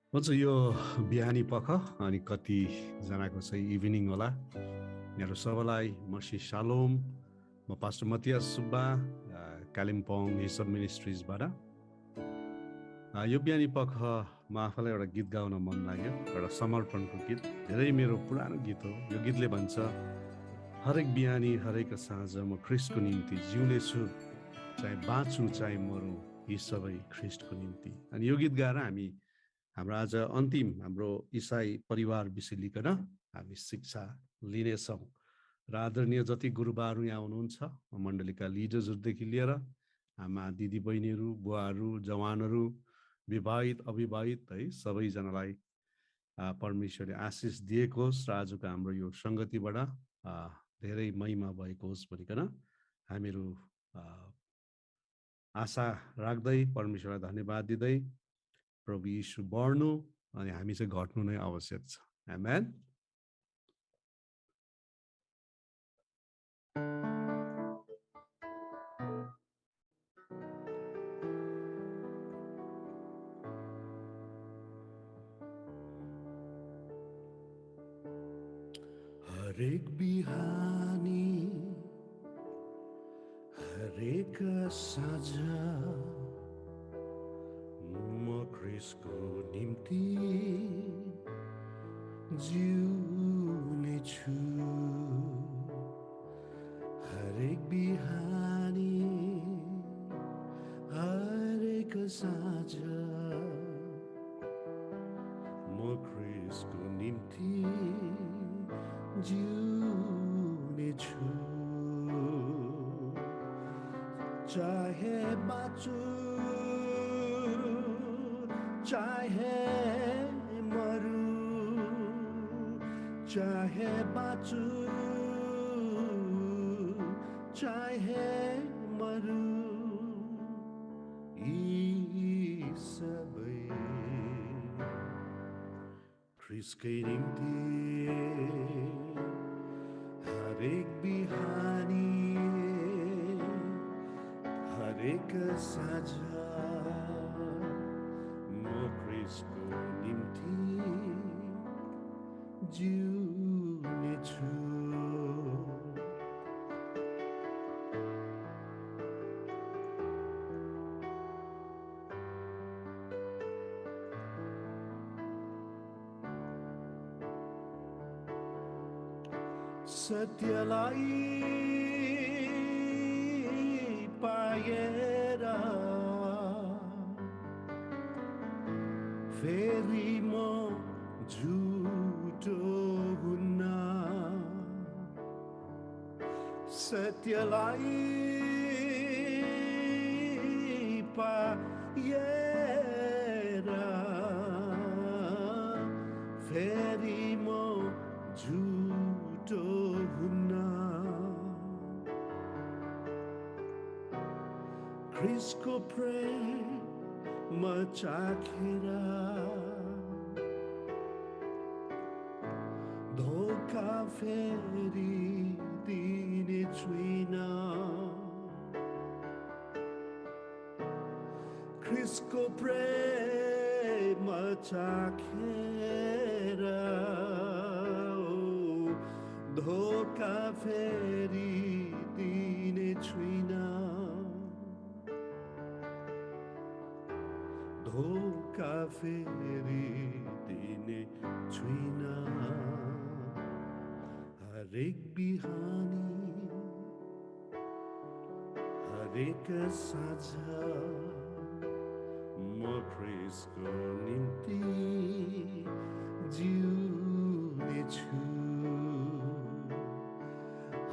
हुन्छ यो बिहानी पख अनि कतिजनाको चाहिँ इभिनिङ होला। यहाँहरू सबैलाई मसी शालोम। म पास्टर मतियास सुब्बा कालिम्पोङ हेसन मिनिस्ट्रिजबाट। यो बिहानी पख म आफूलाई एउटा गीत गाउन मन लाग्यो, एउटा समर्पणको गीत। धेरै मेरो पुरानो गीत हो। यो गीतले भन्छ, हरेक बिहानी हरेक साँझ म ख्रिस्टको निम्ति जिउनेछु, चाहे बाँचु चाहे मरौँ, यी सबै ख्रिस्टको निम्ति। अनि यो गीत गाएर हाम्रो आज अन्तिम हाम्रो इसाई परिवार विषय लिकन हामी शिक्षा लिनेछौँ। र आदरणीय जति गुरुबाहरू यहाँ हुनुहुन्छ, मण्डलीका लिडर्सहरूदेखि लिएर आमा दिदी बहिनीहरू, बुवाहरू, जवानहरू, विवाहित अविवाहित है, सबैजनालाई परमेश्वरले आशिष दिएको होस् र आजको हाम्रो यो सङ्गतिबाट धेरै महिमा भएको होस् भनिकन हामीहरू आशा राख्दै परमेश्वरलाई धन्यवाद दिँदै प्रभु यीशु बढ्नु अनि हामी चाहिँ घट्नु नै आवश्यक छ। आमेन। हरेक बिहानी हरेक साँझ म ख्रिस्टको निम्ति जिउनेछु। हरेक बिहानी हरेक साँझ म ख्रिस्टको निम्ति जिउनेछु। चाहे बाँचु चाहे मरु, चाहे बाँचु चाहे मरु, यी सबै ख्रिस्टकै निम्ति। हरेक बिहानी हरेक साँझ म ख्रिस्टको निम्ति जिउनेछु। सत्यलाई पाएर फेरि म झुटो हुन्न। सत्यलाई पाएर फेरि म झुटो हुन्न। ख्रिस्टको प्रेम चाखेर धोका फेरि दिने छुइनँ। ख्रिस्टको प्रेम चाखेर धोका फेरि दिने छुइनँ। धोका फेरि दिने छुइनँ। हरेक बिहानी हरेक साँझ म ख्रिस्टको निम्ति जिउनेछु।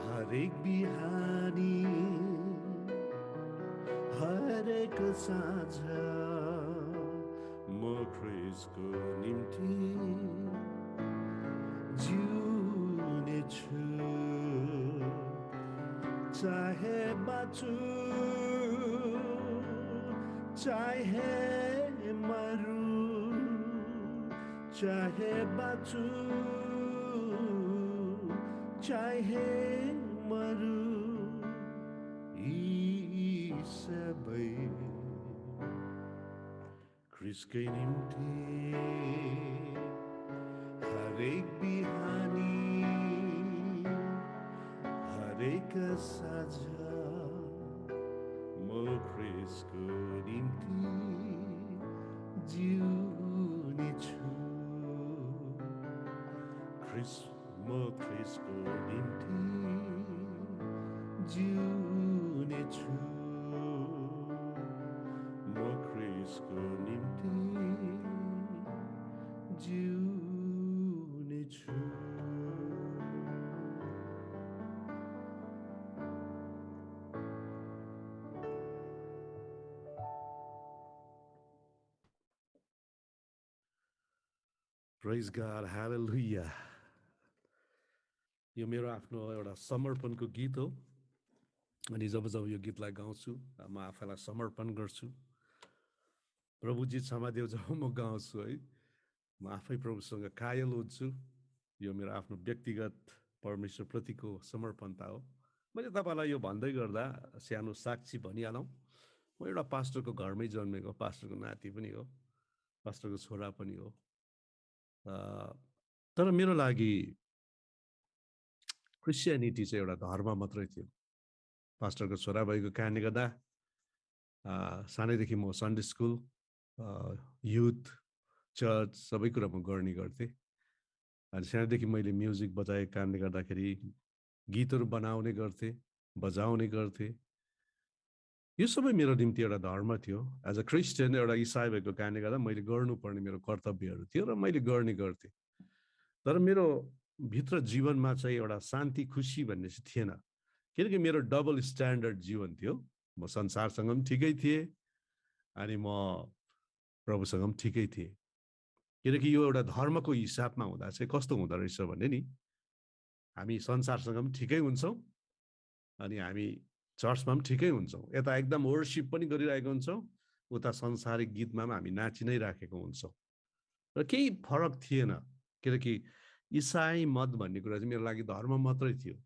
हरेक बिहानी हरेक साँझ म ख्रिस्टको निम्ति जिउनेछु। चाहे बाँचु चाहे मरु, चाहे बाँचु चाहे मरु, यी सबै ख्रिस्टकै निम्ति। हरेक बिहानी हरेक साँझ म ख्रिस्टको निम्ति जिउने छु म ख्रिस्टको निम्ति जिउने छु म ख्रिस्टको निम्ति जिउने छु Praise God, hallelujah. यो मेरो आफ्नो एउटा समर्पणको गीत हो अनि जब जब यो गीतलाई गाउँछु म आफैलाई समर्पण गर्छु प्रभुजी क्षमादेव जब म गाउँछु है म आफै प्रभुसँग कायल हुन्छु यो मेरो आफ्नो व्यक्तिगत परमेश्वरप्रतिको समर्पणता हो मैले तपाईँलाई यो भन्दै गर्दा सानो साक्षी भनिहालौँ म एउटा पास्टरको घरमै जन्मेको पास्टरको नाति पनि हो पास्टरको छोरा पनि हो तर मेरो लागि क्रिस्चियनिटी चाहिँ एउटा धर्म मात्रै थियो पास्टरको छोरा भएको कारणले गर्दा सानैदेखि म सन्डे स्कुल युथ चर्च सबै कुरा म गर्ने गर्थेँ अनि सानैदेखि मैले म्युजिक बजाएको कारणले गर्दाखेरि गीतहरू बनाउने गर्थेँ बजाउने गर्थेँ यो सबै मेरो निम्ति एउटा धर्म थियो एज अ क्रिस्चियन एउटा इसाई भएको कारणले गर्दा मैले गर्नुपर्ने मेरो कर्तव्यहरू थियो र मैले गर्ने गर्थेँ तर मेरो भित्र जीवनमा चाहिँ एउटा शान्ति खुसी भन्ने चाहिँ थिएन किनकि मेरो डबल स्ट्यान्डर्ड जीवन थियो म संसारसँग पनि ठिकै थिएँ अनि म प्रभुसँग पनि ठिकै थिएँ किनकि यो एउटा धर्मको हिसाबमा हुँदा चाहिँ कस्तो हुँदो रहेछ भने नि हामी संसारसँग पनि ठिकै हुन्छौँ अनि हामी चर्चमा पनि ठिकै हुन्छौँ यता एकदम वर्शिप पनि गरिरहेको हुन्छौँ उता संसारिक गीतमा पनि हामी नाचि नै राखेको हुन्छौँ र केही फरक थिएन किनकि इसाई मत भन्ने कुरा चाहिँ मेरो लागि धर्म मात्रै थियो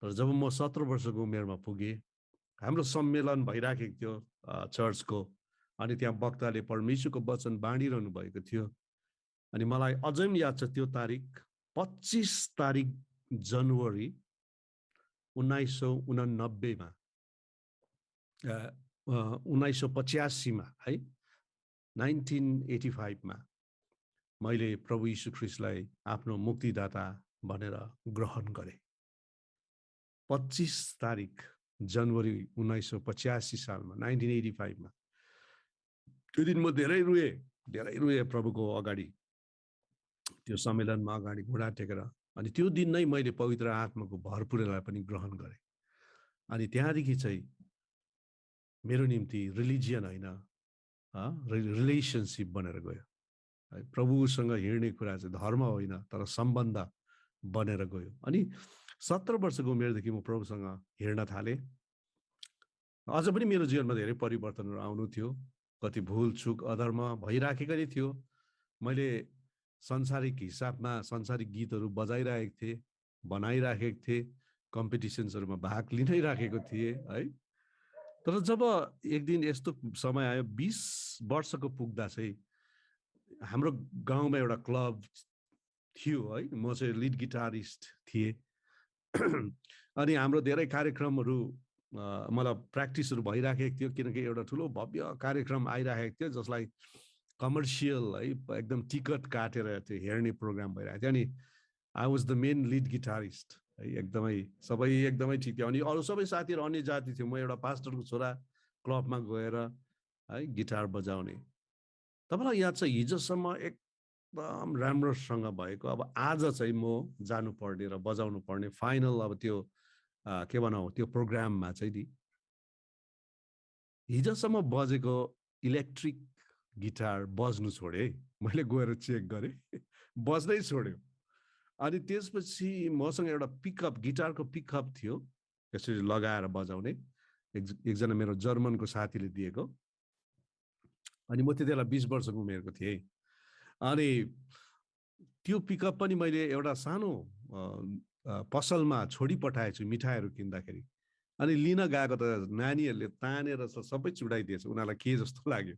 तर जब म 17 वर्षको उमेरमा पुगेँ हाम्रो सम्मेलन भइराखेको थियो चर्चको अनि त्यहाँ वक्ताले परमेश्वरको वचन बाँडिरहनु भएको थियो अनि मलाई अझै पनि याद छ त्यो तारिक 25 तारिक जनवरी 1989 मा 1985 मा है 1985 मा मैले प्रभु यीशु ख्रीष्टलाई आफ्नो मुक्तिदाता भनेर ग्रहण गरेँ 25 तारिक जनवरी 1985 सालमा 1985 मा त्यो दिन म धेरै रुएँ प्रभुको अगाडि त्यो सम्मेलनमा अगाडि घुँडा टेकेर अनि त्यो दिन नै मैले पवित्र आत्माको भरपुरलाई पनि ग्रहण गरेँ अनि त्यहाँदेखि चाहिँ मेरो निम्ति रिलिजियन होइन रिलेसनसिप बनेर गयो प्रभुसँग हिँड्ने कुरा चाहिँ धर्म होइन तर सम्बन्ध बनेर गयो अनि 17 वर्षको उमेरदेखि म प्रभुसँग हिँड्न थालेँ अझ पनि मेरो जीवनमा धेरै परिवर्तनहरू आउनु थियो कति भुल चुक अधर्म भइराखेको नै थियो मैले संसारिक हिसाबमा संसारिक गीतहरू बजाइरहेको थिएँ बनाइराखेको थिएँ कम्पिटिसन्सहरूमा भाग लिनै राखेको थिएँ है तर जब एक दिन यस्तो समय आयो 20 वर्षको पुग्दा चाहिँ हाम्रो गाउँमा एउटा क्लब थियो है म चाहिँ लिड गिटारिस्ट थिएँ अनि हाम्रो धेरै कार्यक्रमहरू मलाई प्र्याक्टिसहरू भइराखेको थियो किनकि एउटा ठुलो भव्य कार्यक्रम आइराखेको थियो जसलाई कमर्सियल है एकदम टिकट काटेर त्यो हेर्ने प्रोग्राम भइरहेको थियो अनि I was the main lead guitarist है एकदमै सबै एकदमै ठिक थियो अनि अरू सबै साथीहरू अन्य जाति थियो म एउटा पास्टरको छोरा क्लबमा गएर है गिटार बजाउने तपाईँलाई याद छ हिजोसम्म एकदम राम्रोसँग भएको अब आज चाहिँ म जानुपर्ने र बजाउनु पर्ने फाइनल अब त्यो के भनौँ त्यो प्रोग्राममा चाहिँ नि हिजोसम्म बजेको इलेक्ट्रिक गिटार बज्नु छोडेँ है मैले गएर चेक गरेँ बज्नै छोड्यो अनि त्यसपछि मसँग एउटा पिकअप गिटारको पिकअप थियो यसरी लगाएर बजाउने एकजना मेरो जर्मनको साथीले दिएको अनि म त्यतिबेला 20 वर्षको उमेरको थिएँ अनि त्यो पिकअप पनि मैले एउटा सानो पसलमा छोडी पठाएछु मिठाईहरू किन्दाखेरि अनि लिन गएको त नानीहरूले तानेर सबै चुडाइदिएछ उनीहरूलाई के जस्तो लाग्यो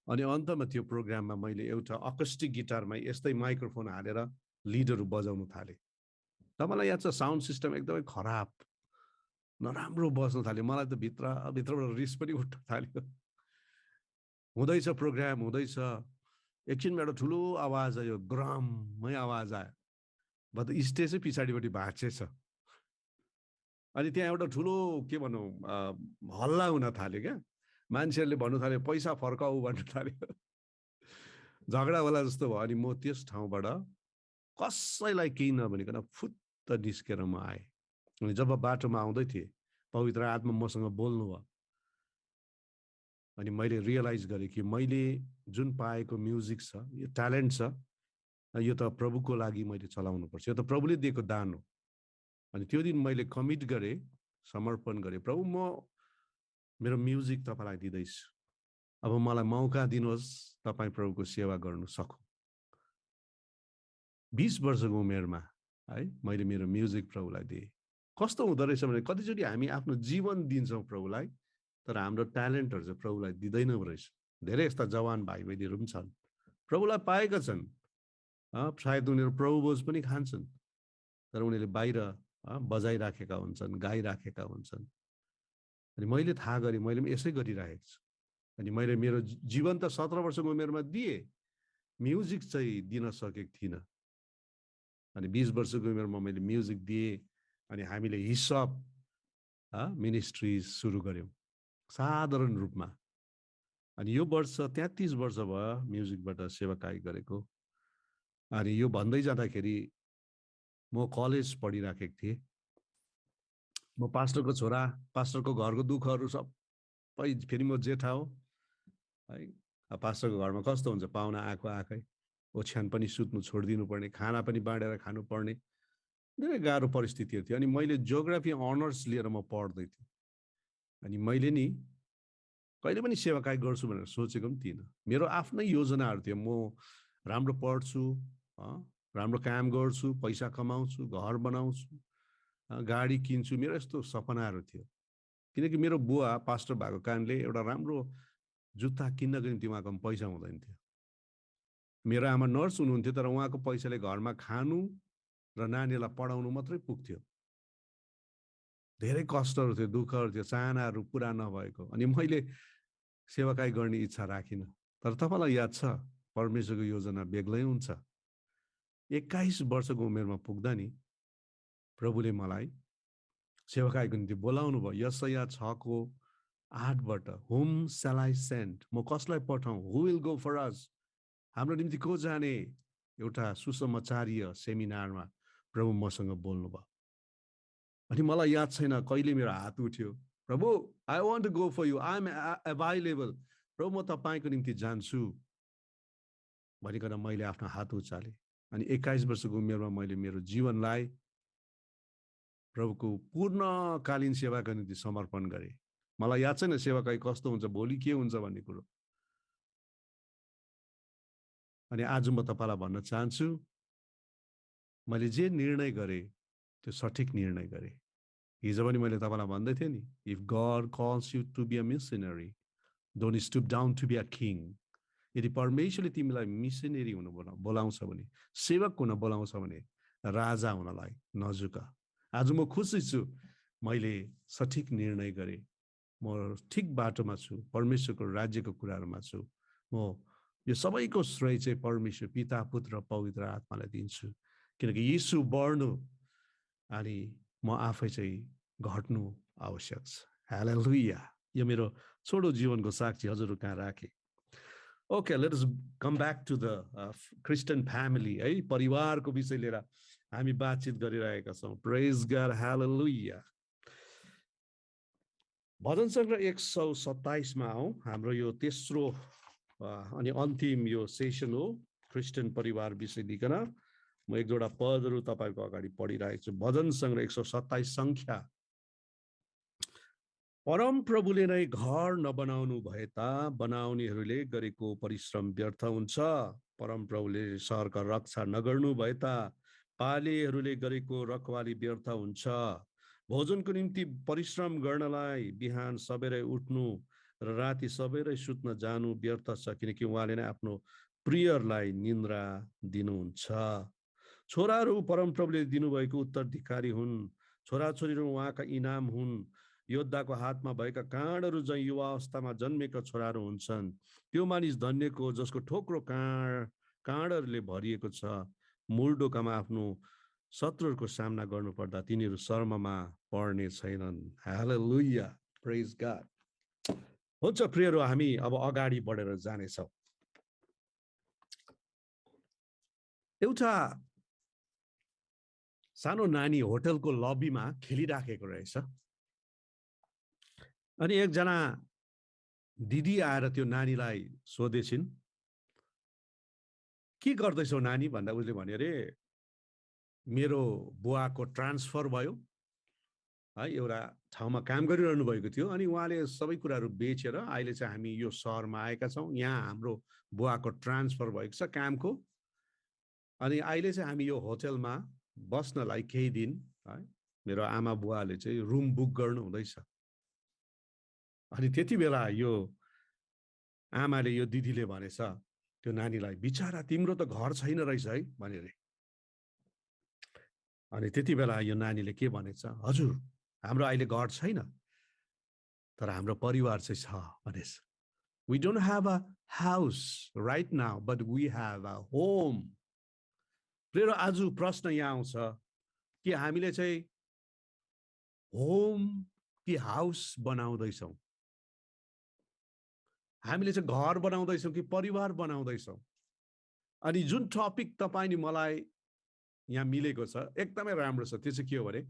अनि अन्तमा त्यो प्रोग्राममा मैले एउटा अकस्टिक गिटारमा यस्तै माइक्रोफोन हालेर लिडहरू बजाउनु थालेँ। तपाईँलाई याद छ साउन्ड सिस्टम एकदमै खराब नराम्रो बस्न थाल्यो। मलाई त भित्रबाट रिस पनि उठ्न थाल्यो। हुँदैछ प्रोग्राम हुँदैछ, एकछिनमा एउटा ठुलो आवाज आयो, ग्राममै आवाज आयो। त स्टेजै पछाडिपट्टि भाँचेछ। अनि त्यहाँ एउटा ठुलो के भनौँ हल्ला हुन थाल्यो क्या। मान्छेहरूले भन्नु थाल्यो पैसा फर्काऊ भन्नु थाल्यो। झगडा होला जस्तो भयो। अनि म त्यस ठाउँबाट कसैलाई केही नभनिकन फुत्त निस्केर म आएँ। अनि जब बाटोमा आउँदै थिएँ पवित्र आत्मा मसँग बोल्नुभयो। अनि मैले रियलाइज गरेँ कि मैले जुन पाएको म्युजिक छ, यो ट्यालेन्ट छ, यो त प्रभुको लागि मैले चलाउनुपर्छ, यो त प्रभुले दिएको दान हो। अनि त्यो दिन मैले कमिट गरेँ, समर्पण गरेँ, प्रभु म मेरो म्युजिक तपाईँलाई दिँदैछु, अब मलाई मौका दिनुहोस् तपाईँ प्रभुको सेवा गर्नु सकौँ। 20 वर्षको उमेरमा है मैले मेरो म्युजिक प्रभुलाई दिएँ। कस्तो हुँदो रहेछ भने कतिचोटि हामी आफ्नो जीवन दिन्छौँ प्रभुलाई, तर हाम्रो ट्यालेन्टहरू चाहिँ प्रभुलाई दिँदैनौँ रहेछ। धेरै यस्ता जवान भाइ बहिनीहरू पनि छन्, प्रभुलाई पाएका छन्, सायद उनीहरू प्रभु भोज पनि खान्छन्, तर उनीहरूले बाहिर बजाइराखेका हुन्छन्, गाइराखेका हुन्छन्। अनि मैले थाहा गरेँ मैले पनि यसै गरिरहेको छु। अनि मैले मेरो जीवन त 17 वर्षको उमेरमा दिएँ, म्युजिक चाहिँ दिन सकेको थिइनँ। अनि 20 वर्षको उमेरमा मैले म्युजिक दिएँ। अनि हामीले हिसाब मिनिस्ट्री सुरु गऱ्यौँ साधारण रूपमा। अनि यो वर्ष 33 वर्ष भयो म्युजिकबाट सेवाकाई गरेको। अनि यो भन्दै जाँदाखेरि म कलेज पढिराखेको थिएँ। म पास्टरको छोरा, पास्टरको घरको दुःखहरू सबै, फेरि म जेठा हो है। पास्टरको घरमा कस्तो हुन्छ, पाहुना आएकै ओछ्यान पनि सुत्नु छोडिदिनु पर्ने, खाना पनि बाँडेर खानुपर्ने, धेरै गाह्रो परिस्थितिहरू थियो। अनि मैले जियोग्राफी अनर्स लिएर म पढ्दै थिएँ। अनि मैले नि कहिले पनि सेवाकाई गर्छु भनेर सोचेको पनि थिइनँ। मेरो आफ्नै योजनाहरू थियो, म राम्रो पढ्छु, राम्रो काम गर्छु, पैसा कमाउँछु, घर बनाउँछु, गाडी किन्छु, मेरो यस्तो सपनाहरू थियो। किनकि मेरो बुवा पास्टर भएको कारणले एउटा राम्रो जुत्ता किन्नको निम्ति उहाँकोमा पैसा हुँदैन थियो। मेरो आमा नर्स हुनुहुन्थ्यो, तर उहाँको पैसाले घरमा खानु र नानीलाई पढाउनु मात्रै पुग्थ्यो। धेरै कष्टहरू थियो, दुःखहरू थियो, चाहनाहरू पुरा नभएको। अनि मैले सेवाकाई गर्ने इच्छा राखिनँ। तर तपाईँलाई याद छ परमेश्वरको योजना बेग्लै हुन्छ। 21 वर्षको उमेरमा पुग्दा नि प्रभुले मलाई सेवाकाईको निम्ति बोलाउनु भयो। यशाया 6:8बाट हुम शैल आई सेन्ड, म कसलाई पठाउँ, हु विल गो फर अस, हाम्रो निम्ति को जाने, एउटा सुसमाचारीय सेमिनारमा प्रभु मसँग बोल्नुभयो। अनि मलाई याद छैन कहिले मेरो हात उठ्यो, प्रभु I want to go for you, I am available, प्रभु म तपाईँको निम्ति जान्छु भनिकन मैले आफ्नो हात उचालेँ। अनि 21 वर्षको उमेरमा मैले मेरो जीवनलाई प्रभुको पूर्णकालीन सेवाका निम्ति समर्पण गरेँ। मलाई याद छैन सेवाकाई कस्तो हुन्छ, भोलि के हुन्छ भन्ने कुरो। अनि आज म तपाईँलाई भन्न चाहन्छु, मैले जे निर्णय गरेँ त्यो सठिक निर्णय गरेँ। हिजो पनि मैले तपाईँलाई भन्दै थिएँ नि, if God calls you to be a missionary, don't stoop down to be a king. यदि परमेश्वरले तिमीलाई मिसनरी हुन बोलाउँछ भने, सेवक हुन बोलाउँछ भने राजा हुनलाई नझुक। आज म खुसी छु मैले सठिक निर्णय गरेँ, म ठिक बाटोमा छु, परमेश्वरको राज्यको कुराहरूमा छु। म यो सबैको श्रेय चाहिँ परमेश्वर पिता, पुत्र, पवित्र आत्मालाई दिन्छु। किनकि यीशु बढ्नु अनि म आफै चाहिँ घट्नु आवश्यक छ। हालेलुया। यो मेरो छोटो जीवनको साक्षी हजुरहरू कहाँ राखेँ। Okay, let us come back to the Christian family है, परिवारको विषय लिएर हामी बातचित गरिरहेका छौँ। प्रेज गॉड, हालेलुया। भजन सङ्ग्रह 127 मा आउँ। हाम्रो यो तेस्रो अनि अन्तिम यो सेसन हो क्रिस्चियन परिवार विषय लिकन। म एक दुईवटा पदहरू तपाईँको अगाडि पढिरहेको छु। भजन सङ्ग्रह 127 सङ्ख्या। परम प्रभुले नै घर नबनाउनु भए ता बनाउनेहरूले गरेको परिश्रम व्यर्थ हुन्छ। परम प्रभुले सहरका रक्षा नगर्नु भए ता पालेहरूले गरेको रखवाली व्यर्थ हुन्छ। भोजनको निम्ति परिश्रम गर्नलाई बिहान सबेरै उठ्नु र राति सबैले सुत्न जानु व्यर्थ छ, किनकि उहाँले नै आफ्नो प्रियहरूलाई निन्द्रा दिनुहुन्छ। छोराहरू परमप्रभुले दिनुभएको उत्तराधिकारी हुन्, छोराछोरीहरू उहाँका इनाम हुन्। योद्धाको हातमा भएका काँडहरू झैँ युवा अवस्थामा जन्मेका छोराहरू हुन्छन्। त्यो मानिस धन्यको जसको ठोक्रो काँडहरूले भरिएको छ। मूलढोकामा आफ्नो शत्रुहरूको सामना गर्नुपर्दा तिनीहरू शर्ममा पर्ने छैनन्। हालेलुया, प्रेज गॉड। हुन्छ प्रियहरू, हामी अब अगाडि बढेर जानेछौँ। एउटा सानो नानी होटलको लबीमा खेलिराखेको रहेछ। अनि एकजना दिदी आएर त्यो नानीलाई सोधेछिन्, के गर्दैछौ नानी भन्दा उसले भन्यो अरे मेरो बुवाको ट्रान्सफर भयो है, एउटा ठाउँमा काम गरिरहनु भएको थियो, अनि उहाँले सबै कुराहरू बेचेर अहिले चाहिँ हामी यो सहरमा आएका छौँ। यहाँ हाम्रो बुवाको ट्रान्सफर भएको छ कामको, अनि अहिले चाहिँ हामी यो होटलमा बस्नलाई केही दिन है मेरो आमा बुवाले चाहिँ रुम बुक गर्नु हुँदैछ। अनि त्यति बेला यो आमाले यो दिदीले भनेछ त्यो नानीलाई, बिचारा तिम्रो त घर छैन रहेछ है भने रे। अनि त्यति बेला यो नानीले के भनेछ, हजुर हाम्रो अहिले घर छैन तर हाम्रो परिवार चाहिँ छ भनेछ। We don't have a house right now, but we have a home. प्रिय आज प्रश्न यहाँ आउँछ कि हामीले चाहिँ होम कि हाउस बनाउँदैछौँ? हामीले चाहिँ घर बनाउँदैछौँ कि परिवार बनाउँदैछौँ? अनि जुन टपिक तपाईँ नि मलाई यहाँ मिलेको छ एकदमै राम्रो छ। त्यो चाहिँ के हो भने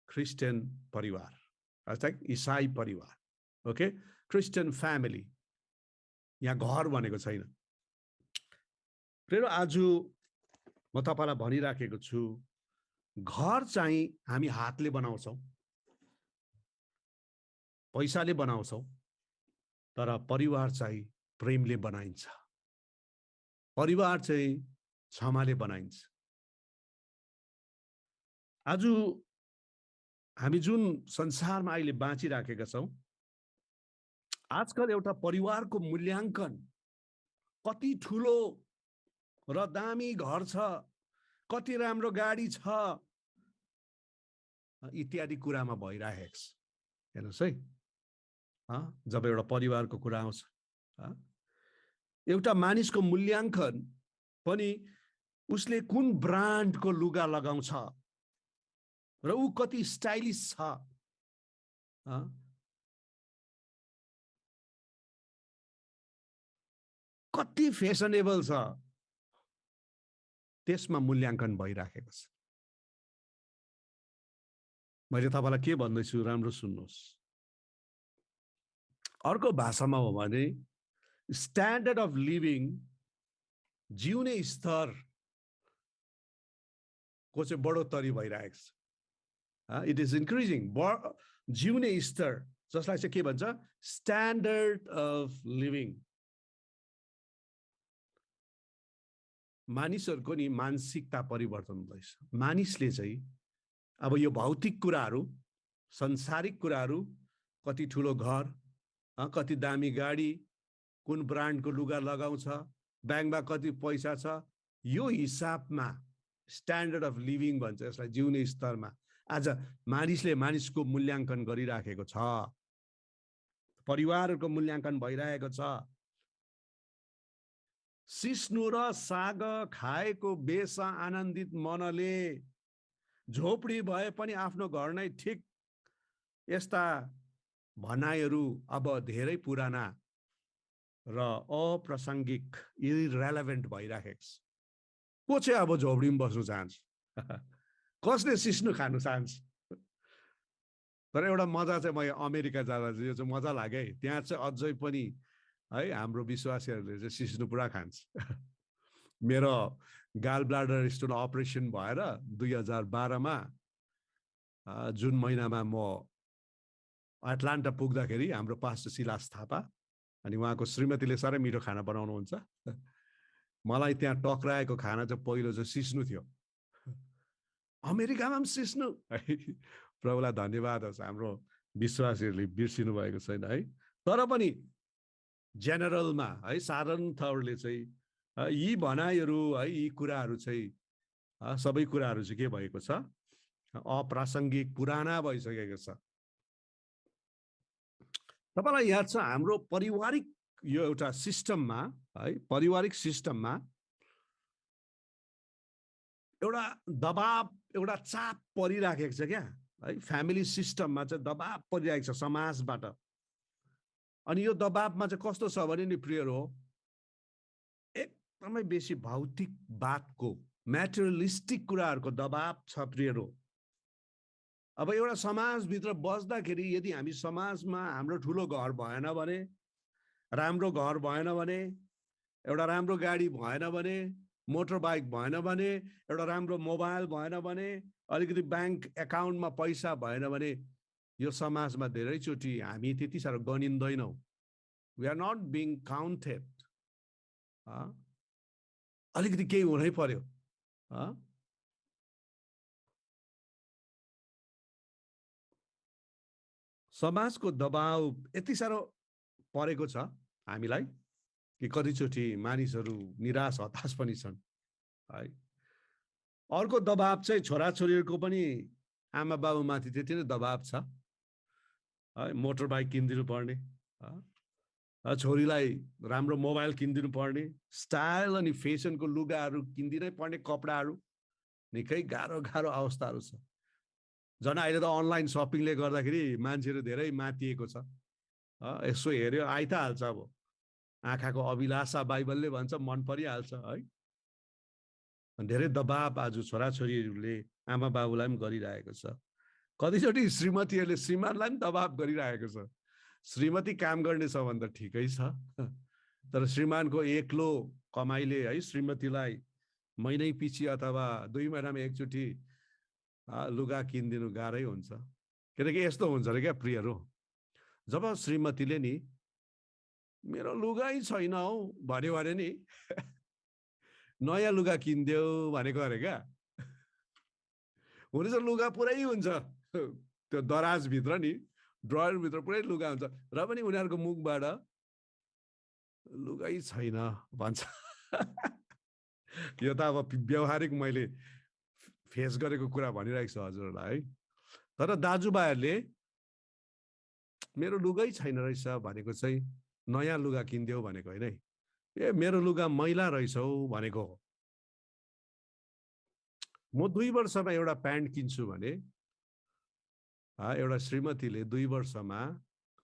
क्रिस्चियन परिवार, अर्थात् इसाई परिवार। ओके, क्रिस्चियन फ्यामिली, यहाँ घर भनेको छैन। प्रिय आज म तपाईलाई भनिराखेको छु, घर चाहिँ हामी हातले बनाउँछौँ, पैसाले बनाउँछौँ, तर परिवार चाहिँ प्रेमले बनाइन्छ। परिवार चाहिँ क्षमाले बनाइन्छ। आज हामी जुन संसारमा अहिले बाँचिराखेका छौँ, आजकल एउटा परिवारको मूल्याङ्कन कति ठुलो र दामी घर छ, कति राम्रो गाडी छ इत्यादि कुरामा भइरहेको छ। हेर्नुहोस् है, जब एउटा परिवारको कुरा आउँछ, एउटा मानिसको मूल्याङ्कन पनि उसले कुन ब्रान्डको लुगा लगाउँछ र ऊ कति स्टाइलिश छ, कति फेसनेबल छ, त्यसमा मूल्याङ्कन भइराखेको छ। मैले तपाईलाई के भन्दैछु राम्रो सुन्नुहोस्। अर्को भाषामा हो भने स्ट्यान्डर्ड अफ लिभिङ, जिउने स्तर को चाहिँ बढोत्तरी भइरहेको छ। It is increasing. जिउने स्तर जसलाई चाहिँ के भन्छ, स्ट्यान्डर्ड अफ लिभिङ। मानिसहरूको नि मानसिकता परिवर्तन हुँदैछ। मानिसले चाहिँ अब यो भौतिक कुराहरू, संसारिक कुराहरू, कति ठुलो घर, कति दामी गाडी, कुन ब्रान्डको लुगा लगाउँछ, ब्याङ्कमा कति पैसा छ, यो हिसाबमा स्ट्यान्डर्ड अफ लिभिङ भन्छ यसलाई, जिउने स्तरमा आज मानिसले मानिसको मूल्याङ्कन गरिराखेको छ। परिवारको मूल्याङ्कन भइरहेको छ। सिस्नु र साग खाएको बेस आनन्दित मनले, झोपडी भए पनि आफ्नो घर नै ठिक, यस्ता भनाइहरू अब धेरै पुराना र अप्रासङ्गिक, इरेलेभेन्ट भइराखेको छ। को चाहिँ अब झोपडीमा बस्नु चाहन्छ? कसले सिस्नु खानु चाहन्छ? तर एउटा मजा चाहिँ म अमेरिका जाँदा चाहिँ यो चाहिँ मजा लाग्यो है। त्यहाँ चाहिँ अझै पनि है हाम्रो विश्वासीहरूले चाहिँ सिस्नु पुरा खान्छ। मेरो गाल ब्लाडर स्टोन अपरेसन भएर 2012मा जुन महिनामा म एटलान्टा पुग्दाखेरि हाम्रो पास्टर सिलास थापा अनि उहाँको श्रीमतीले साह्रै मिठो खाना बनाउनुहुन्छ। मलाई त्यहाँ टक्राएको खाना चाहिँ पहिलो चाहिँ सिस्नु थियो। अमेरिकामा पनि सिस्नु। प्रभुलाई धन्यवाद होस्, हाम्रो विश्वासीहरूले बिर्सिनु भएको छैन है। तर पनि जेनरलमा है साधारण थरले चाहिँ यी भनाइहरू है यी कुराहरू चाहिँ सबै कुराहरू चाहिँ के भएको छ अप्रासङ्गिक पुराना भइसकेको छ। तपाईलाई याद छ हाम्रो पारिवारिक यो एउटा सिस्टममा है पारिवारिक सिस्टममा एउटा दबाब एउटा चाप परिराखेको छ क्या है फ्यामिली सिस्टममा चाहिँ दबाब परिरहेको छ समाजबाट। अनि यो दबाबमा चाहिँ कस्तो छ भने नि प्रियहरू हो एकदमै बेसी भौतिकवादको म्याटेरियलिस्टिक कुराहरूको दबाब छ प्रियहरू। अब एउटा समाजभित्र बस्दाखेरि यदि हामी समाजमा हाम्रो ठुलो घर भएन भने राम्रो घर भएन भने एउटा राम्रो गाडी भएन भने मोटर बाइक भएन भने एउटा राम्रो मोबाइल भएन भने अलिकति ब्याङ्क एकाउन्टमा पैसा भएन भने यो समाजमा धेरैचोटि हामी त्यति साह्रो गनिँदैनौँ। We are not being counted. अलिकति केही हुनै पर्यो। समाजको दबाव यति साह्रो परेको छ हामीलाई कि कतिचोटि मानिसहरू निराश हताश पनि छन् है। अर्को दबाब चाहिँ छोराछोरीहरूको पनि आमा बाबुमाथि त्यति नै दबाब छ है। मोटर बाइक किनिदिनु पर्ने, छोरीलाई राम्रो मोबाइल किनिदिनु पर्ने, स्टाइल अनि फेसनको लुगाहरू किनिदिनै पर्ने, कपडाहरू निकै गाह्रो गाह्रो अवस्थाहरू छ। झन् अहिले त अनलाइन सपिङले गर्दाखेरि मान्छेहरू धेरै मातिएको छ। यसो हेऱ्यो आइ त हाल्छ, अब आँखाको अभिलाषा बाइबलले भन्छ मन परिहाल्छ है। धेरै दबाब आज छोराछोरीहरूले आमा बाबुलाई पनि गरिरहेको छ। कतिचोटि श्रीमतीहरूले श्रीमानलाई पनि दबाब गरिरहेको छ। श्रीमती काम गर्ने छ भने त ठिकै छ, तर श्रीमानको एक्लो कमाइले है श्रीमतीलाई महिनै पछि अथवा 2 महिनामा एकचोटि लुगा किनिदिनु गाह्रै हुन्छ। किनकि यस्तो हुन्छ अरे क्या प्रियहरू, जब श्रीमतीले नि मेरो लुगै छैन हौ भन्यो भने नि नयाँ लुगा किनिदेऊ भनेको अरे क्या। हुन चाहिँ लुगा पुरै हुन्छ त्यो दराजभित्र नि, ड्रयरभित्र पुरै लुगा हुन्छ, र पनि उनीहरूको मुखबाट लुगै छैन भन्छ। यो त अब व्यावहारिक मैले फेस गरेको कुरा भनिरहेको छु हजुरहरूलाई है। तर दाजुभाइहरूले मेरो लुगै छैन रहेछ भनेको चाहिँ नयाँ लुगा किनिदेऊ भनेको होइन है, ए मेरो लुगा मैला रहेछौ भनेको हो। म 2 वर्षमा एउटा प्यान्ट किन्छु भने एउटा श्रीमतीले 2 वर्षमा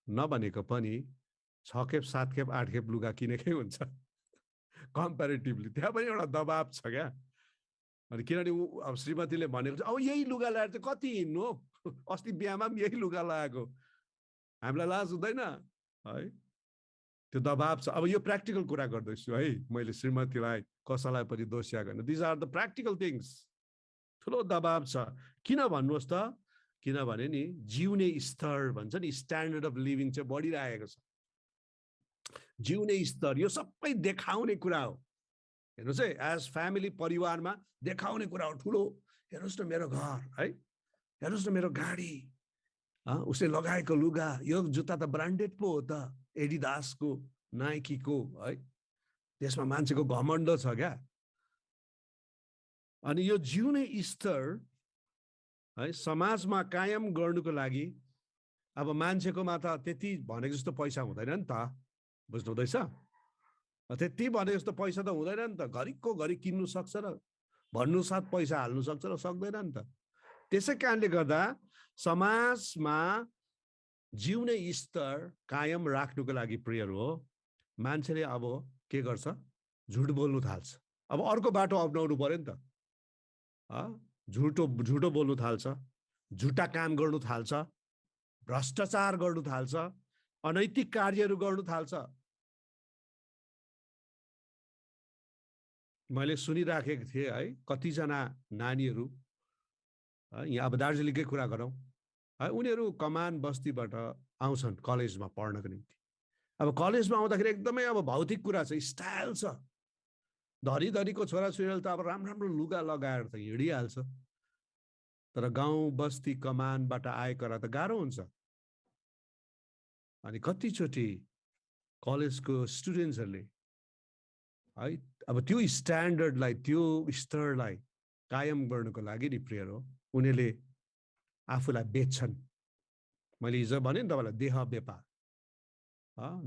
नभनेको पनि 6 खेप 7 खेप 8 खेप लुगा किनेकै हुन्छ कम्पेरिटिभली। त्यहाँ पनि एउटा दबाब छ क्या। अनि किनभने अब श्रीमतीले भनेको अब यही लुगा लगाएर चाहिँ कति हिँड्नु हो, अस्ति बिहामा पनि यही लुगा लगाएको, हामीलाई लाज हुँदैन है। त्यो दबाब छ। अब यो प्र्याक्टिकल कुरा गर्दैछु है, मैले श्रीमतीलाई कसैलाई पनि दोष्या गर्न। These are the practical things. ठुलो दबाब छ। किन भन्नुहोस् त, किनभने नि जिउने स्तर भन्छ नि, स्ट्यान्डर्ड अफ लिभिङ चाहिँ बढिरहेको छ। जिउने स्तर यो सबै देखाउने कुरा हो। हेर्नुहोस् है, एज फ्यामिली परिवारमा देखाउने कुरा हो ठुलो। हेर्नुहोस् न मेरो घर है, हेर्नुहोस् न मेरो गाडी, उसले लगाएको लुगा, यो जुत्ता त ब्रान्डेड पो हो त, एडिडासको नाइकीको है। त्यसमा मान्छेको घमण्ड छ क्या। अनि यो जिउने स्तर है समाजमा कायम गर्नुको लागि अब मान्छेकोमा त त्यति भनेको जस्तो पैसा हुँदैन नि त, बुझ्नु हुँदैछ? त्यति भनेको जस्तो पैसा त हुँदैन नि त। घरिको घरि किन्नु सक्छ र भन्नु साथ पैसा हाल्नु सक्छ र सक्दैन नि त। त्यसै कारणले गर्दा समाजमा जिउने स्तर कायम राख्नुको लागि प्रियहरू हो, मान्छेले अब के गर्छ, झुट बोल्नु थाल्छ। अब अर्को बाटो अपनाउनु पर्यो नि त। झुटो बोल्नु थाल्छ, झुटा काम गर्नु थाल्छ, भ्रष्टाचार गर्नु थाल्छ, अनैतिक कार्यहरू गर्नु थाल्छ। मैले सुनिराखेको थिएँ है, कतिजना नानीहरू यहाँ अब दार्जिलिङकै कुरा गरौँ है, उनीहरू कमान बस्तीबाट आउँछन् कलेजमा पढ्नको निम्ति। अब कलेजमा आउँदाखेरि एकदमै अब भौतिक कुरा छ, स्टाइल छ। धरीधरीको छोराछोरीले त अब राम्रो राम्रो लुगा लगाएर त हिँडिहाल्छ। तर गाउँ बस्ती कमानबाट आएकोलाई त गाह्रो हुन्छ। अनि कतिचोटि कलेजको स्टुडेन्ट्सहरूले है अब त्यो स्ट्यान्डर्डलाई त्यो स्तरलाई कायम गर्नको लागि नि प्रियहरू उनीहरूले आफूलाई बेच्छन्। मैले हिजो भने नि तपाईँलाई देह व्यापार।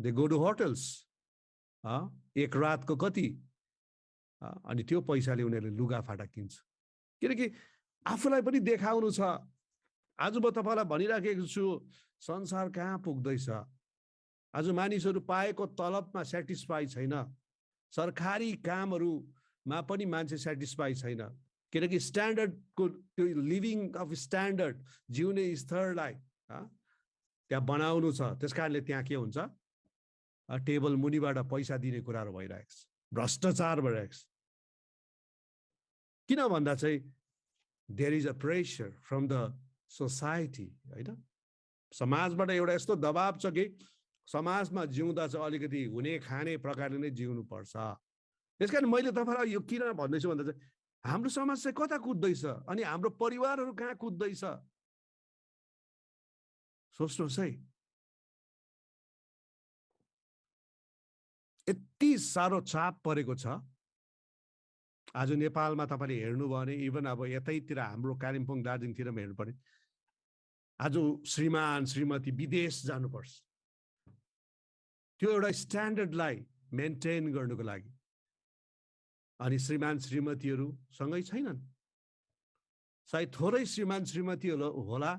दे गो टु होटल्स, एक रातको कति, अनि त्यो पैसाले उनीहरूले लुगाफाटा किन्छ। किनकि आफूलाई पनि देखाउनु छ। आज म तपाईँलाई भनिराखेको छु संसार कहाँ पुग्दैछ। आज मानिसहरू पाएको तलबमा सेटिस्फाई छैन, सरकारी कामहरूमा पनि मान्छे सेटिस्फाई छैन। किनकि स्ट्यान्डर्डको त्यो लिभिङ अफ स्ट्यान्डर्ड जिउने स्तरलाई त्यहाँ बनाउनु छ। त्यस कारणले त्यहाँ के हुन्छ, टेबल मुनिबाट पैसा दिने कुराहरू भइरहेको छ, भ्रष्टाचार भइरहेको छ। किन भन्दा चाहिँ there is a pressure from the society, होइन? समाजबाट एउटा यस्तो दबाब छ कि समाजमा जिउँदा चाहिँ अलिकति हुने खाने प्रकारले नै जिउनु पर्छ। त्यस कारण मैले तपाईँलाई यो किन भन्दैछु भन्दा चाहिँ हाम्रो समाज चाहिँ कता कुद्दैछ अनि हाम्रो परिवारहरू कहाँ कुद्दैछ सोच्नुहोस् है। यति साह्रो चाप परेको छ। आज नेपालमा तपाईँले हेर्नुभयो भने इभन अब यतैतिर हाम्रो कालिम्पोङ दार्जिलिङतिरमा हेर्नु पर्ने, आज श्रीमान श्रीमती विदेश जानुपर्छ त्यो एउटा स्ट्यान्डर्डलाई मेन्टेन गर्नुको लागि। अनि श्रीमान श्रीमतीहरू सँगै छैनन्, सायद थोरै श्रीमान श्रीमतीहरू होला,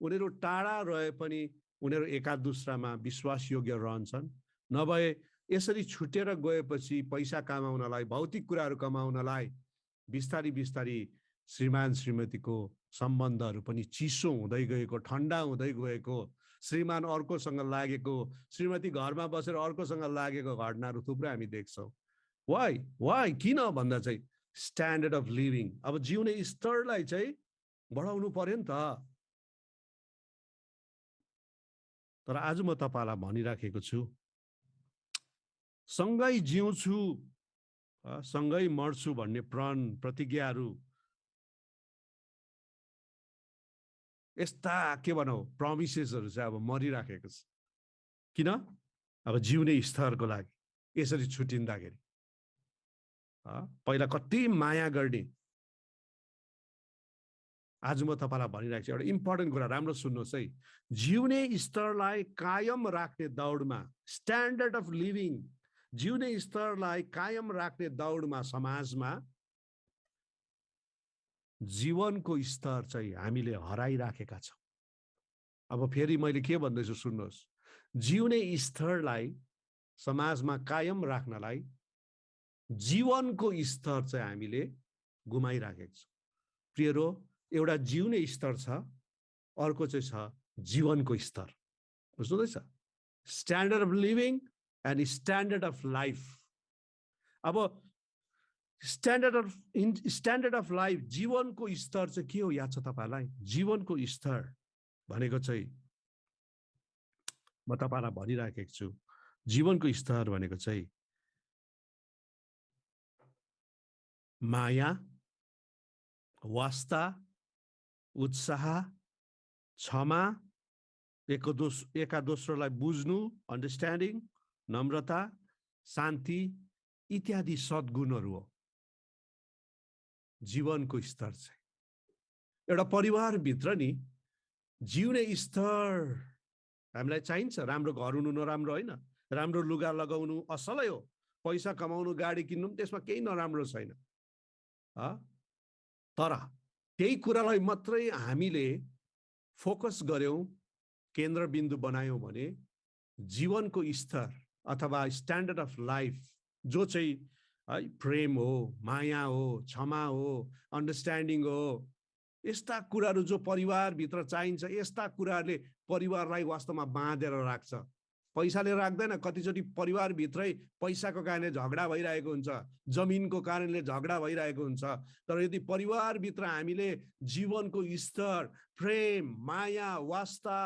उनीहरू टाढा रहे पनि उनीहरू एका दुस्रामा विश्वासयोग्य रहन्छन्। नभए यसरी छुटेर गएपछि पैसा कमाउनलाई, भौतिक कुराहरू कमाउनलाई बिस्तारी बिस्तारी श्रीमान श्रीमतीको सम्बन्धहरू पनि चिसो हुँदै गएको, ठन्डा हुँदै गएको, श्रीमान अर्कोसँग लागेको, श्रीमती घरमा बसेर अर्कोसँग लागेको घटनाहरू थुप्रै हामी देख्छौँ। वाइ किन भन्दा चाहिँ स्ट्यान्डर्ड अफ लिभिङ, अब जिउने स्तरलाई चाहिँ बढाउनु पर्यो नि त। तर आज म तपाईँलाई भनिराखेको छु, सँगै जिउँछु सँगै मर्छु भन्ने प्रण प्रतिज्ञाहरू, यस्ता के भनौँ प्रमिसेसहरू चाहिँ अब मरिराखेको छ। किन? अब जिउने स्तरको लागि यसरी छुटिँदाखेरि पहिला कति माया गर्ने। आज म तपाईँलाई भनिरहेको छु एउटा इम्पोर्टेन्ट कुरा, राम्रो सुन्नुहोस् है। जिउने स्तरलाई कायम राख्ने दौडमा, स्ट्यान्डर्ड अफ लिभिङ जिउने स्तरलाई कायम राख्ने दौडमा समाजमा जीवनको स्तर चाहिँ हामीले हराइराखेका छौँ। अब फेरि मैले के भन्दैछु सुन्नुहोस्, जिउने स्तरलाई समाजमा कायम राख्नलाई जीवनको स्तर चाहिँ हामीले गुमाइराखेका छौँ। प्रियरो, एउटा जिउने स्तर छ, अर्को चाहिँ छ जीवनको स्तर। बुझ्नुहुँदैछ? Standard of living and standard of life. अब स्ट्यान्डर्ड अफ लाइफ, जीवनको स्तर चाहिँ के हो याद छ तपाईँलाई? जीवनको स्तर भनेको चाहिँ म तपाईँलाई भनिराखेको छु, जीवनको स्तर भनेको चाहिँ माया, वास्ता, उत्साह, क्षमा, एका दोस्रोलाई बुझ्नु, अन्डरस्ट्यान्डिङ, नम्रता, शान्ति इत्यादि सद्गुणहरू हो जीवनको स्तर चाहिँ। एउटा परिवारभित्र नि जिउने स्तर हामीलाई चाहिन्छ। राम्रो घर हुनु नराम्रो होइन, राम्रो लुगा लगाउनु असलै हो, पैसा कमाउनु, गाडी किन्नु त्यसमा केही नराम्रो छैन। तर त्यही कुरालाई मात्रै हामीले फोकस गर्यौं, केन्द्रबिन्दु बनायौं भने जीवनको स्तर अथवा स्ट्यान्डर्ड अफ लाइफ जो चाहिँ प्रेम हो, माया हो, क्षमा हो, अन्डरस्ट्यान्डिङ हो, यस्ता कुराहरू जो परिवारभित्र चाहिन्छ, यस्ता कुराहरूले परिवारलाई वास्तवमा बाँधेर राख्छ। पैसाले राख्दैन। कतिचोटि परिवारभित्रै पैसाको कारणले झगडा भइरहेको हुन्छ, जमिनको कारणले झगडा भइरहेको हुन्छ। तर यदि परिवारभित्र हामीले जीवनको स्तर, प्रेम, माया, वास्ता,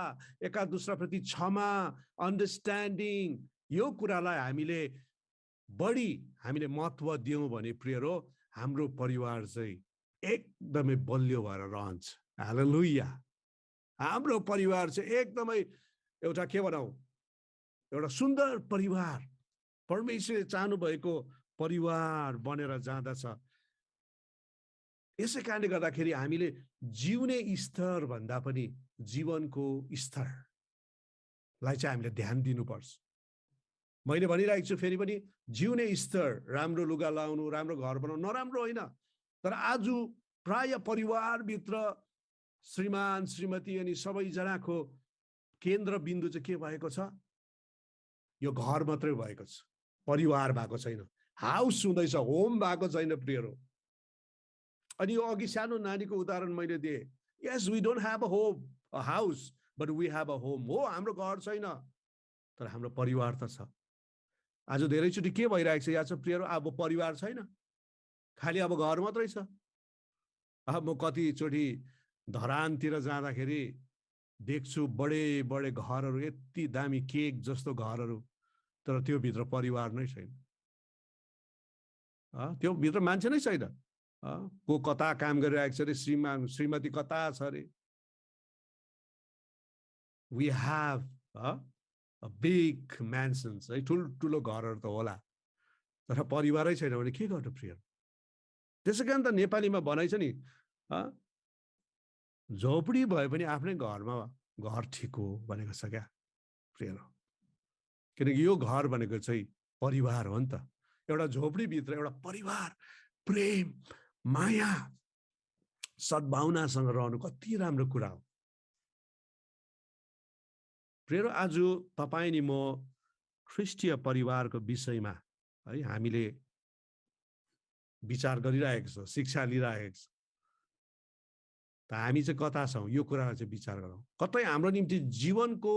एका दुस्राप्रति क्षमा, अन्डरस्ट्यान्डिङ, यो कुरालाई हामीले महत्त्व दियौँ भने प्रियरो, हाम्रो परिवार चाहिँ एकदमै बलियो भएर रहन्छ। हालेलुया। हाम्रो परिवार चाहिँ एकदमै एउटा के भनौँ एउटा सुन्दर परिवार, परमेश्वरले चाहनु भएको परिवार बनेर जाँदछ। यसै कारणले गर्दाखेरि हामीले जिउने स्तर भन्दा पनि जीवनको स्तरलाई चाहिँ हामीले ध्यान दिनुपर्छ। मैले भनिरहेको छु फेरि पनि, जिउने स्तर, राम्रो लुगा लाउनु, राम्रो घर बनाउनु नराम्रो होइन, तर आज प्राय परिवारभित्र श्रीमान श्रीमती अनि सबैजनाको केन्द्रबिन्दु चाहिँ के भएको छ? यो घर मात्रै भएको छ, परिवार भएको छैन, हाउस हुँदैछ, होम भएको छैन प्रियहरू। अनि यो अघि सानो नानीको उदाहरण मैले दिएँ। Yes, we don't have a home, a house, but we have a home. हो, हाम्रो घर छैन, तर हाम्रो परिवार त छ। आज धेरैचोटि के भइरहेको छ यहाँ चाहिँ प्रियहरू? अब परिवार छैन, खालि अब घर मात्रै छ। अब म कतिचोटि धरानतिर जाँदाखेरि देख्छु बडे बडे घरहरू, यति दामी केक जस्तो घरहरू, तर त्यो भित्र परिवार नै छैन। त्यो भित्र मान्छे नै छैन। को कता काम गरिरहेको छ अरे, श्रीमान श्रीमती कता छ अरे। वी ह्याभ बिग म्यान्सन्स, है, ठुल्ठुलो घरहरू त होला, तर परिवारै छैन भने के गर्नु प्रिय? त्यसै कारण त नेपालीमा भनाइ छ नि, झोपडी भए पनि आफ्नै घरमा घर ठिक हो भनेको छ क्या प्रिय। किनकि यो घर भनेको चाहिँ परिवार हो नि त। एउटा झोपडीभित्र एउटा परिवार, प्रेम, माया, सद्भावनासँग रहनु कति राम्रो कुरा हो प्रिय। आज तपाईँ नि म ख्रिस्टीय परिवारको विषयमा, है, हामीले विचार गरिरहेको छ, शिक्षा लिइरहेको छ। त हामी चाहिँ कता छौँ यो कुरा चाहिँ विचार गरौँ। कतै हाम्रो निम्ति जीवनको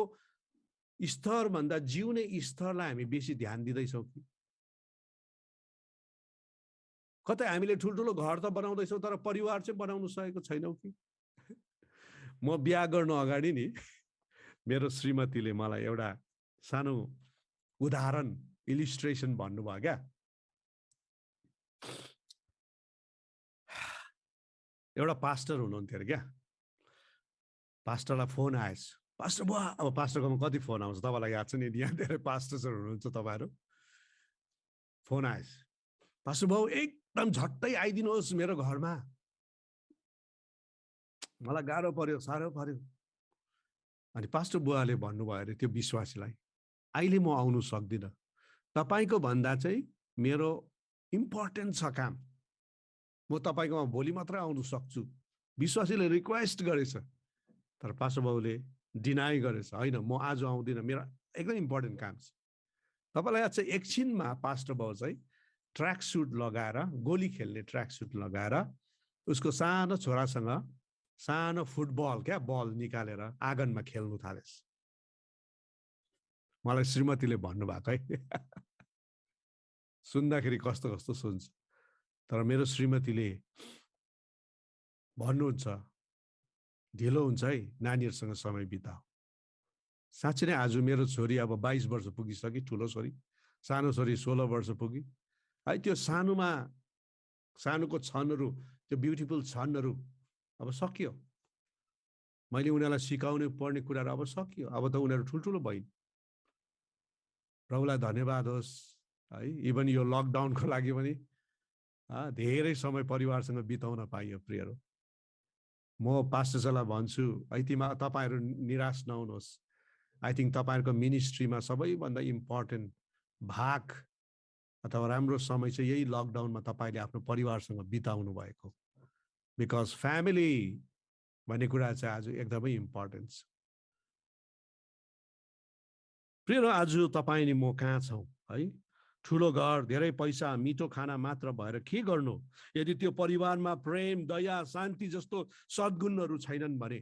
स्तर भन्दा जिउने स्तरलाई हामी बेसी ध्यान दिँदैछौँ कि? कतै हामीले ठुल्ठुलो घर त बनाउँदैछौँ, तर परिवार चाहिँ बनाउन सकेको छैनौँ कि? म बिहा गर्नु अगाडि नि मेरो श्रीमतीले मलाई एउटा सानो उदाहरण, इलिस्ट्रेसन भन्नुभयो क्या। एउटा पास्टर हुनुहुन्थ्यो अरे क्या। पास्टरलाई फोन आएछ, पास्टर बुवा, अब पास्टरकोमा कति फोन आउँछ तपाईँलाई याद छ नि, यहाँ धेरै पास्टर्सहरू हुनुहुन्छ तपाईँहरू। फोन आएछ, पास्टर बाबु एकदम झट्टै आइदिनुहोस् मेरो घरमा, मलाई गाह्रो पर्यो, साह्रो पर्यो। अनि पास्टर बुवाले भन्नुभयो अरे त्यो विश्वासीलाई, अहिले म आउनु सक्दिनँ, तपाईँको भन्दा चाहिँ मेरो इम्पोर्टेन्ट छ काम, म तपाईँकोमा भोलि मात्रै आउनु सक्छु। विश्वासीले रिक्वेस्ट गरेछ, तर पास्टर बाबुले डिनाई गरेछ, होइन म आज आउँदिनँ, मेरो एकदम इम्पोर्टेन्ट काम छ। तपाईँलाई याद छ, एकछिनमा पास्टर बाबु चाहिँ ट्र्याक सुट लगाएर, गोली खेल्ने ट्र्याक सुट लगाएर उसको सानो छोरासँग सानो फुटबल क्या बल निकालेर आँगनमा खेल्नु थालेछ। मलाई श्रीमतीले भन्नुभएको है सुन्दाखेरि कस्तो कस्तो सुन्छ, तर मेरो श्रीमतीले भन्नुहुन्छ ढिलो हुन्छ है, नानीहरूसँग समय बिताऊ। साँच्चै नै आज मेरो छोरी अब 22 वर्ष पुगिसक्यो, ठुलो छोरी, सानो छोरी 16 वर्ष पुगी। है, त्यो सानोको क्षणहरू, त्यो ब्युटिफुल क्षणहरू अब सकियो। मैले उनीहरूलाई सिकाउनु पर्ने कुराहरू अब सकियो। अब त उनीहरू ठुल्ठुलो भइन्। प्रभुलाई धन्यवाद होस्, है, इभन यो लकडाउनको लागि पनि धेरै समय परिवारसँग बिताउन पाइयो प्रियहरू। म पास्टरलाई भन्छु, तपाईँहरू निराश नहुनुहोस्। आई थिङ्क तपाईँहरूको मिनिस्ट्रीमा सबैभन्दा इम्पोर्टेन्ट भाग अथवा राम्रो समय चाहिँ यही लकडाउनमा तपाईँले आफ्नो परिवारसँग बिताउनु भएको। बिकज फ्यामिली भन्ने कुरा चाहिँ आज एकदमै इम्पोर्टेन्ट छ। प्रिय, आज तपाईँ नि म कहाँ छौँ, है? ठुलो घर, धेरै पैसा, मिठो खाना मात्र भएर के गर्नु यदि त्यो परिवारमा प्रेम, दया, शान्ति जस्तो सद्गुणहरू छैनन् भने?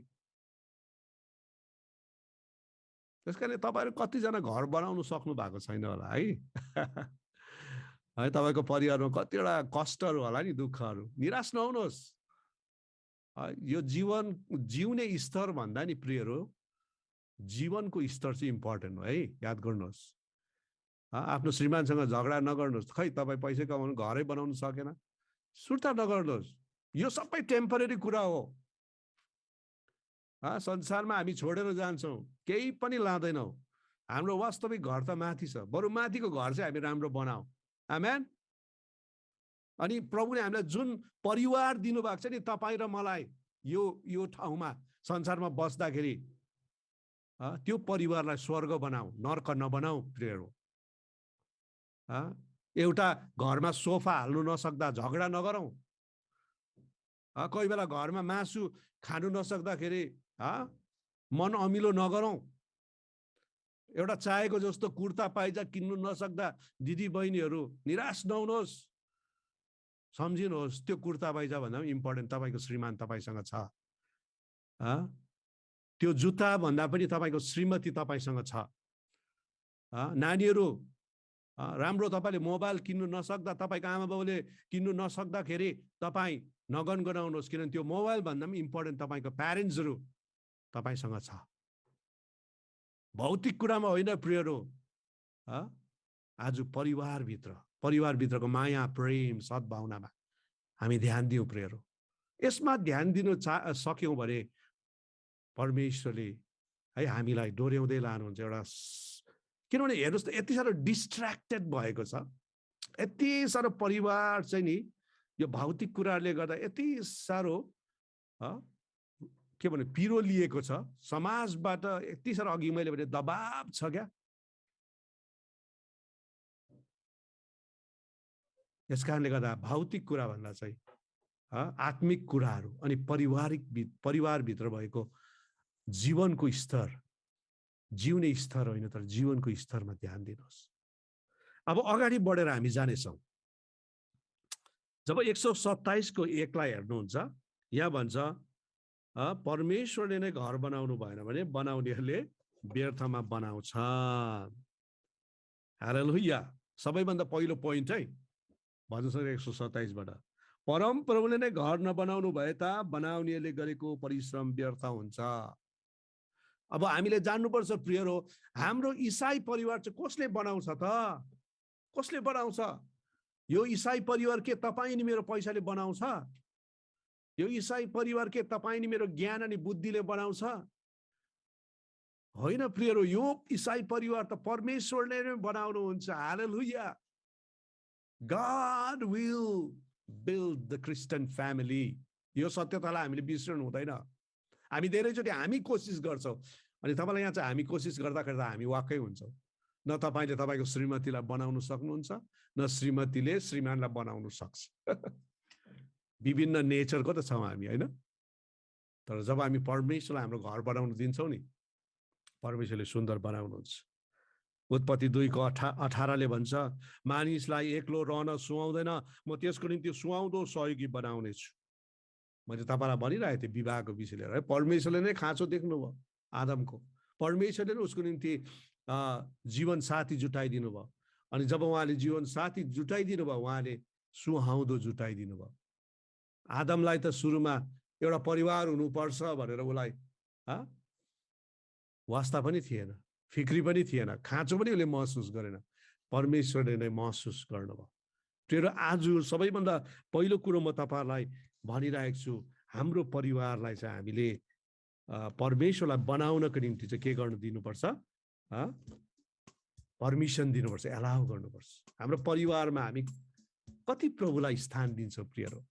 त्यसकारण तपाईँहरू कतिजना घर बनाउनु सक्नु भएको छैन होला है है, तपाईँको परिवारमा कतिवटा कष्टहरू होला नि, दुःखहरू। निराश नहुनुहोस्। यो जीवन जिउने स्तर भन्दा नि प्रियहरू, जीवनको स्तर चाहिँ इम्पोर्टेन्ट हो है, याद गर्नुहोस्। आफ्नो श्रीमानसँग झगडा नगर्नुहोस्। खै तपाईँ पैसा कमाउनु, घरै बनाउनु सकेन, सुर्ता नगर्नुहोस्। यो सबै टेम्परेरी कुरा हो। संसारमा हामी छोडेर जान्छौँ, केही पनि लाँदैनौँ। हाम्रो वास्तविक घर त माथि छ, बरु माथिको घर चाहिँ हामी राम्रो बनाऊ। आमेन। अनि प्रभुले हामीलाई जुन परिवार दिनुभएको छ नि तपाईँ र मलाई यो ठाउँमा संसारमा बस्दाखेरि, त्यो परिवारलाई स्वर्ग बनाऊ, नर्क नबनाऊ प्रियहरू। एउटा घरमा सोफा हाल्नु नसक्दा झगडा नगरौँ। कोही बेला घरमा मासु खानु नसक्दाखेरि मन अमिलो नगरौँ। एउटा चाहेको जस्तो कुर्ता पाइजा किन्नु नसक्दा दिदी बहिनीहरू निराश नहुनुहोस्। सम्झिनुहोस् त्यो कुर्ता पाइजा भन्दा पनि इम्पोर्टेन्ट तपाईँको श्रीमान तपाईँसँग छ। त्यो जुत्ता भन्दा पनि तपाईँको श्रीमती तपाईँसँग छ। नानीहरू राम्रो तपाईँले मोबाइल किन्नु नसक्दा, तपाईँको आमा बाउले किन्नु नसक्दाखेरि तपाईँ नगन गराउनुहोस्, किनभने त्यो मोबाइल भन्दा पनि इम्पोर्टेन्ट तपाईँको प्यारेन्ट्सहरू तपाईँसँग छ। भौतिक कुरामा होइन प्रियहरू, आज परिवारभित्रको माया, प्रेम, सद्भावनामा हामी ध्यान दिउँ प्रियहरू। यसमा ध्यान दिनु सक्यौँ भने परमेश्वरले है हामीलाई डोर्याउँदै लानुहुन्छ। एउटा किनभने हेर्नुहोस् त यति साह्रो डिस्ट्र्याक्टेड भएको छ, यति साह्रो परिवार चाहिँ नि यो भौतिक कुराहरूले गर्दा यति साह्रो के भने पिरो लिएको छ। समाजबाट यति साह्रो अघि मैले भने दबाब छ क्या। यस कारणले गर्दा भौतिक कुरा भन्दा चाहिँ आत्मिक कुराहरू अनि परिवारभित्र भएको जीवनको स्तर, जिउने स्तर होइन तर जीवनको स्तरमा ध्यान दिनुहोस्। अब अगाडि बढेर हामी जानेछौँ। जब 127 को 1 लाई हेर्नुहुन्छ, यहाँ भन्छ परमेश्वरले नै घर बनाउनु भएन भने बनाउनेहरूले व्यर्थमा बनाउँछन्। हालेलुया। सबैभन्दा पहिलो पोइन्ट है भन्छ 127 बाट, परम प्रभुले नै घर नबनाउनु भए ता बनाउनेले गरेको परिश्रम व्यर्थ हुन्छ। अब हामीले जान्नुपर्छ प्रियरो, हाम्रो इसाई परिवार चाहिँ कसले बनाउँछ त? कसले बनाउँछ? यो इसाई परिवार के तपाईँ नि मेरो पैसाले बनाउँछ? यो इसाई परिवार के तपाईँ नि मेरो ज्ञान अनि बुद्धिले बनाउँछ? होइन प्रियरो, यो इसाई परिवार त परमेश्वरले नै बनाउनुहुन्छ। हालेलुया। God will build the Christian family. यो सत्यतालाई हामीले बिर्सनु हुँदैन। हामी धेरैचोटि हामी कोसिस गर्छौँ, अनि तपाईँलाई यहाँ चाहिँ हामी कोसिस गर्दा हामी वाक्कै हुन्छौँ। न तपाईँले तपाईँको श्रीमतीलाई बनाउनु सक्नुहुन्छ, न श्रीमतीले श्रीमानलाई बनाउनु सक्छ। विभिन्न नेचरको त छौँ हामी, होइन? तर जब हामी परमेश्वरलाई हाम्रो घर बनाउनु दिन्छौँ नि, परमेश्वरले सुन्दर बनाउनुहुन्छ। उत्पत्ति 2 को 18 भन्छ, मानिसलाई एक्लो रहन सुहाउँदैन, म त्यसको निम्ति सुहाउँदो सहयोगी बनाउने छु। मैले तपाईँलाई भनिरहेको थिएँ विवाहको विषय लिएर है। परमेश्वरले नै खाँचो देख्नुभयो आदमको, परमेश्वरले नै उसको निम्ति जीवन साथी जुटाइदिनु भयो। अनि जब उहाँले जीवन साथी जुटाइदिनु भयो, उहाँले सुहाउँदो जुटाइदिनु भयो। आदमलाई त सुरुमा एउटा परिवार हुनुपर्छ भनेर उसलाई वास्ता पनि थिएन, फिक्री पनि थिएन, खाँचो पनि उसले महसुस गरेन। परमेश्वरले नै महसुस गर्नुभयो। त्यो आज सबैभन्दा पहिलो कुरो म तपाईँलाई भनिरहेको छु, हाम्रो परिवारलाई चाहिँ हामीले परमेश्वरलाई बनाउनको निम्ति चाहिँ के गर्नु दिनुपर्छ? पर्मिसन दिनुपर्छ, एलाउ गर्नुपर्छ। हाम्रो परिवारमा हामी कति प्रभुलाई स्थान दिन्छौँ प्रियहरू?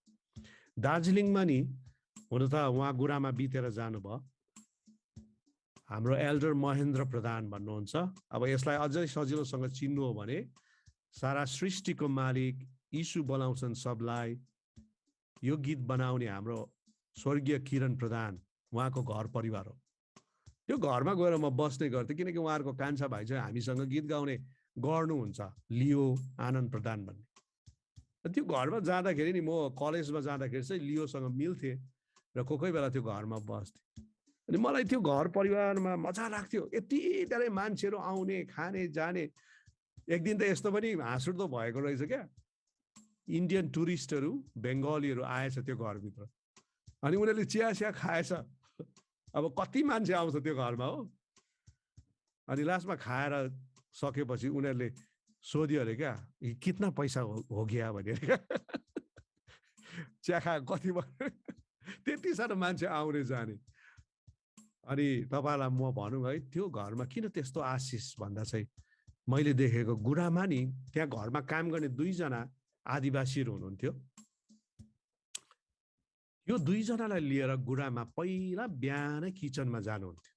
दार्जिलिङमा नि हुन त उहाँ गुरामा बितेर जानुभयो, हाम्रो एल्डर महेन्द्र प्रधान भन्नुहुन्छ। अब यसलाई अझै सजिलोसँग चिन्नु हो भने सारा सृष्टिको मालिक यीशु बोलाउँछन् सबलाई, यो गीत बनाउने हाम्रो स्वर्गीय किरण प्रधान उहाँको घर परिवार हो। त्यो घरमा गएर म बस्ने गर्थेँ, किनकि उहाँहरूको कान्छा भाइ चाहिँ हामीसँग गीत गाउने गर्नुहुन्छ, लियो आनन्द प्रधान भन्ने। त्यो घरमा जाँदाखेरि नि, म कलेजमा जाँदाखेरि चाहिँ लियोसँग मिल्थेँ र कोही बेला त्यो घरमा बस्थेँ। अनि मलाई त्यो घर परिवारमा मजा लाग्थ्यो। यति धेरै मान्छेहरू आउने, खाने, जाने। एक दिन त यस्तो पनि हाँसउठ्दो भएको रहेछ क्या, इन्डियन टुरिस्टहरू, बेङ्गलीहरू आएछ त्यो घरभित्र, अनि उनीहरूले चिया खाएछ। अब कति मान्छे आउँछ त्यो घरमा हो। अनि लास्टमा खाएर सकेपछि उनीहरूले सोध्यो अरे क्या, कितना पैसा हो गया भनेर क्या। चिया खाएको कति भयो? त्यति साह्रो मान्छे आउने जाने। अनि तपाईँलाई म भनौँ है, त्यो घरमा किन त्यस्तो आशिष भन्दा चाहिँ मैले देखेको गुरामा नि त्यहाँ घरमा काम गर्ने दुईजना आदिवासीहरू हुनुहुन्थ्यो। यो दुईजनालाई लिएर गुरामा पहिला बिहानै किचनमा जानुहुन्थ्यो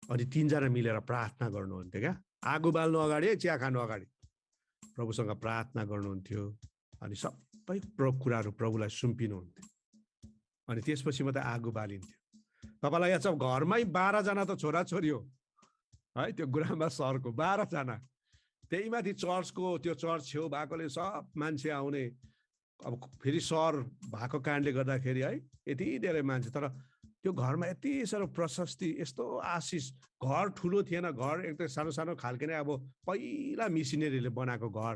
अनि तीनजना मिलेर प्रार्थना गर्नुहुन्थ्यो क्या। आगो बाल्नु अगाडि, चिया खानु अगाडि प्रभुसँग प्रार्थना गर्नुहुन्थ्यो अनि सबै कुराहरू प्रभुलाई सुम्पिनुहुन्थ्यो अनि त्यसपछि मात्रै आगो बालिन्थ्यो। तपाईँलाई याद छ, घरमै 12 जना त छोराछोरी हो है, त्यो गुरामा सरको 12 जना। त्यही माथि चर्चको, त्यो चर्च छेउ भएकोले सब मान्छे आउने। अब फेरि सर भएको कारणले गर्दाखेरि है यति धेरै मान्छे, तर त्यो घरमा यति साह्रो प्रशस्ति, यस्तो आशिष। घर ठुलो थिएन, घर एकदम सानो सानो खालके नै, अब पहिला मिसिनेरीले बनाएको घर,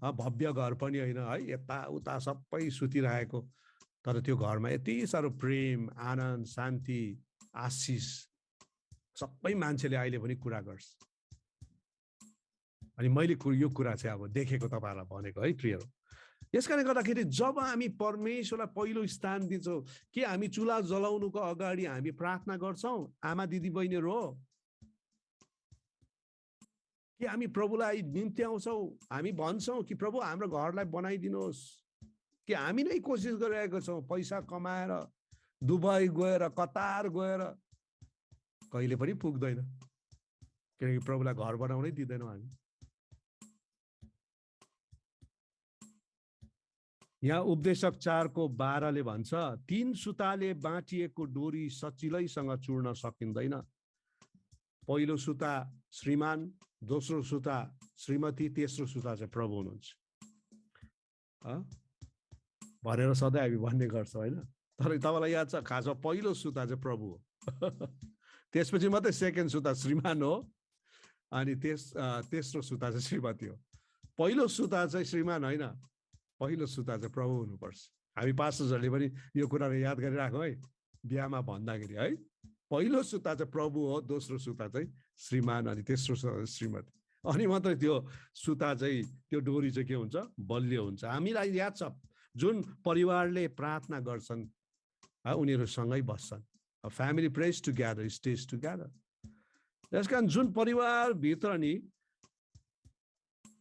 भव्य घर पनि होइन है, यताउता सबै सुतिरहेको। तर त्यो घरमा यति साह्रो प्रेम, आनन्द, शान्ति, आशिष सबै मान्छेले अहिले पनि कुरा गर्छ। अनि मैले यो कुरा चाहिँ अब देखेको तपाईँहरूलाई भनेको है प्रियहरू। यसकारणले गर्दाखेरि जब हामी परमेश्वरलाई पहिलो स्थान दिन्छौँ, के हामी चुल्हा जलाउनुको अगाडि हामी प्रार्थना गर्छौँ आमा दिदी बहिनीहरू हो? कि हामी प्रभुलाई निम्त्याउँछौँ, हामी भन्छौँ कि प्रभु हाम्रो घरलाई बनाइदिनुहोस्? कि हामी नै कोसिस गरिरहेको छौँ पैसा कमाएर दुबई गएर, कतार गएर? कहिले पनि पुग्दैन, किनकि प्रभुलाई घर बनाउनै दिँदैनौँ हामी। यहाँ उपदेशक 4:12 भन्छ, 3 सुताले बाँटिएको डोरी सचिलैसँग चुड्न सकिँदैन। पहिलो सुता श्रीमान, दोस्रो सुता श्रीमती, तेस्रो सुता चाहिँ प्रभु हुनुहुन्छ भनेर सधैँ हामी भन्ने गर्छौँ होइन। तर तपाईँलाई याद छ, खासमा पहिलो सुता चाहिँ प्रभु हो त्यसपछि मात्रै सेकेन्ड सुता श्रीमान हो अनि तेस्रो सुता चाहिँ श्रीमती हो। पहिलो सुता चाहिँ श्रीमान होइन, पहिलो सुता चाहिँ प्रभु हुनुपर्छ। हामी पास्टरहरूले पनि यो कुराहरू याद गरिराखौँ है बिहामा भन्दाखेरि है। पहिलो सुता चाहिँ प्रभु हो, दोस्रो सुता चाहिँ श्रीमान अनि तेस्रो श्रीमती। अनि मात्रै त्यो सुता चाहिँ, त्यो डोरी चाहिँ के हुन्छ? बलियो हुन्छ। हामीलाई याद छ, जुन परिवारले प्रार्थना गर्छन् उनीहरू सँगै बस्छन्। फ्यामिली प्रेज टुगेदर, स्टेज टुगेदर। त्यसकारण जुन परिवारभित्र नि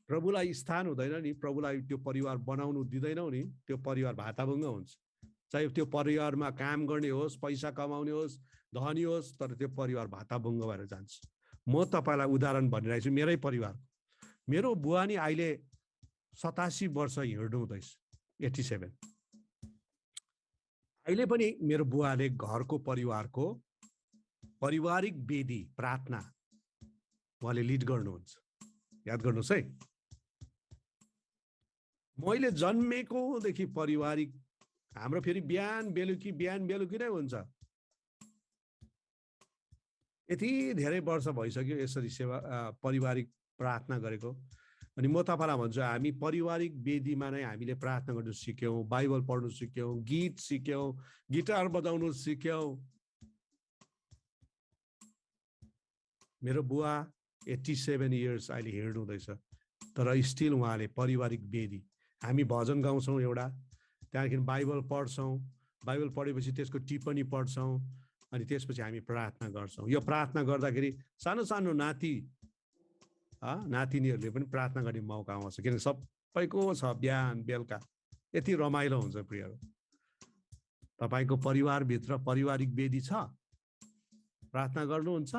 प्रभुलाई स्थान हुँदैन नि, प्रभुलाई त्यो परिवार बनाउनु दिँदैनौ नि, त्यो परिवार भाताभुङ्ग हुन्छ। चाहे त्यो परिवारमा काम गर्ने होस्, पैसा कमाउने होस्, धनी होस्, तर त्यो परिवार भाताभुङ्ग भएर जान्छ। म तपाईँलाई उदाहरण भनिरहेको छु मेरै परिवार। मेरो बुवा नि अहिले 87 वर्ष हिँड्नु हुँदैछ, 87। अहिले पनि मेरो बुवाले घरको परिवारको पारिवारिक वेदी प्रार्थना उहाँले लिड गर्नुहुन्छ। याद गर्नुहोस् है, मैले जन्मेकोदेखि पारिवारिक, हाम्रो फेरि बिहान बेलुकी नै हुन्छ। यति धेरै वर्ष भइसक्यो यसरी सेवा पारिवारिक प्रार्थना गरेको। अनि म तपाईँलाई भन्छु, हामी पारिवारिक वेदीमा नै हामीले प्रार्थना गर्नु सिक्यौँ, बाइबल पढ्नु सिक्यौँ, गीत सिक्यौँ, गिटार बजाउनु सिक्यौँ। मेरो बुवा 87 इयर्स अहिले हिँड्नु हुँदैछ, तर स्टिल उहाँले पारिवारिक वेदी, हामी भजन गाउँछौँ एउटा, त्यहाँदेखि बाइबल पढ्छौँ, बाइबल पढेपछि त्यसको टिप्पणी पढ्छौँ, अनि त्यसपछि हामी प्रार्थना गर्छौँ। यो प्रार्थना गर्दाखेरि सानो सानो नातिनीहरूले पनि प्रार्थना गर्ने मौका आउँछ, किनकि सबैको छ बिहान बेलुका। यति रमाइलो हुन्छ प्रियहरू। तपाईँको परिवारभित्र पारिवारिक वेदी छ, प्रार्थना गर्नुहुन्छ?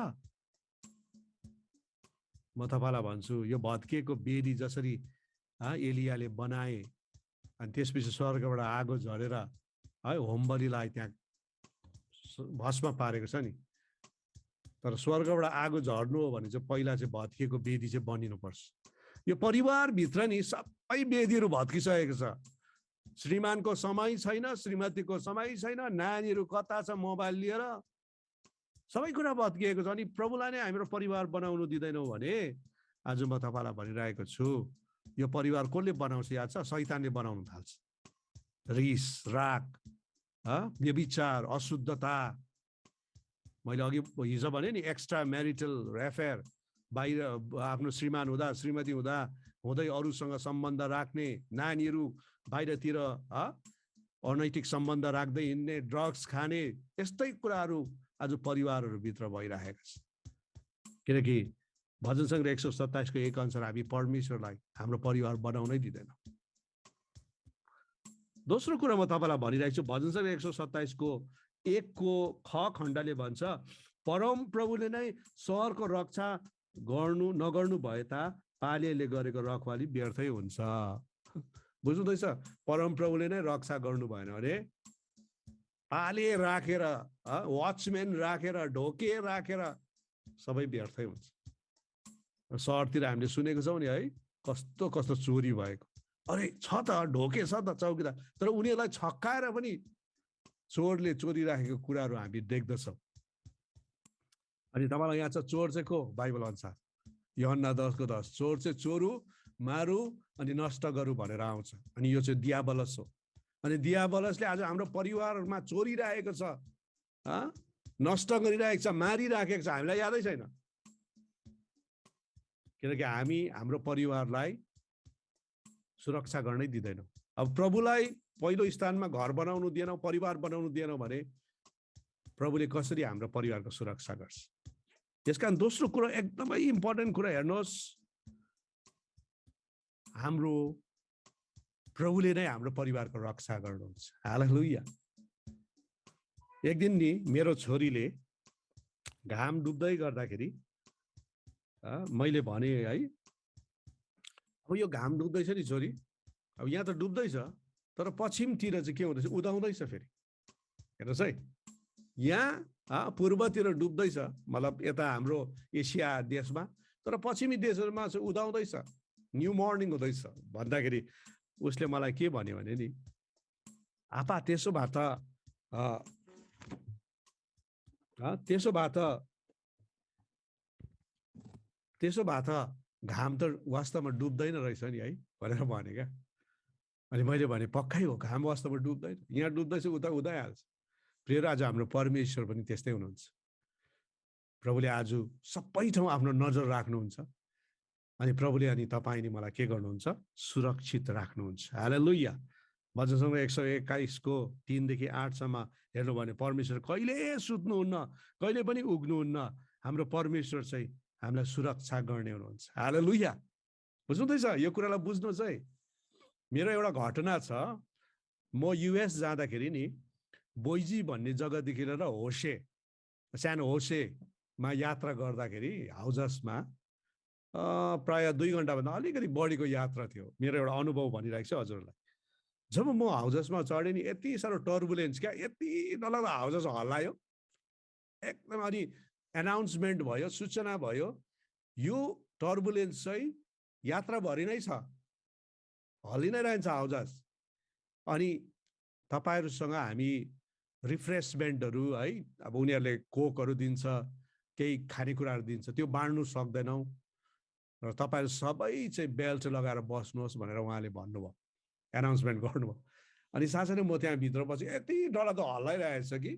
म तपाईँलाई भन्छु, यो भत्किएको वेदी जसरी एलियाले बनाए अनि त्यसपछि स्वर्गबाट आगो झरेर है होमबलीलाई त्यहाँ भस्म पारेको छ नि, तर स्वर्गबाट आगो झर्नु हो भने चाहिँ पहिला चाहिँ भत्किएको वेदी चाहिँ बनिनुपर्छ। यो परिवारभित्र नि सबै वेदीहरू भत्किसकेको छ। श्रीमानको समय छैन, श्रीमतीको समय छैन, नानीहरू कता छ मोबाइल लिएर, सबै कुरा भत्किएको छ। अनि प्रभुलाई नै हाम्रो परिवार बनाउनु दिँदैनौँ भने, आज म तपाईँलाई भनिरहेको छु, यो परिवार कसले बनाउँछ याद छ? शैतानले बनाउनु थाल्छ। रिस, राग, व्यभिचार, अशुद्धता, मैले अघि हिजो भने नि, एक्स्ट्रा म्यारिटल एफेयर, बाहिर आफ्नो श्रीमान हुँदा श्रीमती हुँदै अरूसँग सम्बन्ध राख्ने, नानीहरू बाहिरतिर अनैतिक सम्बन्ध राख्दै हिँड्ने, ड्रग्स खाने, यस्तै कुराहरू आज परिवारहरूभित्र भइरहेका छन्। किनकि भजन सङ्ग्रह 127 को 1 अनुसार हामी परमेश्वरलाई हाम्रो परिवार बनाउनै दिँदैनौँ। दोस्रो कुरा म तपाईँलाई भनिरहेको छु, भजन सङ्ग्रह 127 को 1 को ख खण्डले भन्छ, परम प्रभुले नै सहरको रक्षा गर्नु नगर्नु भए ता पालेले गरेको रखवाली व्यर्थै हुन्छ। बुझ्नुहुँदैछ? परम प्रभुले नै रक्षा गर्नु भएन अरे पाले राखेर वाचम्यान राखेर ढोके राखेर सबै व्यर्थै हुन्छ। सहरतिर हामीले सुनेको छौँ नि है, कस्तो कस्तो चोरी भएको। अरे छ त, ढोके छ त चौकीदार, तर उनीहरूलाई छक्काएर पनि चोरले चोरी राखेको कुराहरू हामी देख्दछौँ। अनि तपाईँलाई यहाँ छ चोर चाहिँ को? बाइबल अनुसार यूहन्ना 10 को 10, चोर चाहिँ चोरु मारु अनि नष्ट गरौँ भनेर आउँछ। अनि यो चाहिँ दियाबलस हो। अनि दियाबलसले आज हाम्रो परिवारमा चोरिरहेको छ, नष्ट गरिरहेको छ, मारिराखेको छ, हामीलाई यादै छैन। किनकि हामी हाम्रो परिवारलाई सुरक्षा गर्नै दिँदैनौँ। अब प्रभुलाई पहिलो स्थानमा घर बनाउनु दिएनौँ, परिवार बनाउनु दिएनौँ भने प्रभुले कसरी हाम्रो परिवारको सुरक्षा गर्छ? त्यसकारण दोस्रो कुरा एकदमै इम्पोर्टेन्ट कुरा हेर्नुहोस्, हाम्रो प्रभुले नै हाम्रो परिवारको रक्षा गर्नुहुन्छ। हालेलुया। एक दिन नि मेरो छोरीले घाम डुब्दै गर्दाखेरि मैले भने है, अब यो घाम डुब्दैछ नि छोरी, अब यहाँ त डुब्दैछ, तर पश्चिमतिर चाहिँ के हुँदैछ? उदाउँदैछ। फेरि हेर्नुहोस् है, यहाँ पूर्वतिर डुब्दैछ, मतलब यता हाम्रो एसिया देशमा, तर पश्चिमी देशहरूमा चाहिँ उदाउँदैछ, न्यू मर्निङ हुँदैछ भन्दाखेरि उसले मलाई के भन्यो भने नि, आपा त्यसो भए त घाम त वास्तवमा डुब्दैन रहेछ नि है भनेर भने क्या। अनि मैले भने पक्कै हो, घाम वास्तवमा डुब्दैन, यहाँ डुब्दैछ उता उदाइहाल्छ। प्रिय आज हाम्रो परमेश्वर पनि त्यस्तै हुनुहुन्छ। प्रभुले आज सबै ठाउँ आफ्नो नजर राख्नुहुन्छ। अनि प्रभुले अनि तपाईँ नि मलाई के गर्नुहुन्छ? सुरक्षित राख्नुहुन्छ। हालेलुया। भजन सङ्ग्रह 121 को 3 देखि 8 सम्म हेर्नु भने परमेश्वर कहिले सुत्नुहुन्न, कहिले पनि उग्नुहुन्न। हाम्रो परमेश्वर चाहिँ हामीलाई सुरक्षा गर्ने हुनुहुन्छ। हालेलुया। बुझ्नुहुँदैछ? यो कुरालाई बुझ्नुहोस् है। मेरो एउटा घटना छ, म युएस जाँदाखेरि नि बोइजी भन्ने जग्गादेखि लिएर होसे, सानो होसेमा यात्रा गर्दाखेरि हाउजसमा प्राय 2 घन्टाभन्दा अलिकति बढीको यात्रा थियो। मेरो एउटा अनुभव भनिरहेको छु हजुरलाई। जब म हाउजसमा चढेँ नि, यति साह्रो टर्बुलेन्स क्या, यति डरलाग्दो हाउजस हल्लायो एकदम। अनि एनाउन्समेन्ट भयो, सूचना भयो, यो टर्बुलेन्स चाहिँ यात्राभरि नै छ, हल्ली नै रहन्छ हाउजस। अनि तपाईँहरूसँग हामी रिफ्रेसमेन्टहरू है, अब उनीहरूले कोकहरू दिन्छ, केही खानेकुराहरू दिन्छ, त्यो बाँड्नु सक्दैनौँ र तपाईँहरू सबै चाहिँ बेल्ट लगाएर बस्नुहोस् भनेर उहाँले भन्नुभयो, एनाउन्समेन्ट गर्नुभयो। अनि साँच्चै म त्यहाँ भित्र पछि यति डरलाग्दो हल्लाइरहेछ कि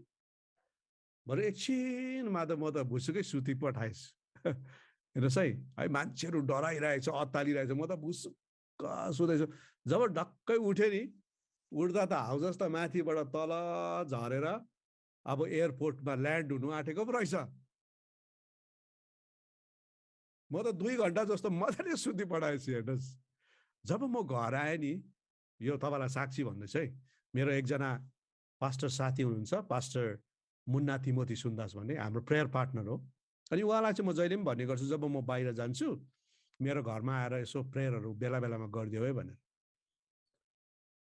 बरु एकछिनमा त म त भुसुकै सुती पठाएछु। हेर्नुहोस् है, मान्छेहरू डराइरहेछ, अत्तालिरहेछ, म त भुसुक्क सुत्दैछु। जब ढक्कै उठेँ नि, उठ्दा त हाउजस त माथिबाट तल झरेर अब एयरपोर्टमा ल्यान्ड हुनु आँटेको पो रहेछ। म त 2 घन्टा जस्तो मजाले सुती पठाएछु। हेर्नुहोस्, जब म घर आएँ नि, यो तपाईँलाई साक्षी भन्दैछु है, मेरो एकजना पास्टर साथी हुनुहुन्छ, पास्टर मुन्ना तिमोथी सुन्दास भन्ने, हाम्रो प्रेयर पार्टनर हो। अनि उहाँलाई चाहिँ म जहिले पनि भन्ने गर्छु, जब म बाहिर जान्छु मेरो घरमा आएर यसो प्रेयरहरू बेला बेलामा गरिदियो है भनेर।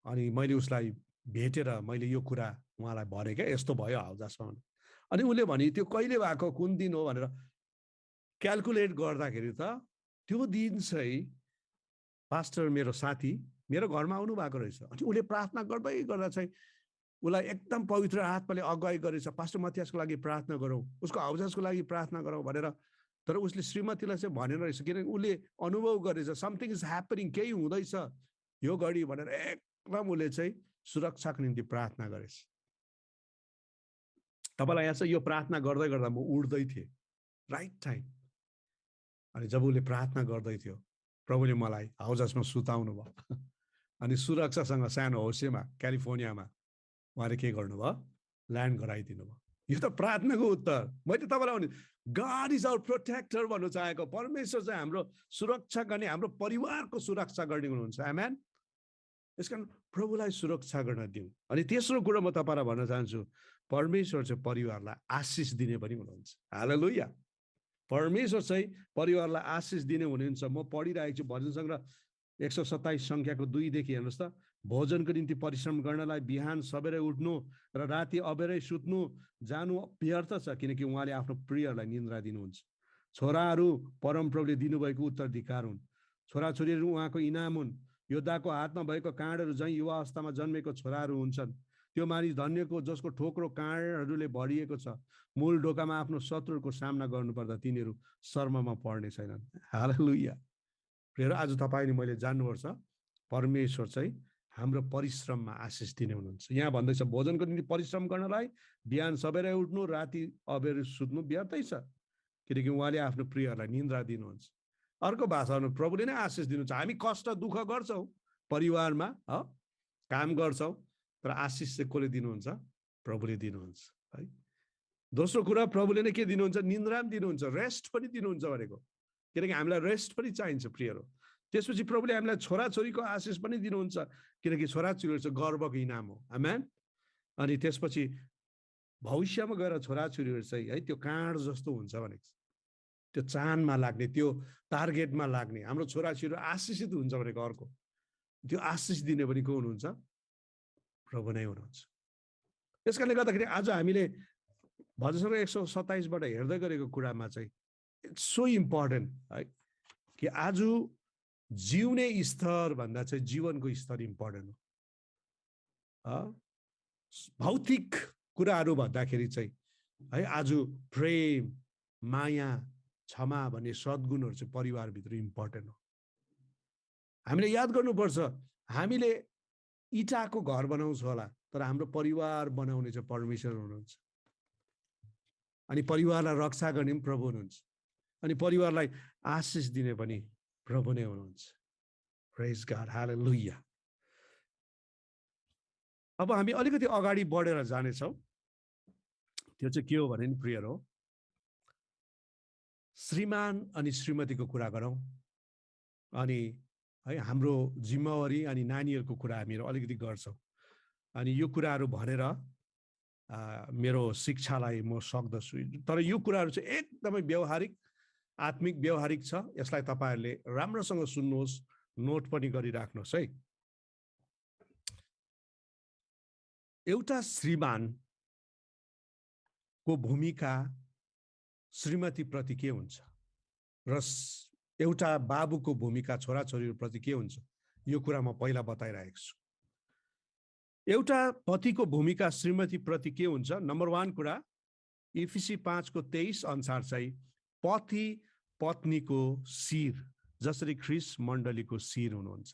अनि मैले उसलाई भेटेर मैले यो कुरा उहाँलाई भने क्या, यस्तो भयो हाउजसमा। अनि उसले भने त्यो कहिले भएको, कुन दिन हो भनेर क्यालकुलेट गर्दाखेरि त त्यो दिन चाहिँ पास्टर मेरो साथी मेरो घरमा आउनु भएको रहेछ। अनि उसले प्रार्थना गर्दै गर्दा चाहिँ उसलाई एकदम पवित्र आत्माले अगुवाई गरेछ, पास्टर मथियासको लागि प्रार्थना गरौँ, उसको हाउजसको लागि प्रार्थना गरौँ भनेर। तर उसले श्रीमतीलाई चाहिँ भनेर रहेछ, किनकि उसले अनुभव गरेछ समथिङ इज ह्यापनिङ, केही हुँदैछ यो घडी भनेर। एकदम उसले चाहिँ सुरक्षाको निम्ति प्रार्थना गरेछ। तपाईँलाई यहाँ चाहिँ यो प्रार्थना गर्दै गर्दा म उड्दै थिएँ राइट टाइम। अनि जब उसले प्रार्थना गर्दै थियो, प्रभुले मलाई हाउजसमा सुताउनु भयो। अनि सुरक्षासँग सानो होसेमा क्यालिफोर्नियामा उहाँले के गर्नुभयो? ल्यान्ड गराइदिनु भयो। यो त प्रार्थनाको उत्तर। मैले तपाईँलाई भने गॉड इज आवर प्रोटेक्टर भन्नु चाहेको। परमेश्वर चाहिँ हाम्रो सुरक्षा गर्ने, हाम्रो परिवारको सुरक्षा गर्ने हुनुहुन्छ। आमेन। यसकारण प्रभुलाई सुरक्षा गर्न दिउँ। अनि तेस्रो कुरो म तपाईँलाई भन्न चाहन्छु, परमेश्वर चाहिँ परिवारलाई आशिष दिने पनि हुनुहुन्छ। हालेलुया। परमेश्वर चाहिँ परिवारलाई आशिष दिने हुनुहुन्छ। म पढिरहेको छु भजन सङ्ग्रह 127 सङ्ख्याको 2 देखि हेर्नुहोस् त। भोजनको निम्ति परिश्रम गर्नलाई बिहान सबेरै उठ्नु र राति अबेरै सुत्नु जानु व्यर्थ छ, किनकि उहाँले आफ्नो प्रियहरूलाई निन्द्रा दिनुहुन्छ। छोराहरू परमप्रभुले दिनुभएको उत्तराधिकार हुन्, छोराछोरीहरू उहाँको इनाम हुन्। योद्धाको हातमा भएको काँडहरू झैँ युवा अवस्थामा जन्मेको छोराहरू हुन्छन्। त्यो मानिस धन्यको जसको ठोक्रो काँडहरूले भरिएको छ। मूल ढोकामा आफ्नो शत्रुहरूको सामना गर्नुपर्दा तिनीहरू शर्ममा पर्ने छैनन्। हालेलुया। प्रिय, आज तपाईँले मैले जान्नुपर्छ, परमेश्वर चाहिँ हाम्रो परिश्रममा आशिष दिने हुनुहुन्छ। यहाँ भन्दैछ भोजनको निम्ति परिश्रम गर्नलाई बिहान सबेरै उठ्नु राति अबेर सुत्नु व्यर्थै छ, किनकि उहाँले आफ्नो प्रियहरूलाई निन्द्रा दिनुहुन्छ। अर्को भाषामा प्रभुले नै आशिष दिनुहुन्छ। हामी कष्ट दुःख गर्छौँ परिवारमा, काम गर्छौँ, तर आशिष चाहिँ कसले दिनुहुन्छ? प्रभुले दिनुहुन्छ है। दोस्रो कुरा, प्रभुले नै के दिनुहुन्छ? निन्द्रा पनि दिनुहुन्छ, रेस्ट पनि दिनुहुन्छ भनेको, किनकि हामीलाई रेस्ट पनि चाहिन्छ प्रियहरू। त्यसपछि प्रभुले हामीलाई छोराछोरीको आशिष पनि दिनुहुन्छ, किनकि छोराछोरीहरू चाहिँ गर्वको इनाम हो। आमेन। अनि त्यसपछि भविष्यमा गएर छोराछोरीहरू चाहिँ है त्यो काँड जस्तो हुन्छ भनेको, त्यो चाँदमा लाग्ने, त्यो टार्गेटमा लाग्ने। हाम्रो छोराछोरीहरू आशिषित हुन्छ भनेको अर्को, त्यो आशिष दिने पनि को हुनुहुन्छ? प्रभु नै हुनुहुन्छ। त्यस कारणले गर्दाखेरि आज हामीले भजन सङ्ग्रह 127बाट हेर्दै गरेको कुरामा चाहिँ इट्स सो इम्पोर्टेन्ट है, कि आज जिउने स्तर भन्दा चाहिँ जीवनको स्तर इम्पोर्टेन्ट हो। भौतिक कुराहरू भन्दाखेरि चाहिँ है आज प्रेम, माया, क्षमा भन्ने सद्गुणहरू चाहिँ परिवारभित्र इम्पोर्टेन्ट हो। हामीले याद गर्नुपर्छ, हामीले इँटाको घर बनाउँछ होला, तर हाम्रो परिवार बनाउने चाहिँ परमेश्वर हुनुहुन्छ। अनि परिवारलाई रक्षा गर्ने पनि प्रभु हुनुहुन्छ, अनि परिवारलाई आशिष दिने पनि प्रभु नै हुनुहुन्छ। प्रेज गॉड। हालेलुया। अब हामी अलिकति अगाडि बढेर जानेछौँ। त्यो चाहिँ के हो भने नि प्रिय हो, श्रीमान अनि श्रीमतीको कुरा गरौँ, अनि है हाम्रो जिम्मेवारी अनि नानीहरूको कुरा हामीहरू अलिकति गर्छौँ। अनि यो कुराहरू भनेर मेरो शिक्षालाई म सक्दछु, तर यो कुराहरू चाहिँ एकदमै व्यवहारिक, आत्मिक व्यवहारिक छ। यसलाई तपाईँहरूले राम्रोसँग सुन्नुहोस्, नोट पनि गरिराख्नुहोस् है। एउटा श्रीमानको भूमिका श्रीमतीप्रति के हुन्छ र एउटा बाबुको भूमिका छोराछोरीप्रति के हुन्छ, यो कुरा म पहिला बताइरहेको छु। एउटा पतिको भूमिका श्रीमतीप्रति के हुन्छ? नम्बर 1 कुरा, इफिसी 5:23 अनुसार चाहिँ पति पत्नीको शिर, जसरी ख्रीष्ट मण्डलीको शिर हुनुहुन्छ।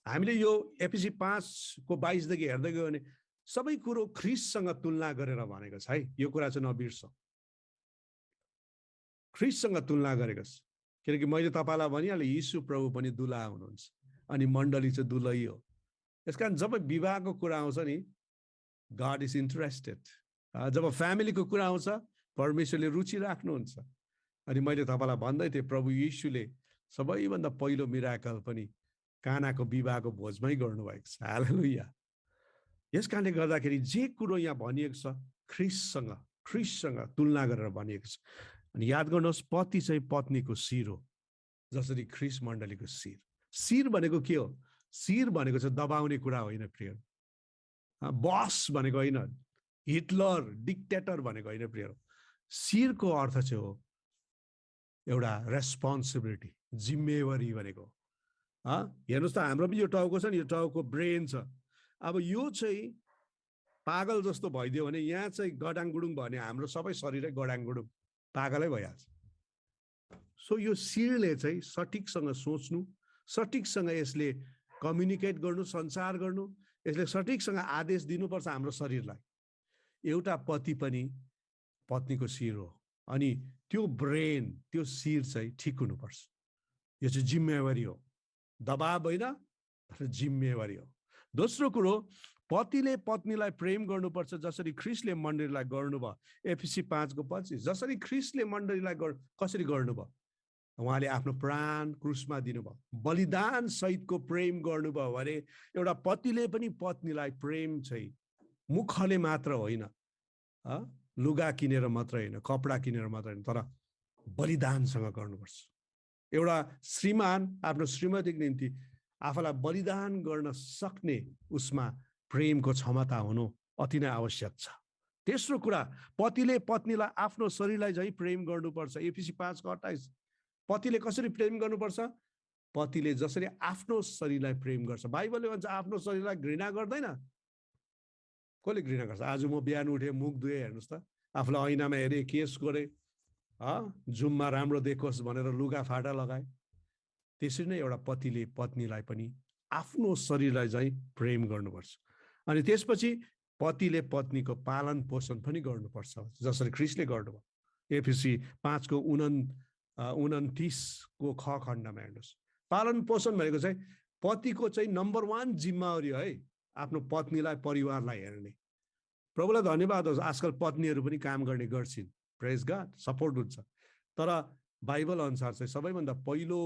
हामीले यो एफिसी 5:22 देखि हेर्दै गयो भने सबै कुरो ख्रीष्टसँग तुलना गरेर भनेको छ है। यो कुरा चाहिँ नबिर्सौँ, ख्रीष्टसँग तुलना गरेको छ, किनकि मैले तपाईँलाई भनिहालेँ यीशु प्रभु पनि दुला हुनुहुन्छ अनि मण्डली चाहिँ दुलही हो। यसकारण जब विवाहको कुरा आउँछ नि, गॉड इज इन्ट्रेस्टेड। जब फ्यामिलीको कुरा आउँछ, परमेश्वरले रुचि राख्नुहुन्छ। अनि मैले तपाईँलाई भन्दै थिएँ, प्रभु यीशुले सबैभन्दा पहिलो मिराकल पनि कानाको विवाहको भोजमै गर्नुभएको छ। हालेलुया। यस कारणले गर्दाखेरि जे कुरो यहाँ भनिएको छ ख्रीष्टसँग तुलना गरेर भनिएको छ। अनि याद गर्नुहोस्, पति चाहिँ पत्नीको शिर हो, जसरी ख्रीष्ट मण्डलीको शिर। शिर भनेको के हो? शिर भनेको चाहिँ दबाउने कुरा होइन प्रिय, बस भनेको होइन, हिटलर डिक्टेटर भनेको होइन प्रिय। शिरको अर्थ चाहिँ हो एउटा रेस्पोन्सिबिलिटी, जिम्मेवारी भनेको। हेर्नुहोस् त, हाम्रो पनि यो टाउको छ नि, यो टाउको ब्रेन छ। अब यो चाहिँ पागल जस्तो भइदियो भने, यहाँ चाहिँ गडाङगुडुङ भयो भने हाम्रो सबै शरीरै गडाङगुडुङ पागलै भइहाल्छ। सो यो शिरले चाहिँ सठिकसँग सोच्नु, सठिकसँग यसले कम्युनिकेट गर्नु, सञ्चार गर्नु, यसले सठिकसँग आदेश दिनुपर्छ हाम्रो शरीरलाई। एउटा पति पनि पत्नीको शिर हो, अनि त्यो ब्रेन, त्यो शिर चाहिँ ठिक हुनुपर्छ। यो चाहिँ जिम्मेवारी हो, दबाब होइन, तर जिम्मेवारी हो। दोस्रो कुरो, पतिले पत्नीलाई प्रेम गर्नुपर्छ जसरी ख्रिस्टले मण्डलीलाई गर्नुभयो। एफिसी 5:25 जसरी ख्रिस्टले मण्डलीलाई कसरी गर्नुभयो? उहाँले आफ्नो प्राण क्रुसमा दिनुभयो, बलिदान सहितको प्रेम गर्नुभयो। भने एउटा पतिले पनि पत्नीलाई प्रेम चाहिँ मुखले मात्र होइन, लुगा किनेर मात्र होइन, कपडा किनेर मात्र होइन, तर बलिदानसँग गर्नुपर्छ। एउटा श्रीमान आफ्नो श्रीमतीको निम्ति आफूलाई बलिदान गर्न सक्ने उसमा प्रेमको क्षमता हुनु अति नै आवश्यक छ। तेस्रो कुरा, पतिले पत्नीलाई आफ्नो शरीरलाई झै प्रेम गर्नुपर्छ। एफिसी 5:28 पतिले कसरी प्रेम गर्नुपर्छ? पतिले जसरी आफ्नो शरीरलाई प्रेम गर्छ। बाइबलले भन्छ आफ्नो शरीरलाई घृणा गर्दैन। कसले घृणा गर्छ? आज म बिहान उठेँ, मुख धुएँ, हेर्नुहोस् त, आफूलाई ऐनामा हेरेँ, केस गरेँ, जुममा राम्रो देखोस् भनेर लुगा फाटा लगाए। त्यसरी नै एउटा पतिले पत्नीलाई पनि आफ्नो शरीरलाई चाहिँ प्रेम गर्नुपर्छ। अनि त्यसपछि पतिले पत्नीको पालन पोषण पनि गर्नुपर्छ जसरी ख्रिस्टले गर्नुभयो। एफिसी 5:29 ख खण्डमा हेर्नुहोस्। पालन पोषण भनेको चाहिँ पतिको चाहिँ नम्बर 1 जिम्मेवारी है, आफ्नो पत्नीलाई, परिवारलाई हेर्ने। प्रभुलाई धन्यवाद होस्, आजकल पत्नीहरू पनि काम गर्ने गर्छिन्, प्रेज गॉड, सपोर्ट हुन्छ। तर बाइबल अनुसार चाहिँ सबैभन्दा पहिलो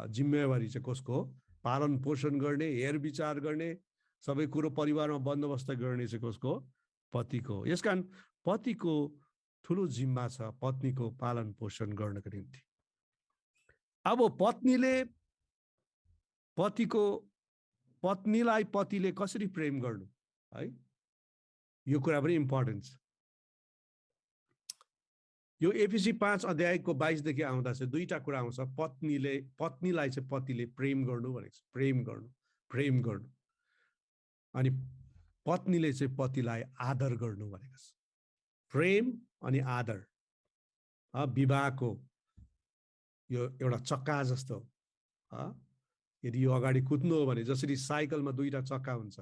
जिम्मेवारी चाहिँ कसको हो? पालन पोषण गर्ने, हेरविचार गर्ने, सबै कुरो परिवारमा बन्दोबस्त गर्ने चाहिँ कसको हो? पतिको। यसकारण पतिको ठुलो जिम्मा छ पत्नीको पालन पोषण गर्नको निम्ति। अब पत्नीलाई पतिले कसरी प्रेम गर्नु है, यो कुरा पनि इम्पोर्टेन्ट छ। यो एफिसी 5:22 देखि आउँदा चाहिँ दुईटा कुरा आउँछ। पत्नीलाई चाहिँ पतिले प्रेम गर्नु भनेको छ, प्रेम गर्नु। अनि पत्नीले चाहिँ पतिलाई आदर गर्नु भनेको छ। प्रेम अनि आदर विवाहको यो एउटा चक्का जस्तो। यदि यो अगाडि कुद्नु हो भने जसरी साइकलमा दुईटा चक्का हुन्छ,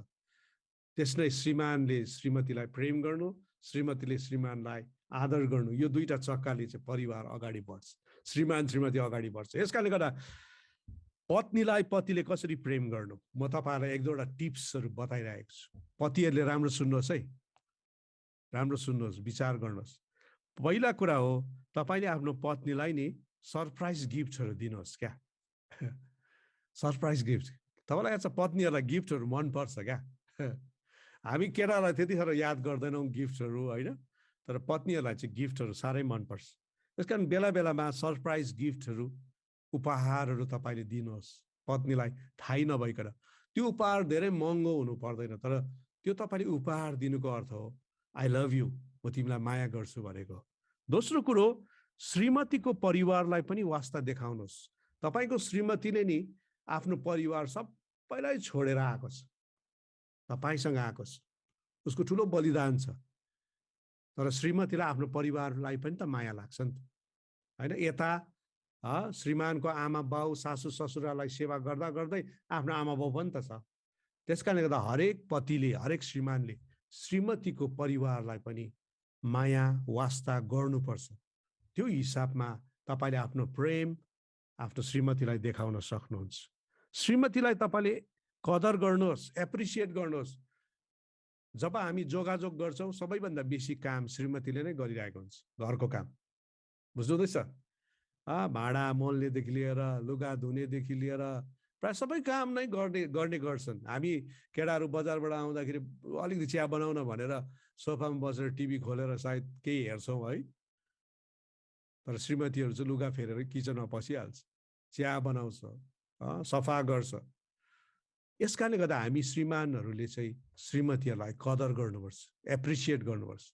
त्यसै श्रीमानले श्रीमतीलाई प्रेम गर्नु, श्रीमतीले श्रीमानलाई आदर गर्नु, यो दुईटा चक्काले चाहिँ परिवार अगाडि बढ्छ, श्रीमान श्रीमती अगाडि बढ्छ। यसकारणले गर्दा पत्नीलाई पतिले कसरी प्रेम गर्नु, म तपाईँहरूलाई एक दुईवटा टिप्सहरू बताइरहेको छु। पतिहरूले राम्रो सुन्नुहोस् है, राम्रो सुन्नुहोस्, विचार गर्नुहोस्। पहिला कुरा हो, तपाईँले आफ्नो पत्नीलाई नि सरप्राइज गिफ्टहरू दिनुहोस् क्या। सरप्राइज गिफ्ट तपाईँलाई याद छ, पत्नीहरूलाई गिफ्टहरू मनपर्छ क्या। हामी केटालाई त्यतिखेर याद गर्दैनौँ गिफ्टहरू होइन, तर पत्नीहरूलाई चाहिँ गिफ्टहरू साह्रै मनपर्छ। त्यस कारण बेला बेलामा सरप्राइज गिफ्टहरू, उपहारहरू तपाईँले दिनुहोस् पत्नीलाई थाहै नभइकन। त्यो उपहार धेरै महँगो हुनु पर्दैन, तर त्यो तपाईँले उपहार दिनुको अर्थ हो आई लभ यु, म तिमीलाई माया गर्छु भनेको। दोस्रो कुरो, श्रीमतीको परिवारलाई पनि वास्ता देखाउनुहोस्। तपाईँको श्रीमतीले नि आफ्नो परिवार सबैलाई छोडेर आएको छ, तपाईँसँग आएको छ, उसको ठुलो बलिदान छ। तर श्रीमतीलाई आफ्नो परिवारलाई पनि त माया लाग्छ नि त होइन। यता श्रीमानको आमा बाउ सासू ससुरालाई सेवा गर्दा गर्दै आफ्नो आमा बाउ पनि त छ। त्यसकारणले गर्दा हरेक पतिले, हरेक श्रीमानले श्रीमतीको परिवारलाई पनि माया वास्ता गर्नुपर्छ। त्यो हिसाबमा तपाईँले आफ्नो प्रेम आफ्नो श्रीमतीलाई देखाउन सक्नुहुन्छ। श्रीमतीलाई तपाईँले कदर गर्नुहोस्, एप्रिसिएट गर्नुहोस्। जब हामी जोगाजोग गर्छौँ सबैभन्दा बेसी काम श्रीमतीले नै गरिरहेको हुन्छ, घरको काम, बुझ्नुहुँदैछ? भाँडा मोल्नेदेखि लिएर लुगा धुनेदेखि लिएर प्रायः सबै काम नै गर्ने गर्छन्। हामी केटाहरू बजारबाट आउँदाखेरि अलिकति चिया बनाउन भनेर सोफामा बसेर टिभी खोलेर सायद केही हेर्छौँ है, तर श्रीमतीहरू चाहिँ लुगा फेरेर किचनमा पसिहाल्छ, चिया बनाउँछ, सफा गर्छ। यसकारणले गर्दा हामी श्रीमानहरूले चाहिँ श्रीमतीहरूलाई कदर गर्नुपर्छ, एप्रिसिएट गर्नुपर्छ।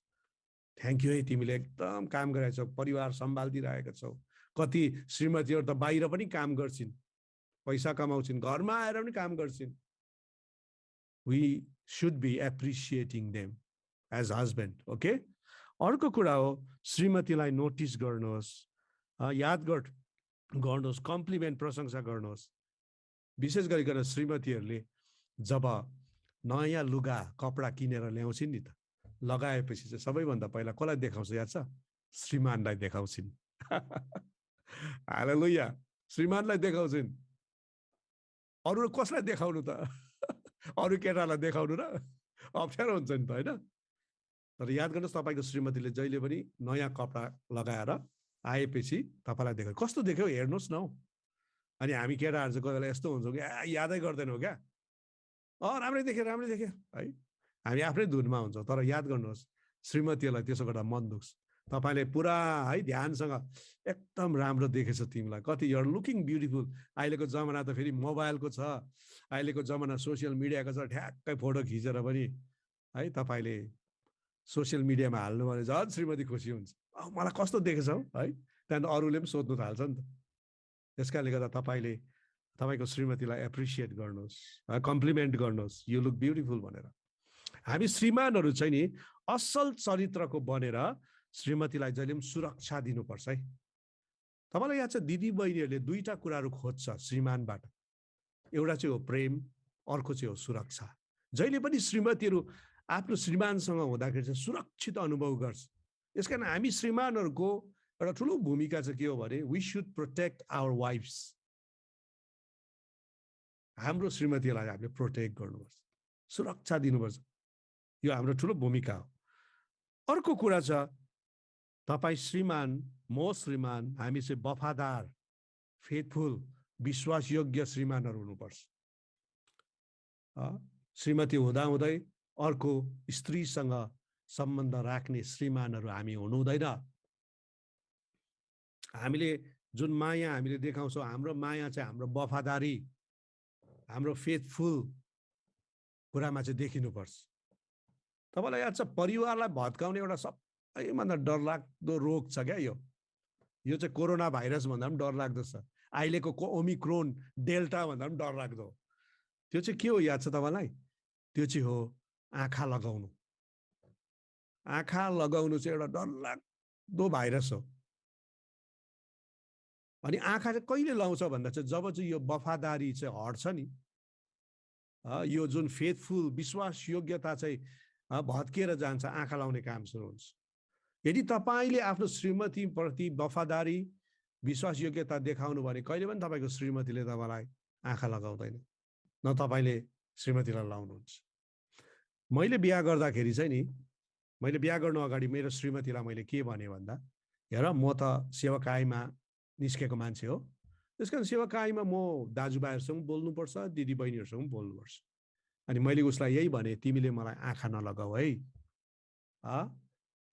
थ्याङ्क यू है, तिमीले एकदम काम गरिरहेछौ, परिवार सम्हालिदिरहेका छौ। कति श्रीमतीहरू त बाहिर पनि काम गर्छिन्, पैसा कमाउँछिन्, घरमा आएर पनि काम गर्छिन्। We should be appreciating them as husband. Okay, अर्को कुरा हो, श्रीमतीलाई नोटिस गर्नुहोस्, याद गर्नुहोस्, कम्प्लिमेन्ट, प्रशंसा गर्नुहोस्। विशेष गरिकन श्रीमतीहरूले जब नयाँ लुगा कपडा किनेर ल्याउँछिन् नि त, लगाएपछि चाहिँ सबैभन्दा पहिला कसलाई देखाउँछ याद छ? श्रीमानलाई देखाउँछिन्। हालेलुया, श्रीमानलाई देखाउँछिन्। अरू कसलाई देखाउनु त? अरू केटालाई देखाउनु र अप्ठ्यारो हुन्छ नि त होइन। तर याद गर्नुहोस् तपाईँको श्रीमतीले जहिले पनि नयाँ कपडा लगाएर आएपछि तपाईँलाई देख्यो, कस्तो देख्यो हेर्नुहोस् न हौ। अनि हामी केटाहरू चाहिँ कोही बेला यस्तो हुन्छौँ कि यादै गर्दैनौँ क्या, राम्रै देख्यो है, हामी आफ्नै धुनमा हुन्छौँ। तर याद गर्नुहोस् श्रीमतीलाई त्यसो गर्दा मन दुख्छ। तपाईँले पुरा है ध्यानसँग एकदम राम्रो देखेछ तिमीलाई, कति युआर लुकिङ ब्युटिफुल। अहिलेको जमाना त फेरि मोबाइलको छ, अहिलेको जमाना सोसियल मिडियाको छ, ठ्याक्कै फोटो खिचेर पनि है तपाईँले सोसियल मिडियामा हाल्नु भने झन् श्रीमती खुसी हुन्छ, मलाई कस्तो देखेछौ है। त्यहाँदेखि अरूले पनि सोध्नु थाल्छ नि त। त्यस कारणले गर्दा तपाईँले तपाईँको श्रीमतीलाई एप्रिसिएट गर्नुहोस्, कम्प्लिमेन्ट गर्नुहोस्, यु लुक ब्युटिफुल भनेर। हामी श्रीमानहरू चाहिँ नि असल चरित्रको बनेर श्रीमतीलाई जहिले पनि सुरक्षा दिनुपर्छ है। तपाईँलाई याद छ दिदी बहिनीहरूले दुईटा कुराहरू खोज्छ श्रीमानबाट, एउटा चाहिँ हो प्रेम, अर्को चाहिँ हो सुरक्षा। जहिले पनि श्रीमतीहरू आफ्नो श्रीमानसँग हुँदाखेरि चाहिँ सुरक्षित अनुभव गर्छ। यस कारण हामी श्रीमानहरूको एउटा ठुलो भूमिका चाहिँ के हो भने we should protect our wives. हाम्रो श्रीमतीलाई हामीले प्रोटेक्ट गर्नुपर्छ, सुरक्षा दिनुपर्छ, यो हाम्रो ठुलो भूमिका हो। अर्को कुरा छ तपाईँ श्रीमान, म श्रीमान, हामी चाहिँ वफादार, फेथफुल, विश्वासयोग्य श्रीमानहरू हुनुपर्छ। श्रीमती हुँदाहुँदै अर्को स्त्रीसँग सम्बन्ध राख्ने श्रीमानहरू हामी हुनु हुँदैन। हामीले जुन माया हामीले देखाउँछौँ, हाम्रो माया चाहिँ हाम्रो वफादारी, हाम्रो फेथफुल कुरामा चाहिँ देखिनुपर्छ। तपाईँलाई याद छ परिवारलाई भत्काउने एउटा सबैभन्दा डरलाग्दो रोग छ क्या यो चाहिँ कोरोना भाइरस भन्दा पनि डरलाग्दो छ, अहिलेको ओमिक्रोन डेल्टा भन्दा पनि डरलाग्दो। त्यो चाहिँ के हो याद छ तपाईँलाई? त्यो चाहिँ हो आँखा लगाउनु। आँखा लगाउनु चाहिँ एउटा डरलाग्दो भाइरस हो। अनि आँखा चाहिँ कहिले लाउँछ भन्दा चाहिँ जब चाहिँ यो वफादारी चाहिँ हट्छ नि, यो जुन फेथफुल विश्वास योग्यता चाहिँ भत्किएर जान्छ, आँखा लाउने काम सुरु हुन्छ। यदि तपाईँले आफ्नो श्रीमतीप्रति वफादारी विश्वास योग्यता देखाउनु भने कहिले पनि तपाईँको श्रीमतीले तपाईँलाई आँखा लगाउँदैन, न तपाईँले श्रीमतीलाई लाउनुहुन्छ। मैले बिहा गर्दाखेरि चाहिँ नि, मैले बिहा गर्नु अगाडि मेरो श्रीमतीलाई मैले के भने भन्दा, हेर म त सेवाकाईमा निस्केको मान्छे हो, त्यस कारण सेवाकाईमा म दाजुभाइहरूसँग बोल्नुपर्छ, दिदी बहिनीहरूसँग बोल्नुपर्छ। अनि मैले उसलाई यही भने, तिमीले मलाई आँखा नलगाऊ है,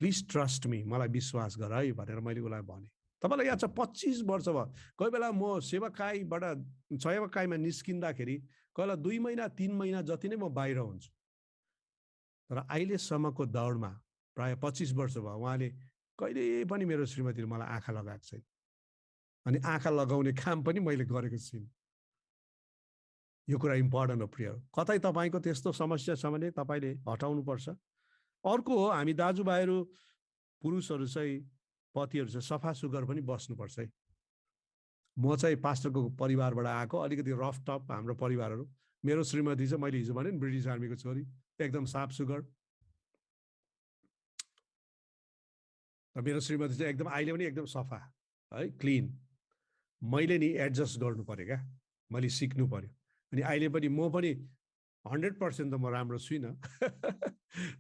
प्लिज ट्रस्ट मी, मलाई विश्वास गर है भनेर मैले उसलाई भने। तपाईँलाई याद छ 25 वर्ष भयो, कोही बेला म सेवाकाईमा निस्किँदाखेरि कोही बेला 2 महिना 3 महिना जति नै म बाहिर हुन्छु। तर अहिलेसम्मको दौडमा प्राय 25 वर्ष भयो, उहाँले कहिले पनि मेरो श्रीमतीले मलाई आँखा लगाएको छैन। अनि आँखा लगाउने काम पनि मैले गरेको छुइनँ। यो कुरा इम्पोर्टेन्ट हो प्रिय। कतै तपाईँको त्यस्तो समस्या छ भने तपाईँले हटाउनुपर्छ। अर्को हो, हामी दाजुभाइहरू पुरुषहरू चाहिँ पतिहरू चाहिँ सफा सुग्घर पनि बस्नुपर्छ है। म चाहिँ पास्टरको परिवारबाट आएको, अलिकति रफ टप हाम्रो परिवारहरू। मेरो श्रीमती चाहिँ मैले हिजो भने नि ब्रिटिस आर्मीको छोरी, एकदम साफ सुग्घर। मेरो श्रीमती चाहिँ एकदम अहिले पनि एकदम सफा है, क्लिन। मैले नि एडजस्ट गर्नु पर्यो क्या, मैले सिक्नु पर्यो। अनि अहिले पनि म पनि 100% त म राम्रो छुइनँ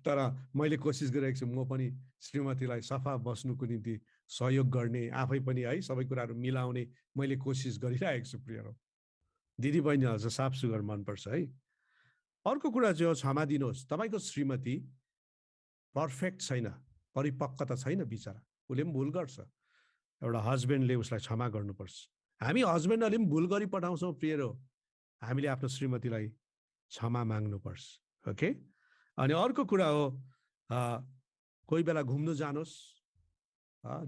तर मैले कोसिस गरिरहेको छु म पनि श्रीमतीलाई सफा बस्नुको निम्ति सहयोग गर्ने, आफै पनि है सबै कुराहरू मिलाउने मैले कोसिस गरिरहेको छु प्रिय। दिदी बहिनीहरूलाई चाहिँ साफ सुग्घर मनपर्छ है। अर्को कुरा चाहिँ हो क्षमा दिनुहोस्। तपाईँको श्रीमती पर्फेक्ट छैन, परिपक्वता छैन बिचरा, उसले पनि भुल गर्छ। एउटा हस्बेन्डले उसलाई क्षमा गर्नुपर्छ। हामी हस्बेन्डहरूले पनि भुल गरी पठाउँछौँ प्रिय। हामीले आफ्नो श्रीमतीलाई क्षमा माग्नुपर्छ। ओके। अनि अर्को कुरा हो, कोही बेला घुम्नु जानुहोस्,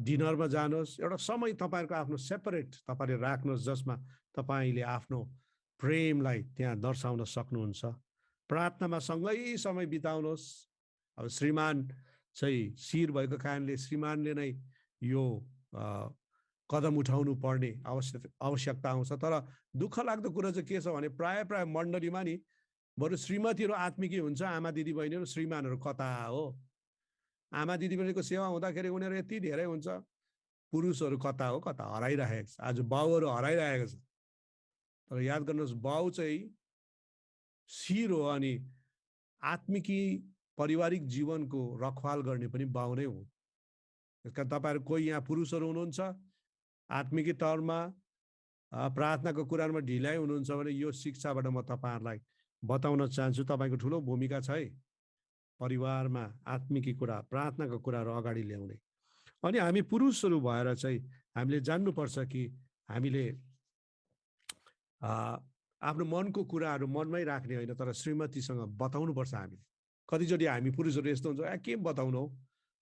डिनरमा जानुहोस्, एउटा समय तपाईँहरूको आफ्नो सेपरेट तपाईँले राख्नुहोस् जसमा तपाईँले आफ्नो प्रेमलाई त्यहाँ दर्शाउन सक्नुहुन्छ। प्रार्थनामा सँगै समय बिताउनुहोस्। अब श्रीमान चाहिँ शिर भएको कारणले श्रीमानले नै यो कदम उठाउनु पर्ने आवश्यकता आउँछ। तर दुःख लाग्दो कुरा चाहिँ के छ भने प्राय मण्डलीमा नि बरु श्रीमतीहरू आत्मिकी हुन्छ, आमा दिदी बहिनीहरू श्रीमानहरू कता हो। आमा दिदी बहिनीको सेवा हुँदाखेरि उनीहरू यति धेरै हुन्छ, पुरुषहरू कता हो, कता हराइरहेको छ। आज बाउहरू हराइरहेको छ। तर याद गर्नुहोस्, बाउ चाहिँ शिर हो अनि आत्मिकी पारिवारिक जीवनको रखवाल गर्ने पनि बाउ नै हो। त्यसकारण तपाईँहरू कोही यहाँ पुरुषहरू हुनुहुन्छ आत्मिकी तौरमा प्रार्थनाको कुरामा ढिलाइ हुनुहुन्छ भने यो शिक्षाबाट म तपाईँहरूलाई बताउन चाहन्छु तपाईँको ठुलो भूमिका छ है परिवारमा आत्मिकी कुरा प्रार्थनाको कुराहरू अगाडि ल्याउने। अनि हामी पुरुषहरू भएर चाहिँ हामीले जान्नुपर्छ कि हामीले आफ्नो मनको कुराहरू मनमै राख्ने होइन तर श्रीमतीसँग बताउनुपर्छ। हामीले कतिचोटि हामी पुरुषहरू यस्तो हुन्छ के बताउनु हौ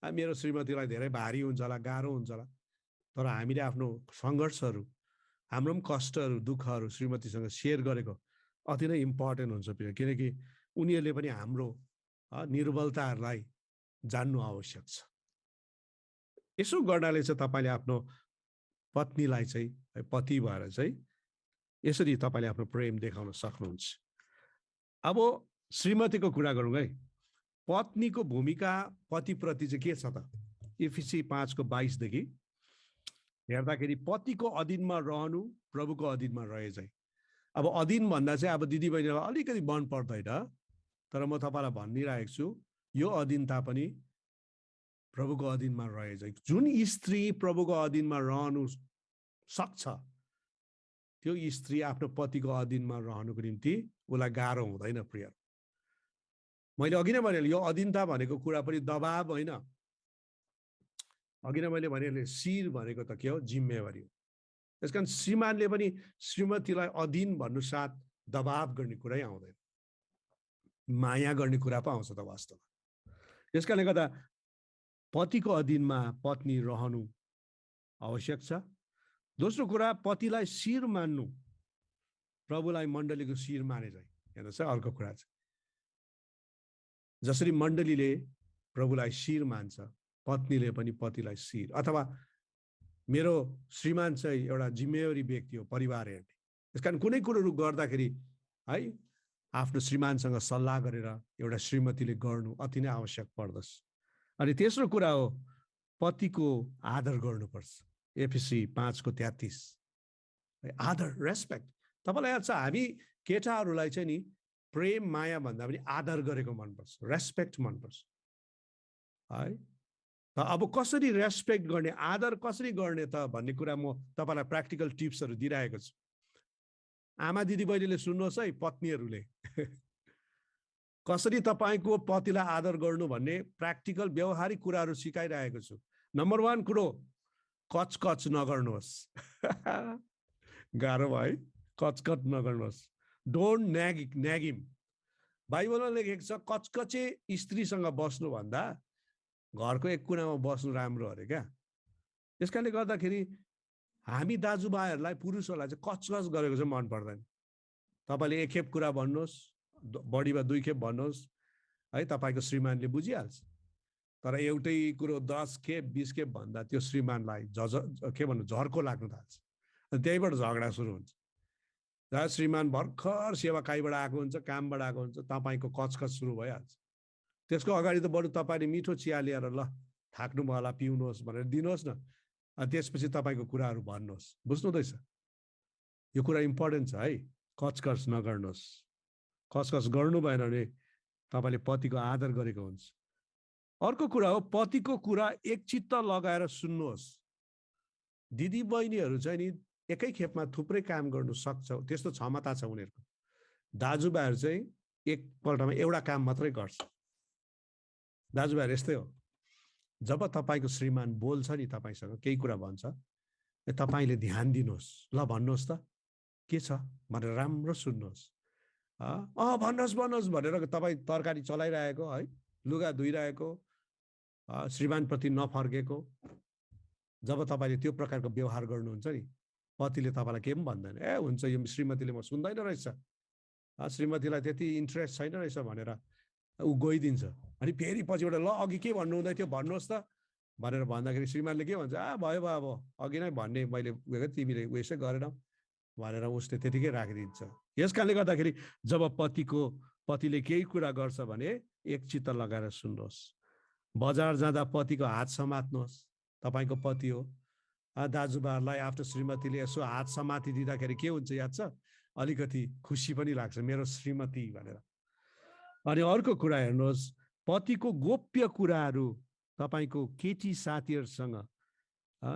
मेरो श्रीमतीलाई धेरै भारी हुन्छ होला गाह्रो हुन्छ होला तर हामीले आफ्नो सङ्घर्षहरू हाम्रो पनि कष्टहरू दुःखहरू श्रीमतीसँग सेयर गरेको अति नै इम्पोर्टेन्ट हुन्छ किनकि उनीहरूले पनि हाम्रो निर्बलताहरूलाई जान्नु आवश्यक छ। यसो गर्नाले चाहिँ तपाईँले आफ्नो पत्नीलाई चाहिँ पति भएर चाहिँ यसरी तपाईँले आफ्नो प्रेम देखाउन सक्नुहुन्छ। अब श्रीमतीको कुरा गरौँ है। पत्नीको भूमिका पतिप्रति चाहिँ के छ त? एफिसी 5:22 देखि हेर्दाखेरि पतिको अधीनमा रहनु प्रभुको अधीनमा रहे चाहिँ। अब अधीन भन्दा चाहिँ अब दिदीबहिनीलाई अलिकति मन पर्दैन तर म तपाईँलाई भनिरहेको छु यो अधीनता पनि प्रभुको अधीनमा रहे चाहिँ। जुन स्त्री प्रभुको अधीनमा रहनु सक्छ त्यो स्त्री आफ्नो पतिको अधीनमा रहनुको निम्ति उसलाई गाह्रो हुँदैन। प्रिय मैले अघि नै भने यो अधीनता भनेको कुरा पनि दबाब होइन। अघि नै मैले भने शिर भनेको त के हो? जिम्मेवारी हो। त्यसकारण श्रीमानले पनि श्रीमतीलाई अधीन भन्नु साथ दबाब गर्ने कुरै आउँदैन, माया गर्ने कुरा पो आउँछ त वास्तवमा। यसकारणले गर्दा पतिको अधीनमा पत्नी रहनु आवश्यक छ। दोस्रो कुरा पतिलाई शिर मान्नु, प्रभुलाई मण्डलीको शिर माने चाहिँ। हेर्नुहोस् है अर्को कुरा चाहिँ जसरी मण्डलीले प्रभुलाई शिर मान्छ पत्नीले पनि पतिलाई शिर। अथवा मेरो श्रीमान चाहिँ एउटा जिम्मेवारी व्यक्ति हो परिवार हेर्ने। त्यसकारण कुनै कुरोहरू गर्दाखेरि है आफ्नो श्रीमानसँग सल्लाह गरेर एउटा श्रीमतीले गर्नु अति नै आवश्यक पर्दछ। अनि तेस्रो कुरा हो पतिको आदर गर्नुपर्छ। एफिसी 5:33 आदर रेस्पेक्ट। तपाईँलाई याद छ हामी केटाहरूलाई चाहिँ नि प्रेम माया भन्दा पनि आदर गरेको मनपर्छ, रेस्पेक्ट मनपर्छ है। त अब कसरी रेस्पेक्ट गर्ने आदर कसरी गर्ने त भन्ने कुरा म तपाईँलाई प्र्याक्टिकल टिप्सहरू दिइरहेको छु। आमा दिदी बहिनीले सुन्नुहोस् है पत्नीहरूले कसरी तपाईँको पतिलाई आदर गर्नु भन्ने प्र्याक्टिकल व्यावहारिक कुराहरू सिकाइरहेको छु। नम्बर 1 कुरो कचकच नगर्नुहोस्। गाह्रो भयो है, कचकच नगर्नुहोस्। डोन्ट न्याग हिम। बाइबलमा लेखेको छ कचकचे स्त्रीसँग बस्नु भन्दा घरको एक कुनामा बस्नु राम्रो अरे क्या। त्यसकारणले गर्दाखेरि हामी दाजुभाइहरूलाई पुरुषहरूलाई चाहिँ कचकच गरेको चाहिँ मन पर्दैन। तपाईँले एक खेप कुरा भन्नुहोस्, बढीमा 2 खेप भन्नुहोस् है, तपाईँको श्रीमानले बुझिहाल्छ। तर एउटै कुरो 10 खेप 20 खेप भन्दा त्यो श्रीमानलाई के भन्नु झर्को लाग्न थाल्छ। अनि त्यहीबाट झगडा सुरु हुन्छ। जहाँ श्रीमान भर्खर सेवाकाईबाट आएको हुन्छ, कामबाट आएको हुन्छ, तपाईँको कचकच सुरु भइहाल्छ। त्यसको अगाडि त बरु तपाईँले मिठो चिया ल्याएर ल थाक्नु भयो होला पिउनुहोस् भनेर दिनुहोस् न, अनि त्यसपछि तपाईँको कुराहरू भन्नुहोस्। बुझ्नुहुँदैछ? यो कुरा इम्पोर्टेन्ट छ है। कचकच नगर्नुहोस्। कचकच गर्नु भएन भने तपाईँले पतिको आदर गरेको हुन्छ। अर्को कुरा हो पतिको कुरा एकचित्त लगाएर सुन्नुहोस्। दिदी बहिनीहरू चाहिँ नि एकै खेपमा थुप्रै काम गर्नु सक्छ, त्यस्तो क्षमता छ उनीहरूको। दाजुभाइहरू चाहिँ एकपल्टमा एउटा काम मात्रै गर्छ। दाजुभाइहरू यस्तै हो। जब तपाईँको श्रीमान बोल्छ नि तपाईँसँग केही कुरा भन्छ तपाईँले ध्यान दिनुहोस्। ल भन्नुहोस् त के छ भनेर राम्रो सुन्नुहोस्। भन्नुहोस् भनेर तपाईँ तरकारी चलाइरहेको है, लुगा धुइरहेको, श्रीमानप्रति नफर्केको जब तपाईँले त्यो प्रकारको व्यवहार गर्नुहुन्छ नि पतिले तपाईँलाई के पनि भन्दैन। हुन्छ यो श्रीमतीले म सुन्दैन रहेछ, श्रीमतीलाई त्यति इन्ट्रेस्ट छैन रहेछ भनेर ऊ गइदिन्छ। अनि फेरि पछिबाट ल अघि के भन्नु हुँदै थियो भन्नुहोस् त भनेर भन्दाखेरि श्रीमानले के भन्छ, भयो अब अघि नै भन्ने मैले तिमीले उयसै गरेनौ भनेर उसले त्यतिकै राखिदिन्छ। यस कारणले गर्दाखेरि जब पतिले केही कुरा गर्छ भने एकचित्त लगाएर सुन्नुहोस्। बजार जाँदा पतिको हात समात्नुहोस्। तपाईँको पति हो। दाजुभाइहरूलाई आफ्नो श्रीमतीले यसो हात समाति दिँदाखेरि के हुन्छ याद छ? अलिकति खुसी पनि लाग्छ मेरो श्रीमती भनेर। अनि अर्को कुरा हेर्नुहोस्, पतिको गोप्य कुराहरू तपाईको केटी साथीहरूसँग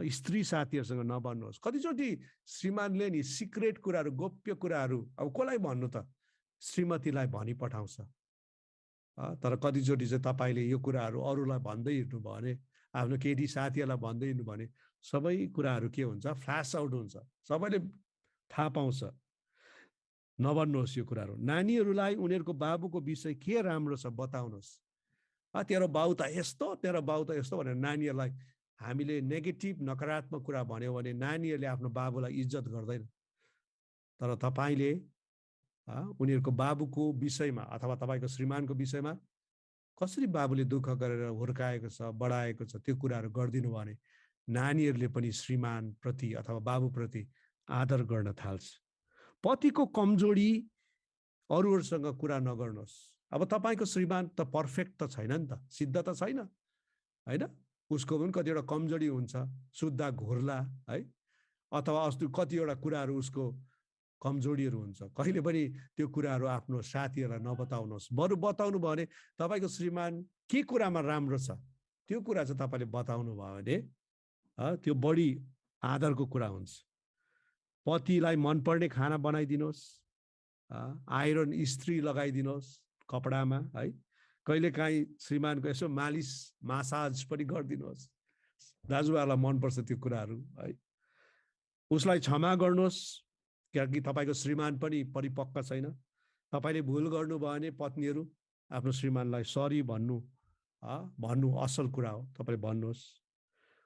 स्त्री साथीहरूसँग नभन्नुहोस्। कतिचोटि श्रीमानले नि सिक्रेट कुराहरू गोप्य कुराहरू अब कसलाई भन्नु त, श्रीमतीलाई भनी पठाउँछ। तर कतिचोटि चाहिँ तपाईँले यो कुराहरू अरूलाई भन्दै हिँड्नु भयो भने, आफ्नो केटी साथीहरूलाई भन्दै हिँड्नु भने सबै कुराहरू के हुन्छ, फ्ल्यास आउट हुन्छ, सबैले थाहा पाउँछ। नभन्नुहोस् यो कुराहरू। नानीहरूलाई उनीहरूको बाबुको विषय के राम्रो छ बताउनुहोस्। तेरो बाउ त यस्तो, तेरो बाउ त यस्तो भनेर नानीहरूलाई हामीले नेगेटिभ नकारात्मक कुरा भन्यो भने नानीहरूले आफ्नो बाबुलाई इज्जत गर्दैन। तर तपाईँले उनीहरूको बाबुको विषयमा अथवा तपाईँको श्रीमानको विषयमा कसरी बाबुले दुःख गरेर हुर्काएको छ, बढाएको छ, त्यो कुराहरू गरिदिनु भयो भने नानीहरूले पनि श्रीमान प्रति अथवा बाबुप्रति आदर गर्न थाल्छ। पतिको कमजोरी अरूहरूसँग कुरा नगर्नुहोस्। अब तपाईँको श्रीमान त पर्फेक्ट त छैन नि त, सिद्ध त छैन होइन, उसको पनि कतिवटा कमजोरी हुन्छ, सुत्दा घुर्ला है, अथवा अस्ति कतिवटा कुराहरू उसको कमजोरीहरू हुन्छ। कहिले पनि त्यो कुराहरू आफ्नो साथीहरूलाई नबताउनुहोस्। बरु बताउनु भयो भने तपाईँको श्रीमान के कुरामा राम्रो छ त्यो कुरा चाहिँ तपाईँले बताउनु भयो भने त्यो बढी आदरको कुरा हुन्छ। पतिलाई मनपर्ने खाना बनाइदिनुहोस्, आइरन इस्त्री लगाइदिनुहोस् कपडामा है, कहिलेकाहीँ श्रीमानको यसो मालिस मासाज पनि गरिदिनुहोस्। दाजुभाइलाई मनपर्छ त्यो कुराहरू है। उसलाई क्षमा गर्नुहोस्, किनकि तपाईँको श्रीमान पनि परिपक्व छैन। तपाईँले भुल गर्नुभयो भने पत्नीहरू आफ्नो श्रीमानलाई सरी भन्नु असल कुरा हो, तपाईँले भन्नुहोस्।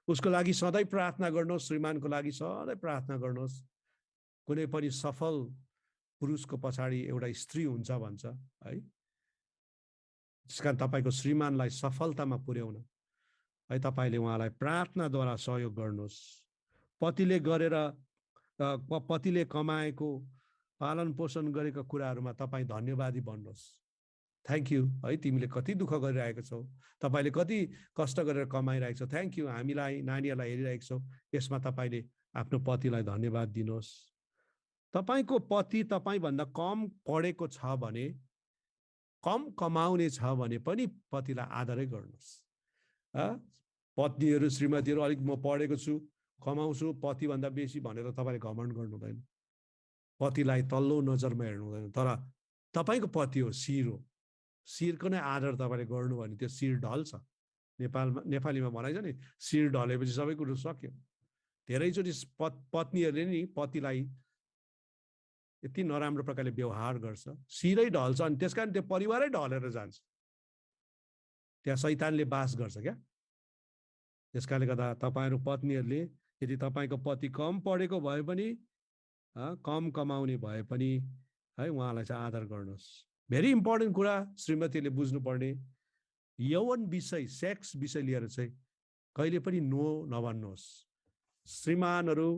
उसको लागि सधैँ प्रार्थना गर्नुहोस्, श्रीमानको लागि सधैँ प्रार्थना गर्नुहोस्। कुनै पनि सफल पुरुषको पछाडि एउटा स्त्री हुन्छ भन्छ है। त्यसकारण तपाईँको श्रीमानलाई सफलतामा पुर्याउन है तपाईँले उहाँलाई प्रार्थनाद्वारा सहयोग गर्नुहोस्। पतिले कमाएको पालन पोषण गरेको कुराहरूमा तपाईँ धन्यवादी भन्नुहोस्। थ्याङ्क यू है, तिमीले कति दुःख गरिरहेको छौ, तपाईँले कति कष्ट गरेर कमाइरहेको छौ, थ्याङ्क यू, हामीलाई नानीहरूलाई हेरिरहेको छौ, यसमा तपाईँले आफ्नो पतिलाई धन्यवाद दिनुहोस्। तपाईँको पति तपाईँभन्दा कम पढेको छ भने, कम कमाउने छ भने पनि पतिलाई आदरै गर्नुहोस्। पत्नीहरू श्रीमतीहरू अलिक म पढेको छु कमाउँछु पतिभन्दा बेसी भनेर तपाईँले घमण्ड गर्नु हुँदैन, पतिलाई तल्लो नजरमा हेर्नु हुँदैन। तर तपाईँको पति हो, शिर हो, शिरको नै आदर तपाईँले गर्नु भने त्यो शिर ढल्छ। नेपालीमा भनाइछ नि, शिर ढलेपछि सबै कुरो सक्यो। धेरैचोटि पत्नीहरूले नि पतिलाई यति नराम्रो प्रकारले व्यवहार गर्छ, शिरै ढल्छ, अनि त्यस कारण त्यो परिवारै ढलेर जान्छ। त्यहाँ शैतानले बास गर्छ क्या। त्यस कारणले गर्दा तपाईँहरू पत्नीहरूले यदि तपाईँको पति कम पढेको भए पनि, कम कमाउने भए पनि है, उहाँलाई चाहिँ आदर गर्नुहोस्। भेरी इम्पोर्टेन्ट कुरा श्रीमतीले बुझ्नुपर्ने, यौवन विषय, सेक्स विषय लिएर चाहिँ कहिले पनि नो नभन्नुहोस्। श्रीमानहरू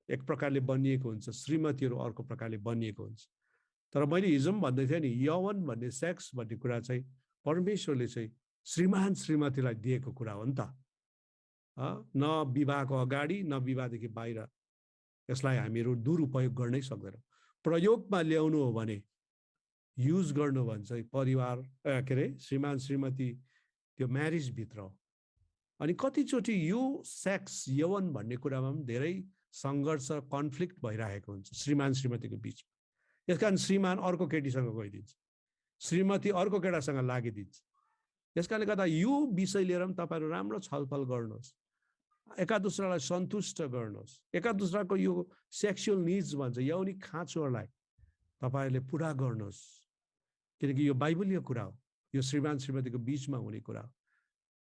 एक प्रकारले बनिएको हुन्छ, श्रीमतीहरू अर्को प्रकारले बनिएको हुन्छ। तर मैले हिजो पनि भन्दै थिएँ नि, यौवन भन्ने, सेक्स भन्ने कुरा चाहिँ परमेश्वरले चाहिँ श्रीमान श्रीमतीलाई दिएको कुरा हो नि त। न विवाहको अगाडि न विवाहदेखि बाहिर यसलाई हामीहरू दुरुपयोग गर्नै सक्दैनौँ। प्रयोगमा ल्याउनु हो भने, युज गर्नु भने चाहिँ परिवार के अरे श्रीमान श्रीमती त्यो म्यारिजभित्र हो। अनि कतिचोटि यो सेक्स यौवन भन्ने कुरामा पनि धेरै सङ्घर्ष, कन्फ्लिक्ट भइरहेको हुन्छ श्रीमान श्रीमतीको बिचमा। यस कारण श्रीमान अर्को केटीसँग गइदिन्छ, श्रीमती अर्को केटासँग लागिदिन्छ। यस कारणले गर्दा यो विषय लिएर पनि तपाईँहरू राम्रो छलफल गर्नुहोस्, एका दुस्रालाई सन्तुष्ट गर्नुहोस्। एका दुस्राको यो सेक्सुअल निड्स भन्छ, यौनिक खाँचोहरूलाई तपाईँहरूले पुरा गर्नुहोस्, किनकि यो बाइबलीय कुरा हो, यो श्रीमान श्रीमतीको बिचमा हुने कुरा हो।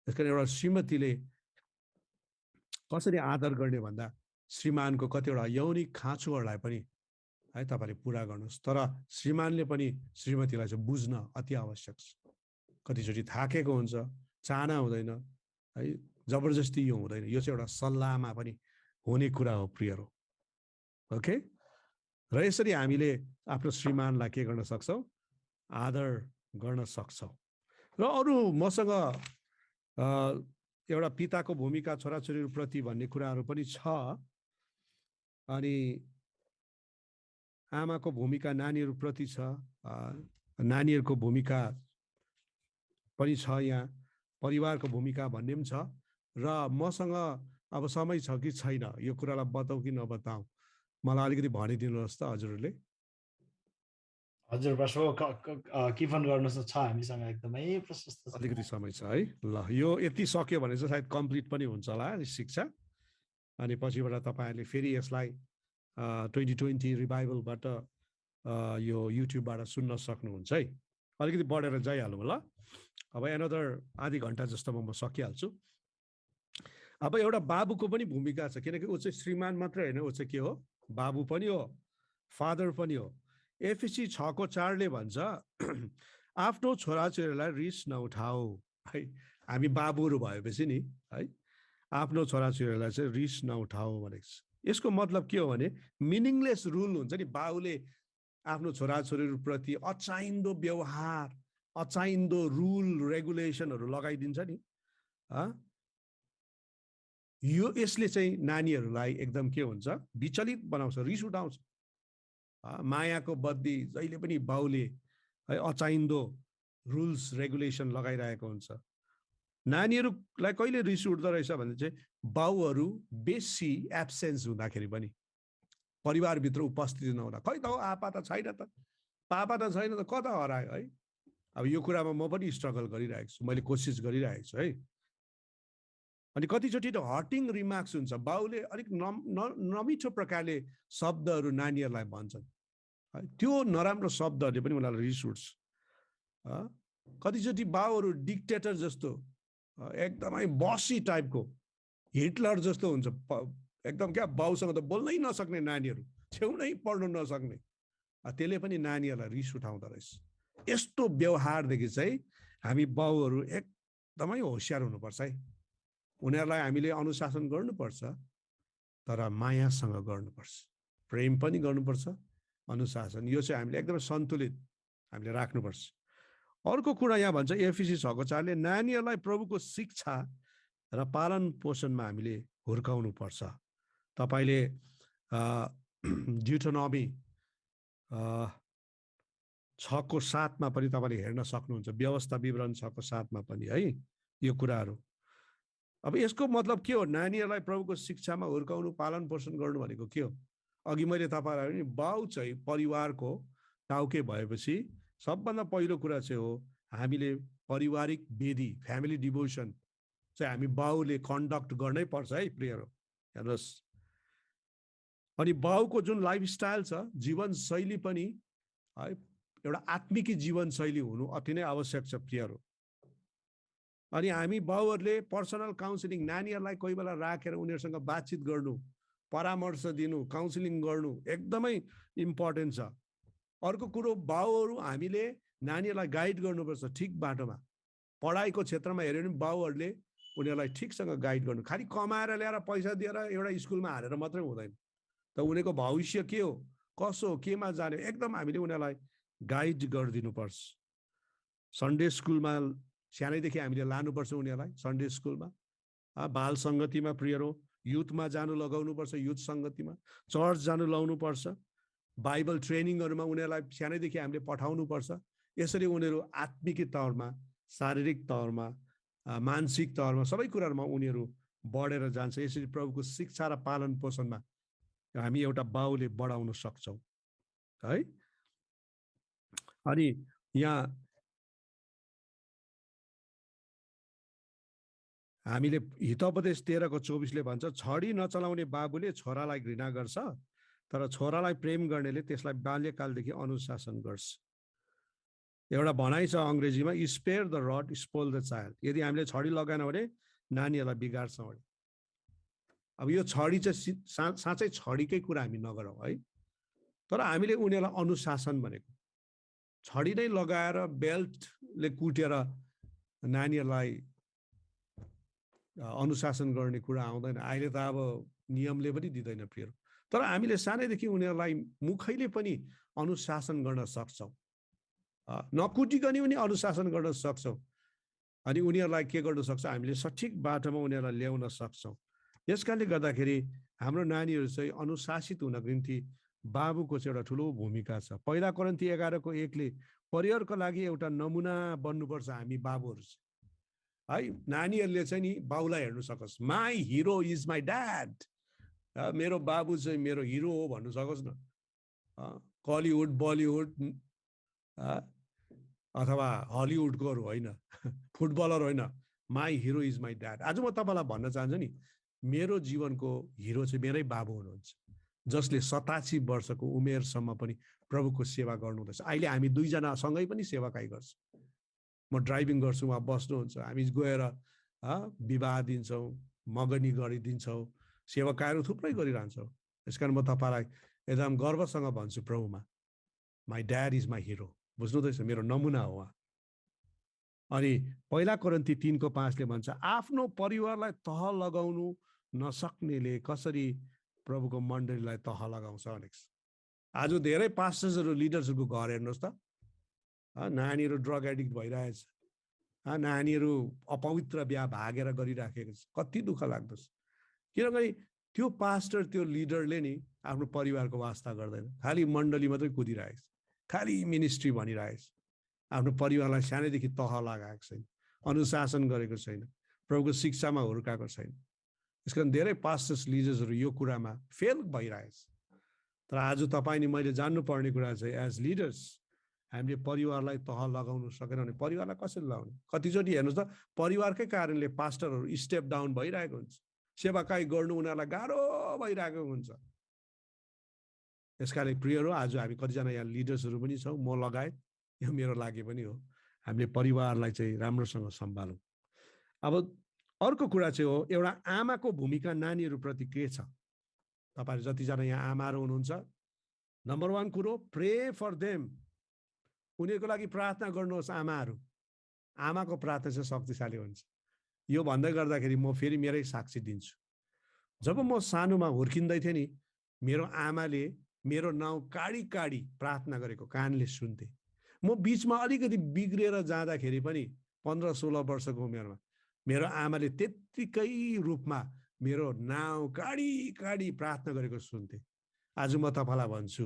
त्यस कारण एउटा श्रीमतीले कसरी आदर गर्ने भन्दा श्रीमानको कतिवटा यौनिक खाँचोहरूलाई पनि है तपाईँले पुरा गर्नुहोस्। तर श्रीमानले पनि श्रीमतीलाई चाहिँ बुझ्न अति आवश्यक छ। कतिचोटि थाकेको हुन्छ, चाहना हुँदैन है, जबरजस्ती यो हुँदैन, यो चाहिँ एउटा सल्लाहमा पनि हुने कुरा हो प्रियहरू। ओके, र यसरी हामीले आफ्नो श्रीमानलाई के गर्न सक्छौँ, आदर गर्न सक्छौँ। र अरू मसँग एउटा पिताको भूमिका छोराछोरीप्रति भन्ने कुराहरू पनि छ। अनि आमाको भूमिका नानीहरूप्रति छ, नानीहरूको भूमिका पनि छ, यहाँ परिवारको भूमिका भन्ने पनि छ। र मसँग अब समय छ कि छैन यो कुरालाई बताऊ कि नबताऊ, मलाई अलिकति भनिदिनुहोस् त हजुरहरूले। हजुर किप अन गर्नुहोस् न, छ हामीसँग एकदमै प्रशस्त छ। अलिकति समय छ है। ल यो यति सक्यो भने चाहिँ सायद कम्प्लिट पनि हुन्छ होला शिक्षा। अनि पछिबाट तपाईँहरूले फेरि यसलाई 2020 रिभाइभलबाट यो युट्युबबाट सुन्न सक्नुहुन्छ है। अलिकति बढेर जाइहालौँ ल। अब एनदर आधी घन्टा जस्तोमा म सकिहाल्छु। अब एउटा बाबुको पनि भूमिका छ, किनकि ऊ चाहिँ श्रीमान मात्रै होइन, ऊ चाहिँ के हो, बाबु पनि हो, फादर पनि हो। एफएसी 6:4 भन्छ आफ्नो छोराछोरीलाई रिस नउठाऊ है। हामी बाबुहरू भएपछि नि है, आफ्नो छोराछोरीलाई चाहिँ रिस नउठाऊ भनेको छ। यसको मतलब के हो भने मिनिङलेस रुल हुन्छ नि, बाउले आफ्नो छोराछोरीहरूप्रति अचाहिँदो व्यवहार, अचाहिँदो रुल रेगुलेसनहरू लगाइदिन्छ नि। यो यसले चाहिँ नानीहरूलाई एकदम के हुन्छ, विचलित बनाउँछ, रिस उठाउँछ। मायाको बद्दी जहिले पनि बाउले है अचाहिँदो रुल्स रेगुलेसन लगाइरहेको हुन्छ। नानीहरूलाई कहिले रिस उठ्दो रहेछ भने चाहिँ बाउहरू बेसी एब्सेन्स हुँदाखेरि पनि, परिवारभित्र उपस्थिति नहुँदा, खै त आपा त छैन त, पापा त छैन त, कता हरायो है। अब यो कुरामा म पनि स्ट्रगल गरिरहेको छु, मैले कोसिस गरिरहेको छु है। अनि कतिचोटि त हर्टिङ रिमार्क्स हुन्छ, बाउले अलिक नमिठो प्रकारले शब्दहरू नानीहरूलाई भन्छन्, त्यो नराम्रो शब्दहरूले पनि उनीहरूलाई रिस उठ्छ। कतिचोटि बाउहरू डिक्टेटर जस्तो, एकदमै बसी टाइपको, हिटलर जस्तो हुन्छ, एकदम क्या बाउसँग त बोल्नै नसक्ने नानीहरू, छेउनै पढ्नु नसक्ने, त्यसले पनि नानीहरूलाई रिस उठाउँदो रहेछ। यस्तो व्यवहारदेखि चाहिँ हामी बाउहरू एकदमै होसियार हुनुपर्छ है। उनीहरूलाई हामीले अनुशासन गर्नुपर्छ, तर मायासँग गर्नुपर्छ, प्रेम पनि गर्नुपर्छ, अनुशासन, यो चाहिँ हामीले एकदमै सन्तुलित हामीले राख्नुपर्छ। अर्को कुरा यहाँ भन्छ एफएसी 6:4 नानीहरूलाई प्रभुको शिक्षा र पालन पोषणमा हामीले हुर्काउनु पर्छ। तपाईँले ड्युटोनोमी 6:7 पनि तपाईँले हेर्न सक्नुहुन्छ, व्यवस्था विवरण 6:7 पनि है यो कुराहरू। अब यसको मतलब के हो, नानीहरूलाई प्रभुको शिक्षामा हुर्काउनु, पालन पोषण गर्नु भनेको के हो? अघि मैले तपाईँलाई नि बाउ चाहिँ परिवारको टाउके भएपछि सबभन्दा पहिलो कुरा चाहिँ हो हामीले पारिवारिक वेदी, फ्यामिली डिभोसन चाहिँ हामी बाउले कन्डक्ट गर्नै पर्छ है प्रियहरू, हेर्नुहोस्। अनि बाउको जुन लाइफस्टाइल छ, जीवनशैली पनि है एउटा आत्मिकी जीवनशैली हुनु अति नै आवश्यक छ प्रियहरू। अनि हामी बाउहरूले पर्सनल काउन्सिलिङ, नानीहरूलाई कोही बेला राखेर उनीहरूसँग बातचित गर्नु, परामर्श दिनु, काउन्सिलिङ गर्नु एकदमै इम्पोर्टेन्ट छ। अर्को कुरो, बाउहरू हामीले नानीहरूलाई गाइड गर्नुपर्छ ठिक बाटोमा। पढाइको क्षेत्रमा हेऱ्यो भने बाउहरूले उनीहरूलाई ठिकसँग गाइड गर्नु, खालि कमाएर ल्याएर पैसा दिएर एउटा स्कुलमा हालेर मात्रै हुँदैन। त उनीहरूको भविष्य के हो, कसो हो, केमा जाने, एकदम हामीले उनीहरूलाई गाइड गरिदिनुपर्छ। सन्डे स्कुलमा सानैदेखि हामीले लानुपर्छ उनीहरूलाई, सन्डे स्कुलमा, बाल सङ्गतिमा प्रियहरू, युथमा जानु लगाउनुपर्छ, युथ सङ्गतिमा, चर्च जानु लाउनुपर्छ, बाइबल ट्रेनिङहरूमा उनीहरूलाई सानैदेखि हामीले पठाउनुपर्छ। यसरी उनीहरू आत्मिक तौरमा, शारीरिक तौरमा, मानसिक तौरमा, सबै कुराहरूमा उनीहरू बढेर जान्छ। यसरी प्रभुको शिक्षा र पालन पोषणमा हामी एउटा बाउले बढाउन सक्छौँ है। अनि यहाँ हामीले हितोपदेश 13:24 भन्छ छडी नचलाउने बाबुले छोरालाई घृणा गर्छ, तर छोरालाई प्रेम गर्नेले त्यसलाई बाल्यकालदेखि अनुशासन गर्छ। एउटा भनाइ छ अङ्ग्रेजीमा, spare the rod spoil the child. यदि हामीले छडी लगाएन भने नानीहरूलाई बिगार्छौँ अरे। अब यो छडी चाहिँ साँच्चै छडीकै कुरा हामी नगरौँ है, तर हामीले उनीहरूलाई अनुशासन भनेको, छडी नै लगाएर बेल्टले कुटेर नानीहरूलाई अनुशासन गर्ने कुरा आउँदैन। अहिले त अब नियमले पनि दिँदैन प्रिय, तर हामीले सानैदेखि उनीहरूलाई मुखैले पनि अनुशासन गर्न सक्छौँ, नकुटिकन पनि अनुशासन गर्न सक्छौँ। अनि उनीहरूलाई के गर्न सक्छ, हामीले सठिक बाटोमा उनीहरूलाई ल्याउन सक्छौँ। यसकारणले गर्दाखेरि हाम्रो नानीहरू चाहिँ अनुशासित हुनको निम्ति बाबुको चाहिँ एउटा ठुलो भूमिका छ। पहिला कोरिन्थी 11 को 1 ले परिवारको लागि एउटा नमुना बन्नुपर्छ हामी बाबुहरू है। नानीहरूले चाहिँ नि बाउलाई हेर्नु सकोस्, my hero is my dad, मेरो बाबु चाहिँ मेरो हिरो हो भन्नु सकोस् न। कलिउड बलिउड अथवा हलिउडकोहरू होइन, फुटबलर होइन, my hero is my dad. आज म तपाईँलाई भन्न चाहन्छु नि, मेरो जीवनको हिरो चाहिँ मेरै बाबु हुनुहुन्छ, जसले 87 वर्षको उमेरसम्म पनि प्रभुको सेवा गर्नुहुँदैछ। अहिले हामी दुईजना सँगै पनि सेवाकाई गर्छौँ। म ड्राइभिङ गर्छु, उहाँ बस्नुहुन्छ, हामी गएर विवाह दिन्छौँ, मगनी गरिदिन्छौँ, सेवाकाईहरू थुप्रै गरिरहन्छौँ। यसकारण म तपाईँलाई एकदम गर्वसँग भन्छु प्रभुमा, my dad is my hero. बुझ्नुहुँदैछ, मेरो नमुना हो उहाँ। अनि पहिला कोरिन्थी 3 को 5 ले भन्छ, आफ्नो परिवारलाई तह लगाउनु नसक्नेले कसरी प्रभुको मण्डलीलाई तह लगाउँछ भनेको छ। आज धेरै पास्टर्सहरू लिडर्सहरूको घर हेर्नुहोस् त, नानीहरू ड्रग एडिक्ट भइरहेछ, नानीहरू अपवित्र बिहा भागेर गरिराखेको छ। कति दुःख लाग्दछ, किनभने त्यो पास्टर त्यो लिडरले नि आफ्नो परिवारको वास्ता गर्दैन, खालि मण्डली मात्रै कुदिरहेको छ, खालि मिनिस्ट्री भनिरहेको छ, आफ्नो परिवारलाई सानैदेखि तह लगाएको छैन, अनुशासन गरेको छैन, प्रभुको शिक्षामा हुर्काएको छैन। यसकारण धेरै पास्टर्स लिडर्सहरू यो कुरामा फेल भइरहेछ। तर आज तपाईँ नि मैले जान्नुपर्ने कुरा चाहिँ, एज लिडर्स हामीले परिवारलाई तह लगाउनु सकेन भने परिवारलाई कसरी लगाउने? कतिचोटि हेर्नुहोस् त, परिवारकै कारणले पास्टरहरू स्टेप डाउन भइरहेको हुन्छ, सेवाकाई गर्नु उनीहरूलाई गाह्रो भइरहेको हुन्छ। यसकारण प्रियहरू, आज हामी कतिजना यहाँ लिडर्सहरू पनि छौँ, म लगायत, यो मेरो लागि पनि हो, हामीले परिवारलाई चाहिँ राम्रोसँग सम्हालौँ। अब अर्को कुरा चाहिँ हो, एउटा आमाको भूमिका नानीहरूप्रति के छ? तपाईँहरू जतिजना यहाँ आमाहरू हुनुहुन्छ, नम्बर 1 कुरो, प्रे फर देम, उनीहरूको लागि प्रार्थना गर्नुहोस्। आमाहरू, आमाको प्रार्थना चाहिँ शक्तिशाली हुन्छ। यो भन्दै गर्दाखेरि म फेरि मेरै साक्षी दिन्छु। जब म सानोमा हुर्किँदै थिएँ नि, मेरो आमाले मेरो नाउँ काडी काडी प्रार्थना गरेको कानले सुन्थे। म बिचमा अलिकति बिग्रेर जाँदाखेरि पनि 15-16 वर्षको उमेरमा मेरो आमाले त्यत्तिकै रूपमा मेरो नाउँ काडी काडी प्रार्थना गरेको सुन्थे। आज म तपाईँलाई भन्छु,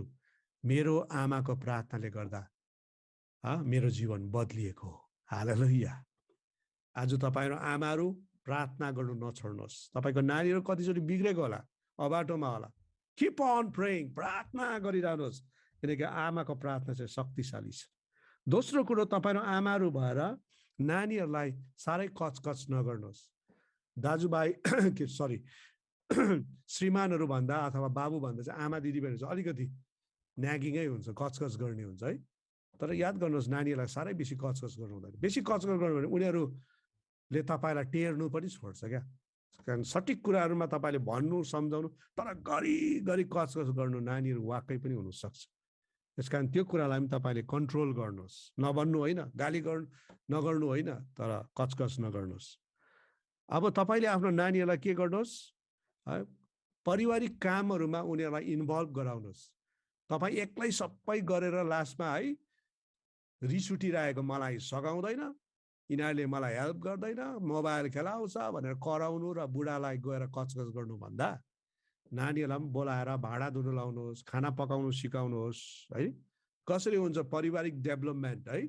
मेरो आमाको प्रार्थनाले गर्दा मेरो जीवन बदलिएको हो। हालेलुया। आज तपाईँहरू आमाहरू प्रार्थना गर्नु नछोड्नुहोस्। तपाईँको नानीहरू कतिचोटि बिग्रेको होला, अबाटोमा होला, किप अन प्रेइङ, प्रार्थना गरिरहनुहोस्, किनकि आमाको प्रार्थना चाहिँ शक्तिशाली छ। दोस्रो कुरो, तपाईँहरू आमाहरू भएर नानीहरूलाई साह्रै कचकच नगर्नुहोस्। दाजुभाइ श्रीमानहरू भन्दा अथवा बाबु भन्दा चाहिँ आमा दिदीबहिनी चाहिँ अलिकति न्यागिङै हुन्छ, कचकच गर्ने हुन्छ है। तर याद गर्नुहोस्, नानीहरूलाई साह्रै बेसी कचकच गर्नु हुँदैन। बेसी कचकच गर्नु भने उनीहरूले तपाईँलाई टेर्नु पनि छोड्छ क्या। कारण सठिक कुराहरूमा तपाईँले भन्नु, सम्झाउनु, तर घरिघरि कचकच गर्नु नानीहरू वाक्कै पनि हुनसक्छ। त्यस कारण त्यो कुरालाई पनि तपाईँले कन्ट्रोल गर्नुहोस्। नभन्नु होइन, गाली नगर्नु होइन, तर कचकच नगर्नुहोस्। अब तपाईँले आफ्नो नानीहरूलाई के गर्नुहोस्, पारिवारिक कामहरूमा उनीहरूलाई इन्भल्भ गराउनुहोस्। तपाईँ एक्लै सबै गरेर लास्टमा है रिस उठिरहेको, मलाई सघाउँदैन, यिनीहरूले मलाई हेल्प गर्दैन, मोबाइल खेलाउँछ भनेर कराउनु र बुढालाई गएर कचकच गर्नुभन्दा नानीहरूलाई पनि बोलाएर भाँडा धुनु लाउनुहोस्, खाना पकाउनु सिकाउनुहोस् है। कसरी हुन्छ पारिवारिक डेभलपमेन्ट है,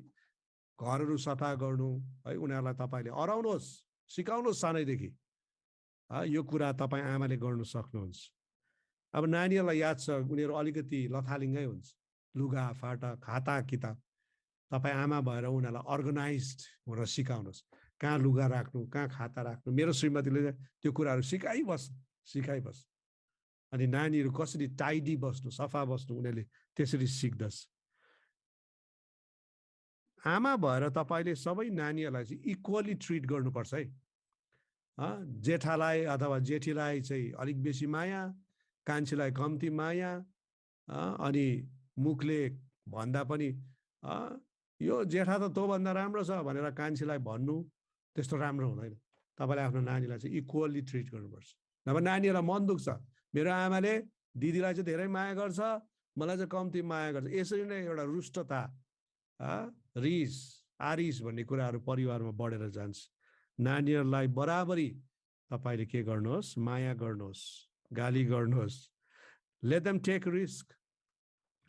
घरहरू सफा गर्नु है, उनीहरूलाई तपाईँले अराउनुहोस्, सिकाउनुहोस् सानैदेखि। यो कुरा तपाईँ आमाले गर्नु सक्नुहुन्छ। अब नानीहरूलाई याद छ, उनीहरू अलिकति लथालिङ्गै हुन्छ, लुगा फाटा खाता किताब, तपाईँ आमा भएर उनीहरूलाई अर्गनाइज्ड हुन सिकाउनुहोस्। कहाँ लुगा राख्नु, कहाँ खाता राख्नु। मेरो श्रीमतीले त्यो कुराहरू सिकाइबस्। अनि नानीहरू कसरी टाइडी बस्नु, सफा बस्नु, उनीहरूले त्यसरी सिक्दछ। आमा भएर तपाईँले सबै नानीहरूलाई चाहिँ इक्वली ट्रिट गर्नुपर्छ है। जेठालाई अथवा जेठीलाई चाहिँ अलिक बेसी माया, कान्छीलाई कम्ती माया, अनि मुखले भन्दा पनि यो जेठा त तँभन्दा राम्रो छ भनेर कान्छीलाई भन्नु, त्यस्तो राम्रो हुँदैन। तपाईँले आफ्नो नानीलाई चाहिँ इक्वली ट्रिट गर्नुपर्छ। नभए नानीहरूलाई मन दुख्छ, मेरो आमाले दिदीलाई चाहिँ धेरै माया गर्छ, मलाई चाहिँ कम्ती माया गर्छ। यसरी नै एउटा रुष्टता, रिस आरिस भन्ने कुराहरू परिवारमा बढेर जान्छ। नानीहरूलाई बराबरी तपाईँले के गर्नुहोस्, माया गर्नुहोस्, गाली गर्नुहोस्। Let them take risk.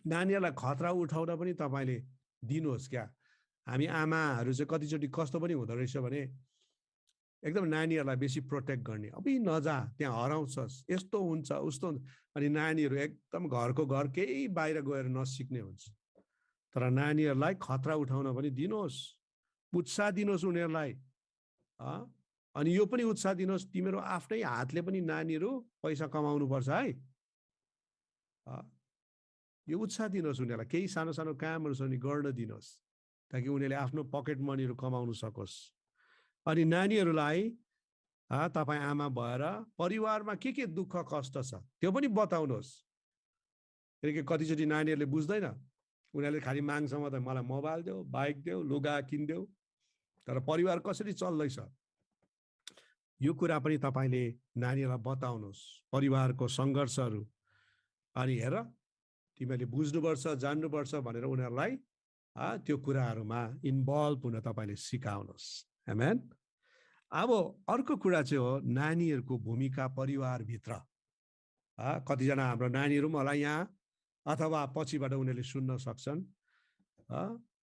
नानीहरूलाई खतरा उठाउन पनि तपाईँले दिनुहोस् क्या। हामी आमाहरू चाहिँ कतिचोटि कस्तो पनि हुँदो रहेछ भने एकदम नानीहरूलाई बेसी प्रोटेक्ट गर्ने, अबि नजा त्यहाँ हराउँछस्, यस्तो हुन्छ उस्तो हुन्छ, अनि नानीहरू एकदम घरको घर केही बाहिर गएर नसिक्ने हुन्छ। तर नानीहरूलाई खतरा उठाउन पनि दिनुहोस्, उत्साह दिनुहोस् उनीहरूलाई। अनि यो पनि उत्साह दिनुहोस् तिम्रो आफ्नै हातले पनि नानीहरू पैसा कमाउनुपर्छ है। यो उत्साह दिनुहोस् उनीहरूलाई, केही सानो सानो कामहरू छ भने गर्न दिनुहोस् ताकि उनीहरूले आफ्नो पकेट मनीहरू कमाउन सकोस्। अनि नानीहरूलाई तपाईँ आमा भएर परिवारमा के दुःख कष्ट छ त्यो पनि बताउनुहोस्। किनकि कतिचोटि नानीहरूले बुझ्दैन, उनीहरूले खालि माग्छ म त मलाई मोबाइल देऊ, बाइक देऊ, लुगा किनिदेऊ, तर परिवार कसरी चल्दैछ यो कुरा पनि तपाईँले नानीहरूलाई बताउनुहोस्, परिवारको सङ्घर्षहरू। अनि हेर तिमीहरूले बुझ्नुपर्छ, जान्नुपर्छ भनेर उनीहरूलाई त्यो कुराहरूमा इन्भल्भ हुन तपाईँले सिकाउनुहोस्। आमेन। अब अर्को कुरा चाहिँ हो नानीहरूको भूमिका परिवारभित्र। कतिजना हाम्रो नानीहरू पनि होला यहाँ अथवा पछिबाट उनीहरूले सुन्न सक्छन्।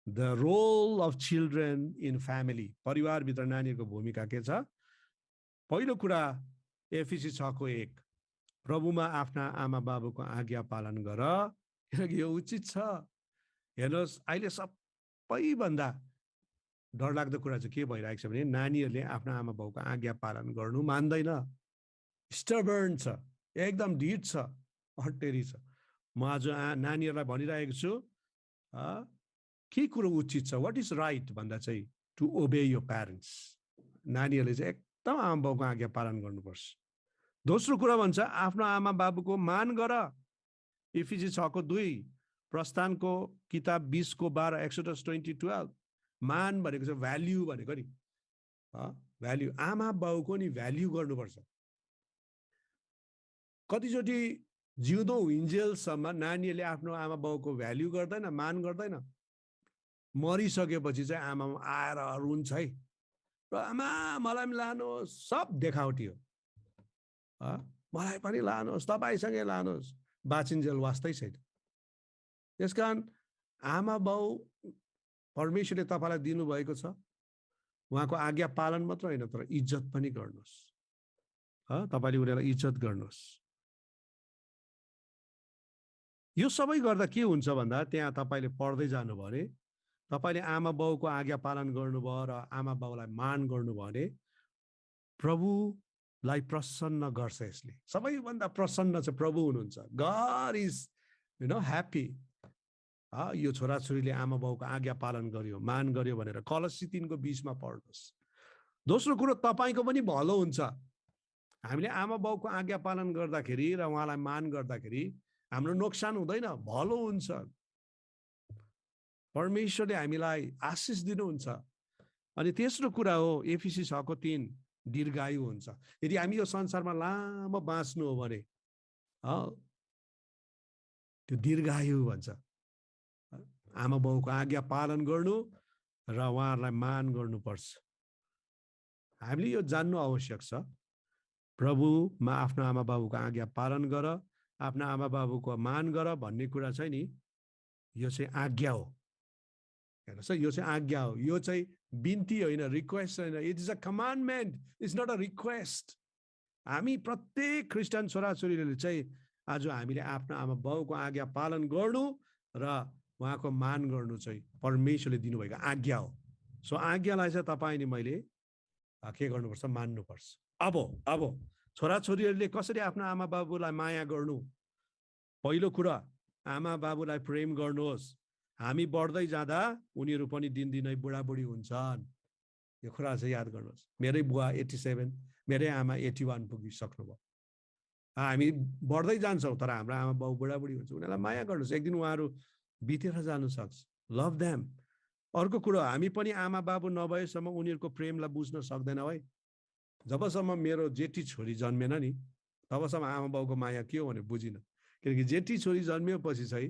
The role of children in family, परिवारभित्र नानीहरूको भूमिका के छ? पहिलो कुरा एफिसी 6:1, प्रभुमा आफ्ना आमा बाबुको आज्ञा पालन गर, किनकि यो उचित छ। हेर्नुहोस् अहिले सबैभन्दा डरलाग्दो कुरा चाहिँ के भइरहेको छ भने नानीहरूले आफ्नो आमा बाबुको आज्ञा पालन गर्नु मान्दैन, स्टबर्न छ, एकदम ढिट छ, हट्टेरी छ। म आज नानीहरूलाई भनिरहेको छु के कुरो उचित छ, वाट इज राइट भन्दा चाहिँ टु ओबे योर प्यारेन्ट्स। नानीहरूले चाहिँ एकदम आमा बाबुको आज्ञा पालन गर्नुपर्छ। दोस्रो कुरा भन्छ आफ्नो आमा बाबुको मान गर। एफिसी 6:2, प्रस्थानको किताब 20:12, एक्सोडस 20:12। मान भनेको चाहिँ भ्याल्यु भनेको नि, भ्याल्यु। आमा बाबुको नि भ्याल्यु गर्नुपर्छ। कतिचोटि जिउँदो हुइन्जेलसम्म नानीहरूले आफ्नो आमा बाबुको भ्याल्यु गर्दैन, मान गर्दैन। मरिसकेपछि चाहिँ आमा आएर रुन्छ है, र आमा मलाई पनि लानुहोस्, सब देखावटी हो। मलाई पनि लानुहोस्, तपाईँसँगै लानुहोस्, बाँचिन्जेल वास्तै छैन। त्यसकारण आमा बाउ परमेश्वरले तपाईँलाई दिनुभएको छ, उहाँको आज्ञा पालन मात्र होइन तर इज्जत पनि गर्नुहोस्। तपाईँले उनीहरूलाई इज्जत गर्नुहोस्। यो सबै गर्दा के हुन्छ भन्दा त्यहाँ तपाईँले पढ्दै जानुभयो भने, तपाईँले आमा बाउको आज्ञा पालन गर्नुभयो र आमा बाउलाई मान गर्नुभयो भने प्रभुलाई प्रसन्न गर्छ। यसले सबैभन्दा प्रसन्न चाहिँ प्रभु हुनुहुन्छ। God is happy. यो छोराछोरीले आमा बाउको आज्ञा पालन गर्यो, मान गर्यो भनेर कलसी 3:20 पढ्नुहोस्। दोस्रो कुरो तपाईँको पनि भलो हुन्छ। हामीले आमा बाउको आज्ञा पालन गर्दाखेरि र उहाँलाई मान गर्दाखेरि हाम्रो नोक्सान हुँदैन, भलो हुन्छ। परमेश्वरले हामीलाई आशिष दिनुहुन्छ। अनि तेस्रो कुरा हो एफिसी 6:3, दीर्घायु हुन्छ। यदि हामी यो संसारमा लामो बाँच्नु हो भने त्यो दीर्घायु भन्छ। आमा बाउको आज्ञा पालन गर्नु र उहाँहरूलाई मान गर्नुपर्छ। हामीले यो जान्नु आवश्यक छ। प्रभुमा आफ्नो आमा बाबुको आज्ञा पालन गर, आफ्नो आमा बाबुको मान गर भन्ने कुरा चाहिँ नि यो चाहिँ आज्ञा हो। हेर्नुहोस्, यो चाहिँ आज्ञा हो। यो चाहिँ बिन्ती होइन, रिक्वेस्ट होइन। It is a commandment, it's not a request. हामी प्रत्येक क्रिस्चियन छोराछोरीले चाहिँ आज हामीले आफ्नो आमा बाउको आज्ञा पालन गर्नु र उहाँको मान गर्नु चाहिँ परमेश्वरले दिनुभएको आज्ञा हो। सो आज्ञालाई चाहिँ तपाईँ नि मैले के गर्नुपर्छ? मान्नुपर्छ। अब छोराछोरीहरूले कसरी आफ्नो आमा बाबुलाई माया गर्नु? पहिलो कुरा, आमा बाबुलाई प्रेम गर्नुहोस्। हामी बढ्दै जाँदा उनीहरू पनि दिनदिनै बुढाबुढी हुन्छन्। यो कुरा चाहिँ याद गर्नुहोस्। मेरै बुवा 87, मेरै आमा 81 पुगिसक्नुभयो। हामी बढ्दै जान्छौँ तर हाम्रो आमा बाउ बुढाबुढी हुन्छ। उनीहरूलाई माया गर्नुहोस्, एक दिन उहाँहरू बितेर जानु सक्छ। Love them. अर्को कुरो, हामी पनि आमा बाबु नभएसम्म उनीहरूको प्रेमलाई बुझ्न सक्दैनौँ है। जबसम्म मेरो जेठी छोरी जन्मेन नि तबसम्म आमा बाउको माया के हो भने बुझिनँ। किनकि जेठी छोरी जन्मिएपछि चाहिँ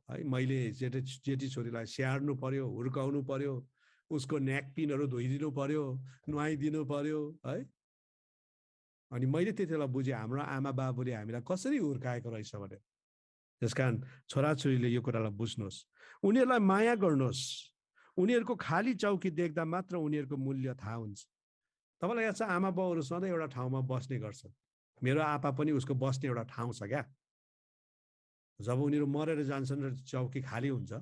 है मैले जेठी छोरीलाई स्याहार्नु पर्यो, हुर्काउनु पर्यो, उसको न्याकपिनहरू धोइदिनु पर्यो, नुहाइदिनु पर्यो है। अनि मैले त्यति बेला बुझेँ हाम्रो आमा बाबुले हामीलाई कसरी हुर्काएको रहेछ भने। त्यसकारण छोराछोरीले यो कुरालाई बुझ्नुहोस्, उनीहरूलाई माया गर्नुहोस्। उनीहरूको खाली चौकी देख्दा मात्र उनीहरूको मूल्य थाहा हुन्छ। तपाईँलाई याद छ, आमा बाउहरू सधैँ एउटा ठाउँमा बस्ने गर्छन्। मेरो आपा पनि उसको बस्ने एउटा ठाउँ छ क्या। जब उनीहरू मरेर जान्छन् र चौकी खाली हुन्छ,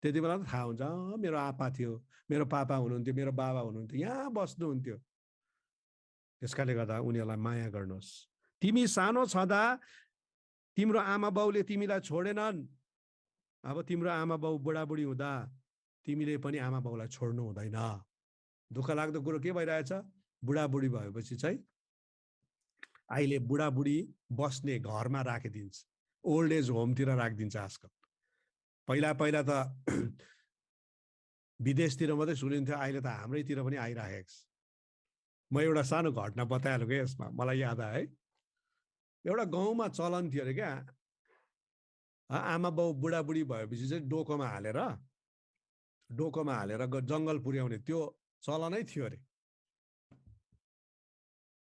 त्यति बेला त थाहा हुन्छ, मेरो आपा थियो, मेरो पापा हुनुहुन्थ्यो, मेरो बाबा हुनुहुन्थ्यो, यहाँ बस्नुहुन्थ्यो। त्यसकारणले गर्दा उनीहरूलाई माया गर्नुहोस्। तिमी सानो छँदा तिम्रो आमा बाउले तिमीलाई छोडेनन्। अब तिम्रो आमा बाउ बुढाबुढी हुँदा तिमीले पनि आमा बाउलाई छोड्नु हुँदैन। दुःख लाग्दो कुरो के भइरहेछ, बुढाबुढी भएपछि चाहिँ अहिले बुढाबुढी बस्ने घरमा राखिदिन्छ, ओल्ड एज होमतिर राखिदिन्छ आजकल। पहिला पहिला त विदेशतिर मात्रै सुनिन्थ्यो, अहिले त हाम्रैतिर पनि आइराखेको छ। म एउटा सानो घटना बताइहालेँ क्या यसमा, मलाई याद आयो है। एउटा गाउँमा चलन थियो अरे क्या, आमा बाउ बुढाबुढी भएपछि चाहिँ डोकोमा हालेर जङ्गल पुर्याउने त्यो चलनै थियो अरे।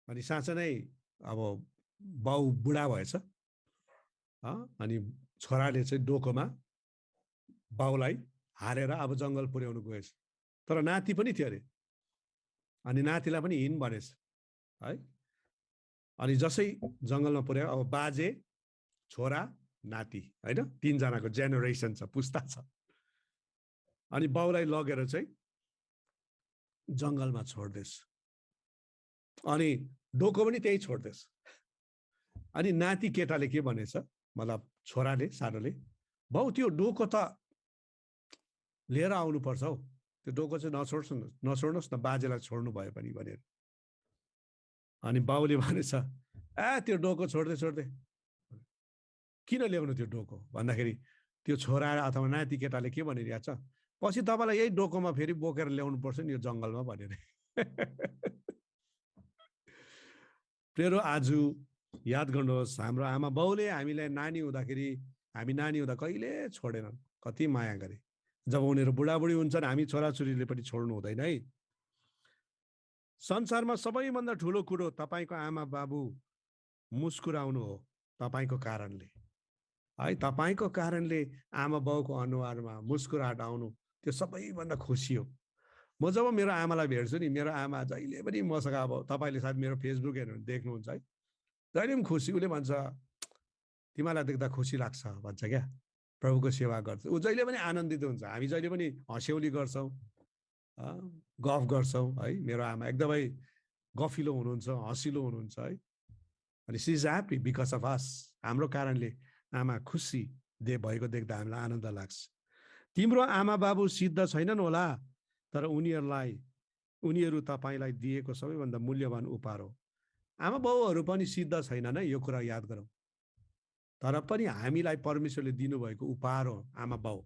अनि साँच्चै नै अब बाउ बुढा भएछ, अनि छोराले चाहिँ डोकोमा बाउलाई हालेर अब जङ्गल पुर्याउनु गएछ। तर नाति पनि थियो अरे, अनि नातिलाई पनि हिँड भनेछ है। अनि जसै जङ्गलमा पुर्यायो, अब बाजे, छोरा, नाति होइन, तीनजनाको जेनेरेसन छ, पुस्ता छ। अनि बाउलाई लगेर चाहिँ जङ्गलमा छोड्दैछ, अनि डोको पनि त्यही छोड्दैछ। अनि नाति केटाले के भनेछ, मतलब छोराले सानोले, बाउ त्यो डोको त लिएर आउनुपर्छ हौ, त्यो डोको चाहिँ नछोड्नुहोस् न, बाजेलाई छोड्नु भयो पनि भनेर। अनि बाउले भनेछ, त्यो डोको छोड्दै किन ल्याउनु त्यो डोको भन्दाखेरि, त्यो छोरा अथवा नाति केटाले के भनिरहेको छ, पछि तपाईँलाई यही डोकोमा फेरि बोकेर ल्याउनु पर्छ नि यो जङ्गलमा भनेर। प्रियहरू, आज याद गर्नुहोस्, हाम्रो आमा बाउले हामीलाई नानी हुँदा कहिले छोडेनन्, कति माया गरे। जब उनीहरू बुढाबुढी हुन्छन्, हामी छोराछोरीले पनि छोड्नु हुँदैन है। संसारमा सबैभन्दा ठुलो कुरो तपाईँको आमा बाबु मुस्कुराउनु हो, तपाईँको कारणले है। तपाईँको कारणले आमा बाउको अनुहारमा मुस्कुराहट आउनु, त्यो सबैभन्दा खुसी हो। म जब मेरो आमालाई भेट्छु नि, मेरो आमा जहिले पनि मसँग, अब तपाईँले सायद मेरो फेसबुक हेर्नु देख्नुहुन्छ है, जहिले पनि खुसी। उसले भन्छ, तिमीलाई देख्दा खुसी लाग्छ भन्छ क्या, प्रभुको सेवा गर्छ। ऊ जहिले पनि आनन्दित हुन्छ, हामी जहिले पनि हँस्यौली गर्छौँ, गफ गर्छौँ है। मेरो आमा एकदमै गफिलो हुनुहुन्छ, हँसिलो हुनुहुन्छ है। अनि she is happy because of us. हाम्रो कारणले आमा खुसी भएको देख्दा हामीलाई आनन्द लाग्छ। तिम्रो आमा बाबु सिद्ध छैनन् होला, तर उनीहरू तपाईँलाई दिएको सबैभन्दा मूल्यवान उपहार हो। आमा बाउहरू पनि सिद्ध छैनन् है, यो कुरा याद गरौँ। तर पनि हामीलाई परमेश्वरले दिनुभएको उपहार हो आमा बाउ।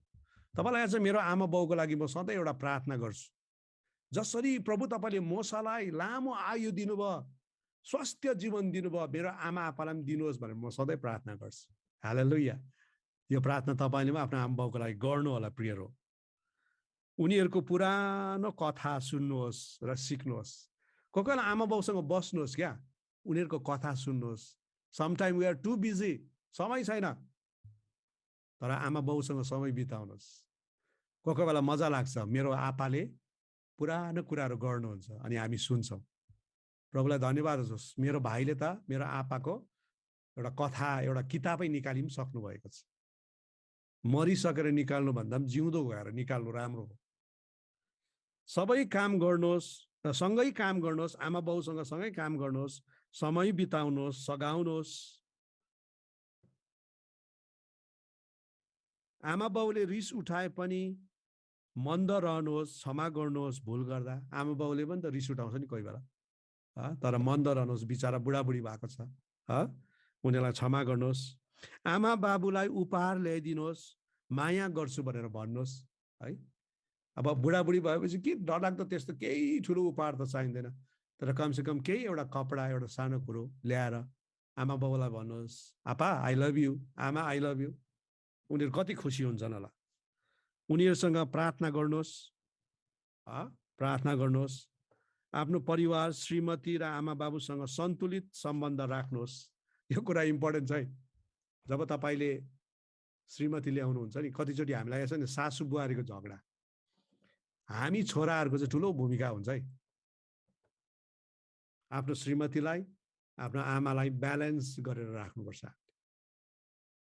तपाईँलाई याद छ, मेरो आमा बाउको लागि म सधैँ एउटा प्रार्थना गर्छु, जसरी प्रभु तपाईँले मोसालाई लामो आयु दिनुभयो, स्वास्थ्य जीवन दिनुभयो, मेरो आमा आपालाई पनि दिनुहोस् भनेर म सधैँ प्रार्थना गर्छु। हालेलुया। यो प्रार्थना तपाईँले पनि आफ्नो आमा बाउको लागि गर्नु होला प्रियहरू। उनीहरूको पुरानो कथा सुन्नुहोस् र सिक्नुहोस्। कोही कोही बेला आमा बाउसँग बस्नुहोस् क्या, उनीहरूको कथा सुन्नुहोस्। Sometime we are too busy, समय छैन, तर आमा बाउसँग समय बिताउनुहोस्। कोही कोही बेला मजा लाग्छ, मेरो आपाले पुरानो कुराहरू गर्नुहुन्छ अनि हामी सुन्छौँ। प्रभुलाई धन्यवाद होस्, मेरो भाइले त मेरो आपाको एउटा कथा, एउटा किताबै निकालि पनि सक्नु भएको छ। मरिसकेर निकाल्नु भन्दा पनि जिउँदो गएर निकाल्नु राम्रो हो। सबै काम गर्नुहोस्, सँगै काम गर्नुहोस्, आमा बाउसँग सँगै काम गर्नुहोस्, समय बिताउनुहोस्, सघाउनुहोस्। आमा बाउले रिस उठाए पनि मन्द रहनुहोस्, क्षमा गर्नुहोस् भुल गर्दा। आमा बाउले पनि त रिस उठाउँछ नि कोही बेला, तर मन्द रहनुहोस्, बिचरा बुढाबुढी भएको छ, उनीहरूलाई क्षमा गर्नुहोस्। आमा बाबुलाई उपहार ल्याइदिनुहोस्, माया गर्छु भनेर भन्नुहोस् है। अब बुढाबुढी भएपछि के डरलाग्दो त्यस्तो केही ठुलो उपहार त चाहिँदैन, तर कमसेकम केही एउटा कपडा, एउटा सानो कुरो ल्याएर आमा बाउलाई भन्नुहोस्, आपा आई लभ यु, आमा आई लभ यु। उनीहरू कति खुसी हुन्छन् होला। उनीहरूसँग प्रार्थना गर्नुहोस्, प्रार्थना गर्नुहोस्। आफ्नो परिवार, श्रीमती र आमा बाबुसँग सन्तुलित सम्बन्ध राख्नुहोस्। यो कुरा इम्पोर्टेन्ट छ है। जब तपाईँले श्रीमती ल्याउनुहुन्छ नि, कतिचोटि हामीलाई यसो नि सासु बुहारीको झगडा, हामी छोराहरूको चाहिँ ठुलो भूमिका हुन्छ है। आफ्नो श्रीमतीलाई, आफ्नो आमालाई ब्यालेन्स गरेर राख्नुपर्छ।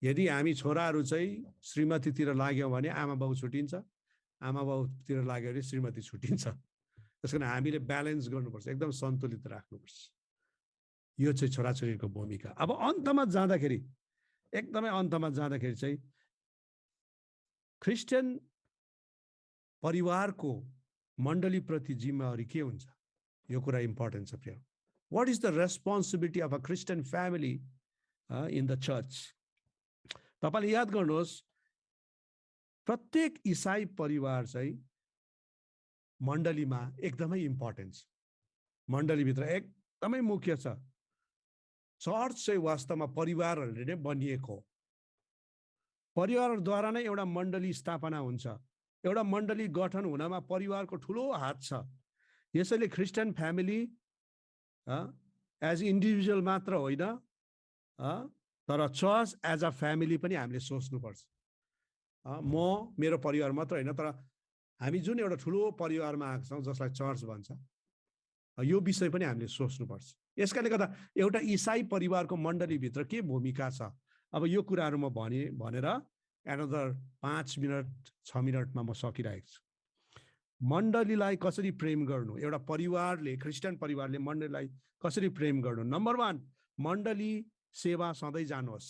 यदि हामी छोराहरू चाहिँ श्रीमतीतिर लाग्यौँ भने आमा बाउ छुटिन्छ, आमा बाउतिर लाग्यो भने श्रीमती छुटिन्छ। त्यस कारण हामीले ब्यालेन्स गर्नुपर्छ, एकदम सन्तुलित राख्नुपर्छ। यो चाहिँ छोराछोरीको भूमिका। अब अन्तमा जाँदाखेरि, एकदमै अन्तमा जाँदाखेरि चाहिँ क्रिस्चियन परिवारको मण्डलीप्रति जिम्मेवारी के हुन्छ, यो कुरा इम्पोर्टेन्ट छ प्रिय। What is the responsibility of a Christian family in the church? तपाईले याद गर्नुहोस्, प्रत्येक ईसाई परिवार चाहिँ मण्डलीमा एकदमै इम्पोर्टेन्ट छ, मण्डलीभित्र एकदमै मुख्य छ। चर्च चाहिँ वास्तवमा परिवारहरूले नै बनिएको हो। परिवारद्वारा नै एउटा मण्डली स्थापना हुन्छ। एउटा मण्डली गठन हुनमा परिवारको ठुलो हात छ। यसैले क्रिस्चियन फ्यामिली एज इन्डिभिजुअल मात्र होइन, तर चर्च एज अ फ्यामिली पनि हामीले सोच्नुपर्छ। म मेरो परिवार मात्र होइन, तर हामी जुन एउटा ठुलो परिवारमा आएको छौँ जसलाई चर्च भन्छ, यो विषय पनि हामीले सोच्नुपर्छ। यसकारणले गर्दा एउटा इसाई परिवारको मण्डलीभित्र के भूमिका छ, अब यो कुराहरू म भनेर एनदर 5 मिनट 6 मिनटमा म सकिरहेको छु। मण्डलीलाई कसरी प्रेम गर्नु, एउटा परिवारले, क्रिस्चियन परिवारले मण्डलीलाई कसरी प्रेम गर्नु। नम्बर 1, मण्डली सेवा सधैँ जानुहोस्,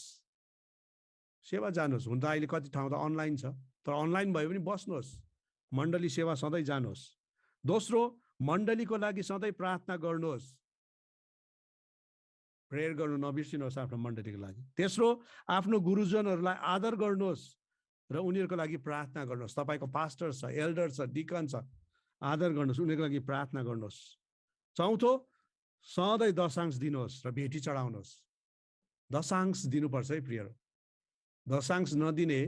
सेवा जानुहोस्। हुन त अहिले कति ठाउँ त अनलाइन छ, तर अनलाइन भए पनि बस्नुहोस्, मण्डली सेवा सधैँ जानुहोस्। दोस्रो, मण्डलीको लागि सधैँ प्रार्थना गर्नुहोस्, प्रेयर गर्नु नबिर्सिनुहोस् आफ्नो मण्डलीको लागि। तेस्रो, आफ्नो गुरुजनहरूलाई आदर गर्नुहोस् र उनीहरूको लागि प्रार्थना गर्नुहोस्। तपाईँको पास्टर छ, एल्डर छ, डिकन छ, आदर गर्नुहोस्, उनीहरूको लागि प्रार्थना गर्नुहोस्। चौथो, सधैँ दशांश दिनुहोस् र भेटी चढाउनुहोस्। दशांश दिनुपर्छ है प्रिय। दशांश नदिने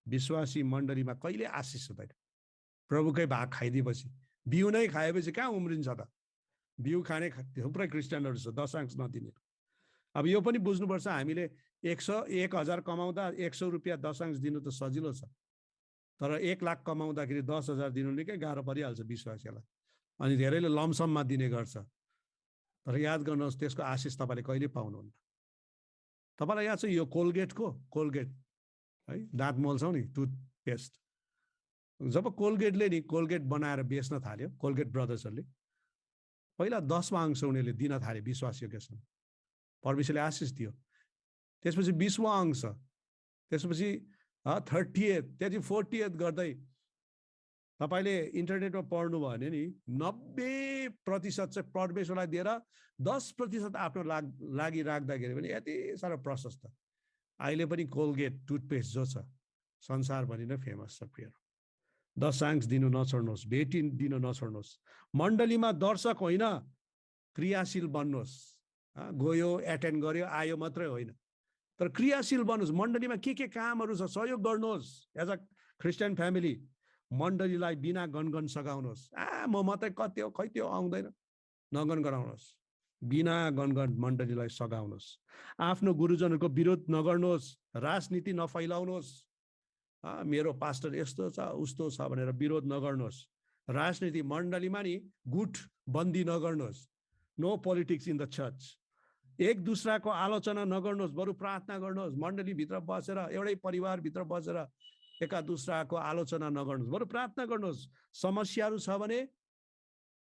विश्वासी मण्डलीमा कहिले आशिष हुँदैन। प्रभुकै भाग खाइदिएपछि, बिउ नै खाएपछि कहाँ उम्रिन्छ त? बिउ खाने थुप्रै क्रिस्चियनहरू छ, दशांश नदिने। अब यो पनि बुझ्नुपर्छ, हामीले 100,000 कमाउँदा 100 रुपियाँ दशांश दिनु त सजिलो छ, तर 1 लाख कमाउँदाखेरि 10,000 दिनु निकै गाह्रो परिहाल्छ विश्वासीलाई। अनि धेरैले लमसममा दिने गर्छ, तर याद गर्नुहोस् त्यसको आशिष तपाईँले कहिले पाउनुहुन्न। तपाईँलाई याद छ यो कोलगेट है, दाँत मोल्छौँ नि, टुथपेस्ट, जब कोलगेटले नि कोलगेट बनाएर बेच्न थाल्यो, कोलगेट ब्रदर्सहरूले, पहिला 10वां अंश उनीहरूले दिन थाले विश्वासीहरूसँग, परमेश्वरले आशिष दियो। त्यसपछि 20वां अंश, त्यसपछि 30th, त्यहाँदेखि 40th गर्दै तपाईँले इन्टरनेटमा पढ्नुभयो भने नि 90% चाहिँ परमेश्वरलाई दिएर 10% आफ्नो लागि राख्दाखेरि पनि यति साह्रो प्रशस्त। अहिले पनि कोलगेट टुथपेस्ट जो छ संसारभरि नै फेमस छ प्रिय। दशांश दिनु नछोड्नुहोस्, भेटी दिन नछोड्नुहोस्। मण्डलीमा दर्शक होइन, क्रियाशील बन्नुहोस्। गयो, एटेन्ड गर्यो, आयो मात्रै होइन, तर क्रियाशील बन्नुहोस्। मण्डलीमा के कामहरू छ सहयोग गर्नुहोस्। एज अ क्रिस्चियन फ्यामिली मण्डलीलाई बिना गनगन सघाउनुहोस्। म मात्रै कति हो, खै त्यो आउँदैन, नगन गराउनुहोस्। बिना गनगन मण्डलीलाई सघाउनुहोस्। आफ्नो गुरुजनहरूको विरोध नगर्नुहोस्, राजनीति नफैलाउनुहोस्। मेरो पास्टर यस्तो छ उस्तो छ भनेर विरोध नगर्नुहोस्। राजनीति मण्डलीमा नि गुट बन्दी नगर्नुहोस्। No politics in the church. एक दुसराको आलोचना नगर्नुहोस्, बरु प्रार्थना गर्नुहोस्। मण्डलीभित्र बसेर, एउटै परिवारभित्र बसेर एका दुसराको आलोचना नगर्नुहोस्, बरु प्रार्थना गर्नुहोस्। समस्याहरू छ भने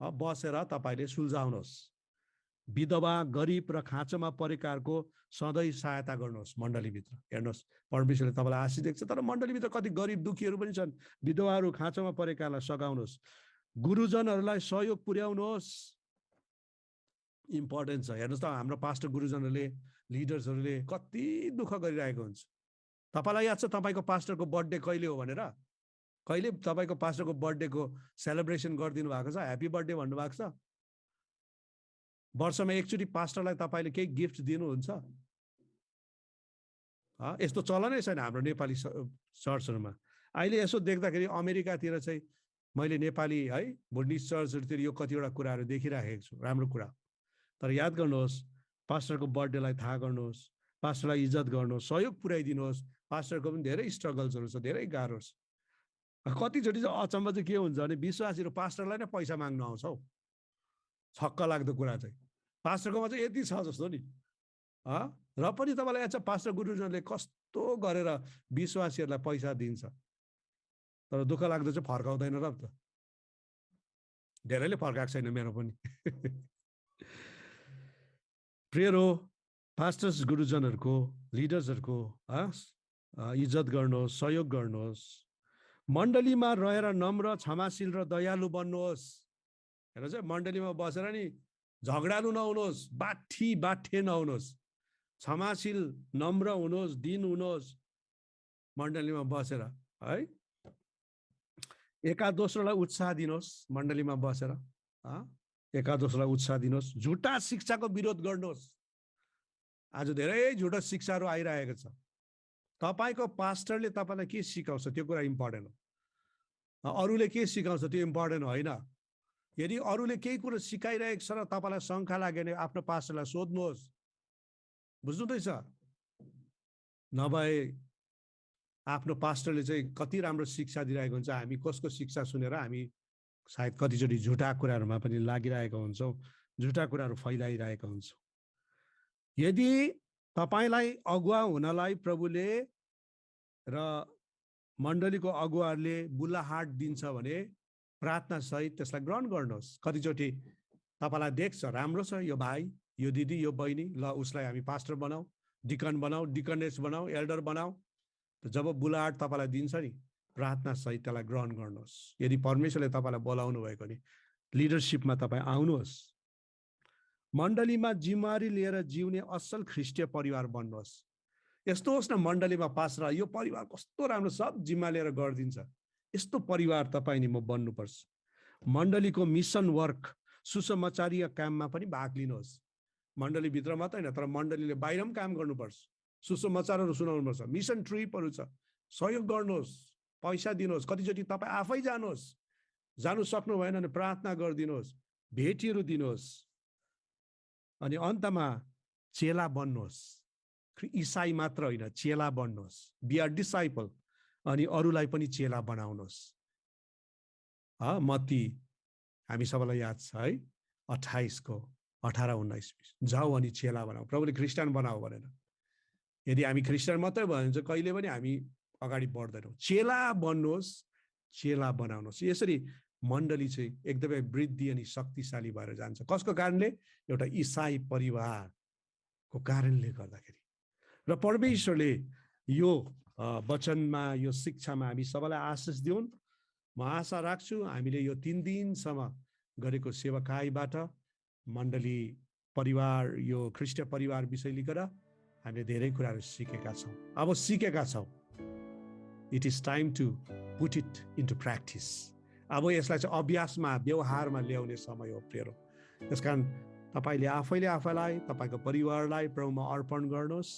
बसेर तपाईँले सुल्झाउनुहोस्। विधवा, गरिब र खाँचोमा परेकाहरूको सधैँ सहायता गर्नुहोस् मण्डलीभित्र। हेर्नुहोस्, परमेश्वरले तपाईँलाई आशिष दिएको छ, तर मण्डलीभित्र कति गरिब दुखीहरू पनि छन्। विधवाहरू, खाँचोमा परेकालाई सघाउनुहोस्। गुरुजनहरूलाई सहयोग पुर्याउनुहोस्, इम्पोर्टेन्ट छ। हेर्नुहोस् त, हाम्रो पास्टर गुरुजनहरूले, लिडर्सहरूले कति दुःख गरिरहेको हुन्छ। तपाईँलाई याद छ तपाईँको पास्टरको बर्थडे कहिले हो भनेर? कहिले तपाईँको पास्टरको बर्थडेको सेलिब्रेसन गरिदिनु भएको छ? ह्याप्पी बर्थडे भन्नुभएको छ? वर्षमा एकचोटि पास्टरलाई तपाईँले केही गिफ्ट दिनुहुन्छ? यस्तो चलनै छैन हाम्रो नेपाली चर्चहरूमा। अहिले यसो देख्दाखेरि अमेरिकातिर चाहिँ मैले नेपाली है बुद्धिस्ट चर्चहरूतिर यो कतिवटा कुराहरू देखिराखेको छु, राम्रो कुरा। तर याद गर्नुहोस्, पास्टरको बर्थडेलाई थाहा गर्नुहोस्, पास्टरलाई इज्जत गर्नुहोस्, सहयोग पुर्याइदिनुहोस्। पास्टरको पनि धेरै स्ट्रगल्सहरू छ, धेरै गाह्रो छ। कतिचोटि चाहिँ अचम्म चाहिँ के हुन्छ भने विश्वासीहरू पास्टरलाई नै पैसा माग्नु आउँछ हौ। छक्क लाग्दो कुरा चाहिँ पास्टरकोमा चाहिँ यति छ जस्तो नि। र पनि तपाईँलाई याद छ पास्टर गुरुजनले कस्तो गरेर विश्वासीहरूलाई पैसा दिन्छ, तर दुःख लाग्दो चाहिँ फर्काउँदैन र त। धेरैले फर्काएको छैन, मेरो पनि। प्रियरो, पास्टर्स गुरुजनहरूको, लिडर्सहरूको इज्जत गर्नुहोस्, सहयोग गर्नुहोस्। मण्डलीमा रहेर नम्र, क्षमाशील र दयालु बन्नुहोस्। हेर्नुहोस् है, मण्डलीमा बसेर नि झगडालु नहुनुहोस्, बाठे नहुनुहोस्। क्षमाशील, नम्र हुनुहोस्, दिन हुनुहोस् मण्डलीमा बसेर है। एका दोस्रोलाई उत्साह दिनुहोस् मण्डलीमा बसेर। एका दोस्रोलाई उत्साह दिनुहोस्। झुटा शिक्षाको विरोध गर्नुहोस्। आज धेरै झुटा शिक्षाहरू आइरहेको छ। तपाईँको पास्टरले तपाईँलाई के सिकाउँछ त्यो कुरा इम्पोर्टेन्ट हो। अरूले के सिकाउँछ त्यो इम्पोर्टेन्ट होइन। यदि अरूले केही कुरो सिकाइरहेको छ र तपाईँलाई शङ्का लाग्यो भने आफ्नो पास्टरलाई सोध्नुहोस्। बुझ्नुहुँदैछ? नभए आफ्नो पास्टरले चाहिँ कति राम्रो शिक्षा दिइरहेको हुन्छ, हामी कसको शिक्षा सुनेर हामी सायद कतिचोटि झुटा कुराहरूमा पनि लागिरहेका हुन्छौँ, झुटा कुराहरू फैलाइरहेका हुन्छौँ। यदि तपाईँलाई अगुवा हुनलाई प्रभुले र मण्डलीको अगुवाहरूले बुलाहाट दिन्छ भने प्रार्थना सहित त्यसलाई ग्रहण गर्नुहोस्। कतिचोटि तपाईँलाई देख्छ राम्रो छ यो भाइ, यो दिदी, यो बहिनी, ल उसलाई हामी पास्टर बनाऊ, डिकन बनाऊ, डिकनेस बनाऊ, एल्डर बनाऊ। जब बुलाहाट तपाईँलाई दिन्छ नि प्रार्थना सहित त्यसलाई ग्रहण गर्नुहोस्। यदि परमेश्वरले तपाईँलाई बोलाउनु भएको नि लिडरसिपमा तपाईँ आउनुहोस्। मण्डलीमा जिम्मेवारी लिएर जिउने असल ख्रिस्टीय परिवार बन्नुहोस्। यस्तो होस् न मण्डलीमा पास्टर यो परिवार कस्तो राम्रो, सब जिम्मा लिएर गरिदिन्छ, यस्तो परिवार तपाईँ नि म बन्नुपर्छ। मण्डलीको मिसन वर्क, सुसमाचारीय काममा पनि भाग लिनुहोस्। मण्डलीभित्र मात्रै होइन तर मण्डलीले बाहिर पनि काम गर्नुपर्छ। सुसमाचारहरू सुनाउनुपर्छ, मिसन ट्रिपहरू छ, सहयोग गर्नुहोस्, पैसा दिनुहोस्। कतिचोटि तपाईँ आफै जानुहोस्, जानु सक्नु भएन भने प्रार्थना गरिदिनुहोस्, भेटीहरू दिनुहोस्। अनि अन्तमा चेला बन्नुहोस्। इसाई मात्र होइन, चेला बन्नुहोस्। Be are disciple. अनि अरूलाई पनि चेला बनाउनुहोस्। मत्ती हामी सबैलाई याद छ है, 28:18-19 जाऊ अनि चेला बनाऊ। प्रभुले क्रिस्चियन बनाऊ भनेर। यदि हामी क्रिस्चियन मात्रै भयो भने चाहिँ कहिले पनि हामी अगाडि बढ्दैनौँ। चेला बन्नुहोस्, चेला बनाउनुहोस्। यसरी मण्डली चाहिँ एकदमै वृद्धि अनि शक्तिशाली भएर जान्छ। कसको कारणले? एउटा इसाई परिवारको कारणले गर्दाखेरि। र परमेश्वरले यो वचनमा, यो शिक्षामा हामी सबैलाई आशिष दिउन्। म आशा राख्छु हामीले यो 3 दिनसम्म गरेको सेवाकाईबाट मण्डली परिवार, यो ख्रिस्टीय परिवार विषय लिएर हामीले धेरै कुराहरू सिकेका छौँ। अब सिकेका छौँ, it is time to put it into practice. अब यसलाई चाहिँ अभ्यासमा, व्यवहारमा ल्याउने समय हो प्रियरो। त्यसकारण तपाईँले आफैले आफैलाई, तपाईँको परिवारलाई प्रभुमा अर्पण गर्नुहोस्,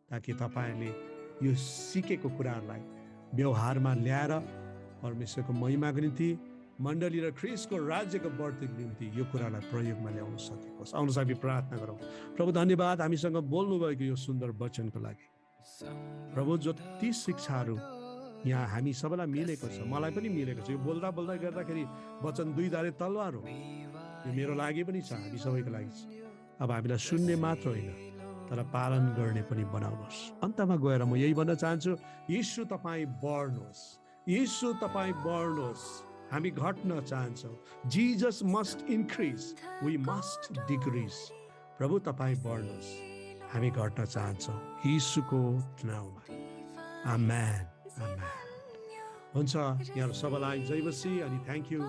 ताकि तपाईँले यो सिकेको कुराहरूलाई व्यवहारमा ल्याएर परमेश्वरको महिमाको निम्ति, मण्डली र ख्रिस्टको राज्यको बढ्तीको निम्ति यो कुरालाई प्रयोगमा ल्याउन सकेको। आउनुहोस् हामी प्रार्थना गरौँ। प्रभु धन्यवाद हामीसँग बोल्नुभएको यो सुन्दर वचनको लागि। प्रभु जति शिक्षाहरू यहाँ हामी सबैलाई मिलेको छ, मलाई पनि मिलेको छ। यो बोल्दा बोल्दै गर्दाखेरि वचन 2 धारे तलवार हो। यो मेरो लागि पनि छ, हामी सबैको लागि छ। अब हामीलाई सुन्ने मात्र होइन तर पालन गर्ने पनि बनाउनुहोस्। अन्तमा गएर म यही भन्न चाहन्छु, यीशु तपाईँ बढ्नुहोस्, यीशु तपाईँ बढ्नुहोस्। हामी घट्न चाहन्छौँ। Jesus must increase, we must decrease. प्रभु तपाईँ बढ्नुहोस्, हामी घट्न चाहन्छौँ यीशुको नाममा। आमेन, आमेन। हुन्छ, यहाँ सबैलाई जय मसीह अनि थ्याङ्क यू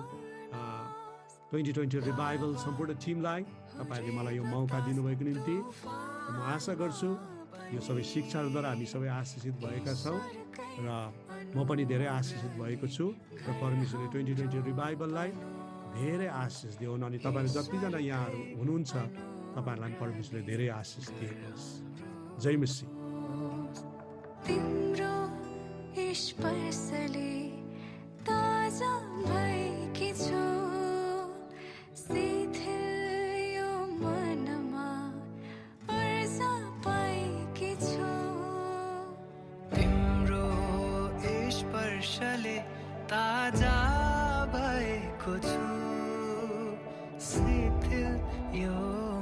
2020 रिभाइभल सम्पूर्ण टिमलाई। तपाईँहरूले मलाई यो मौका दिनुभएको निम्ति म आशा गर्छु यो सबै शिक्षाहरूद्वारा हामी सबै आशिषित भएका छौँ र म पनि धेरै आशिषित भएको छु। र परमेश्वरले 2020 रिभाइभललाई धेरै आशिष दिउन्। अनि तपाईँहरू जतिजना यहाँहरू हुनुहुन्छ तपाईँहरूलाई परमेश्वरले धेरै आशिष दिएको होस्। जय मसीह। शिथिल यो मनमा पर्छ पाएकी हर्षले ताजा भएको छु शिथिल यो